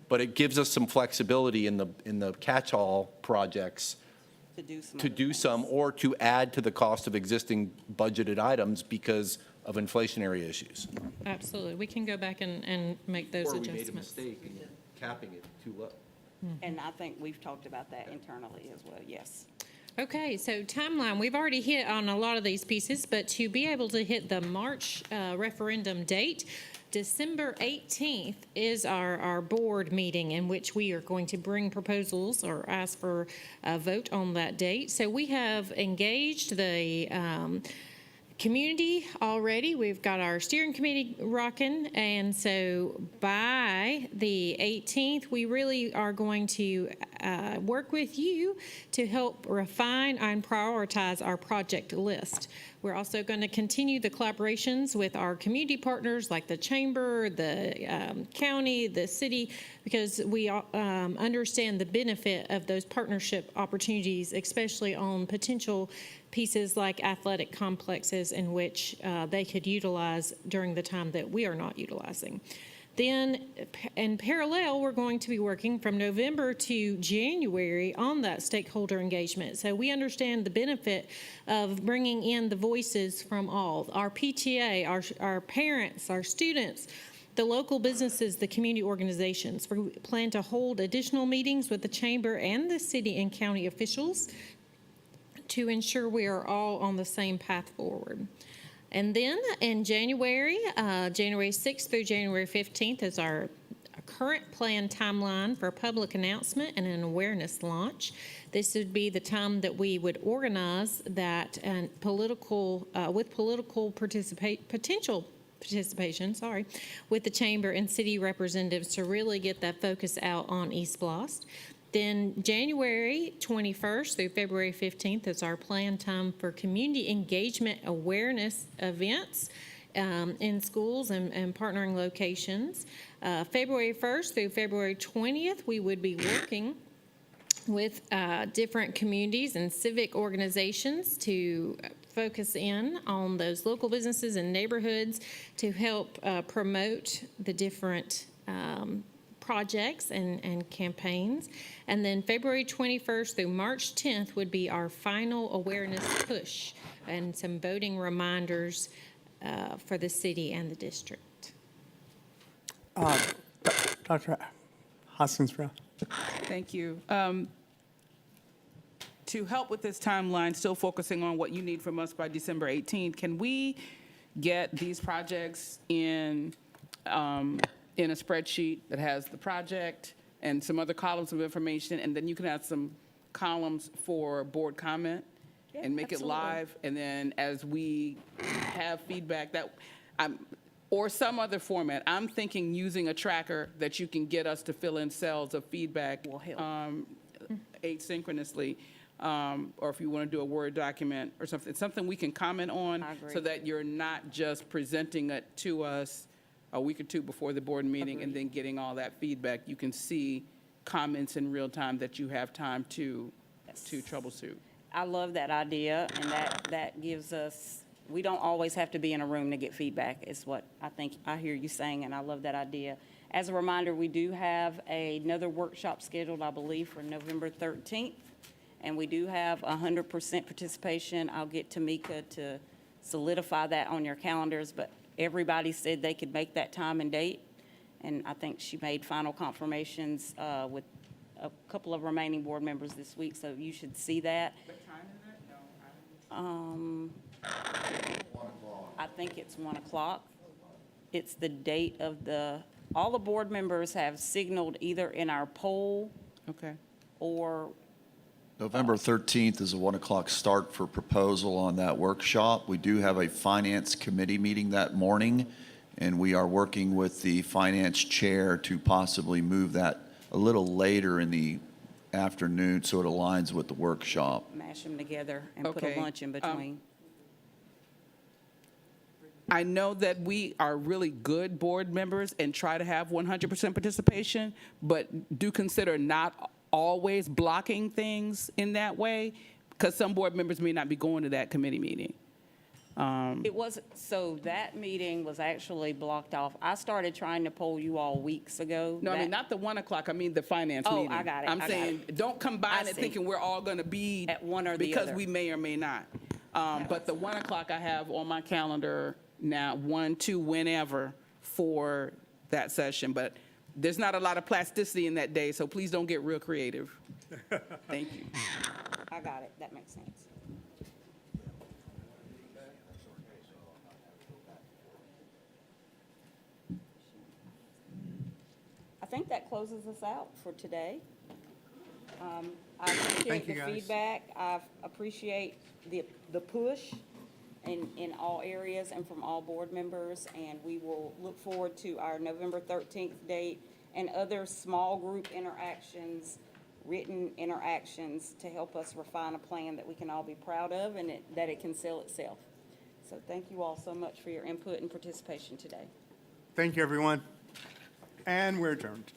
S9: but it gives us some flexibility in the catch-all projects to do some or to add to the cost of existing budgeted items because of inflationary issues.
S10: Absolutely. We can go back and make those
S9: Or we made a
S10: adjustments.
S9: mistake in capping it too low.
S2: And I think we've talked about that internally as well, yes.
S10: Okay, so timeline, we've already hit on a lot of these pieces, but to be able to hit the March referendum date, December 18th is our board meeting in which we are going to bring proposals or ask for a vote on that date. So we have engaged the Community already, we've got our steering committee rocking, and so by the 18th, we really are going to work with you to help refine and prioritize our project list. We're also going to continue the collaborations with our community partners like the chamber, the county, the city, because we understand the benefit of those partnership opportunities, especially on potential pieces like athletic complexes in which they could utilize during the time that we are not utilizing. Then, in parallel, we're going to be working from November to January on that stakeholder engagement. So we understand the benefit of bringing in the voices from all, our PTA, our parents, our students, the local businesses, the community organizations. We plan to hold additional meetings with the chamber and the city and county officials to ensure we are all on the same path forward. And then in January, January 6th through January 15th is our current planned timeline for a public announcement and an awareness launch. This would be the time that we would organize that and with political potential participation, with the chamber and city representatives to really get that focus out on ESPLOST. Then January 21st through February 15th is our planned time for community engagement awareness events in schools and partnering locations. February 1st through February 20th, we would be working with different communities and civic organizations to focus in on those local businesses and neighborhoods to help promote the different projects and campaigns. And then February 21st through March 10th would be our final awareness push and some voting reminders for the city and the district.
S6: Dr. Hoskins-Brown.
S14: Thank you. To help with this timeline, still focusing on what you need from us by December 18th, can we get these projects in a spreadsheet that has the project and some other columns of information, and then you can add some columns for board comment and make it live, and then as we have feedback or some other format, I'm thinking using a tracker that you can get us to fill in cells of feedback
S2: Will help.
S14: asynchronously, or if you want to do a Word document or something we can comment on,
S2: I agree.
S14: so that you're not just presenting it to us a week or two before the board meeting and then getting all that feedback. You can see comments in real time that you have time to troubleshoot.
S2: I love that idea, and that gives us, we don't always have to be in a room to get feedback, is what I think I hear you saying, and I love that idea. As a reminder, we do have another workshop scheduled, I believe, for November 13th, and we do have 100% participation. I'll get Tamika to solidify that on your calendars, but everybody said they could make that time and date, and I think she made final confirmations with a couple of remaining board members this week, so you should see that.
S14: What time is that? No,
S2: I think it's 1 o'clock. It's the date of all the board members have signaled either in our poll
S14: Okay.
S2: or,
S5: November 13th is a 1 o'clock start for proposal on that workshop. We do have a finance committee meeting that morning, and we are working with the finance chair to possibly move that a little later in the afternoon so it aligns with the workshop.
S2: mash them together and put
S14: Okay,
S2: a lunch in between.
S14: I know that we are really good board members and try to have 100% participation, but do consider not always blocking things in that way, because some board members may not be going to that committee meeting.
S2: It was, so that meeting was actually blocked off. I started trying to poll you all weeks ago.
S14: No, I mean,
S2: That-
S14: not the 1 o'clock, I mean the finance
S2: Oh,
S14: meeting.
S2: I got it,
S14: I'm
S2: I got
S14: saying,
S2: it.
S14: don't combine
S2: I
S14: it
S2: see.
S14: thinking we're all going to be.
S2: At one or the
S14: Because
S2: other.
S14: we may or may not. But the 1 o'clock I have on my calendar now, 1, 2, whenever, for that session. But there's not a lot of plasticity in that day, so please don't get real creative. Thank you.
S2: I got it, that makes sense. I think that closes us out for today. I appreciate
S6: Thank you,
S2: the
S6: guys.
S2: feedback. I appreciate the push in all areas and from all board members. And we will look forward to our November 13th date and other small group interactions, written interactions to help us refine a plan that we can all be proud of and that it can sell itself. So thank you all so much for your input and participation today.
S6: Thank you, everyone. And we're adjourned.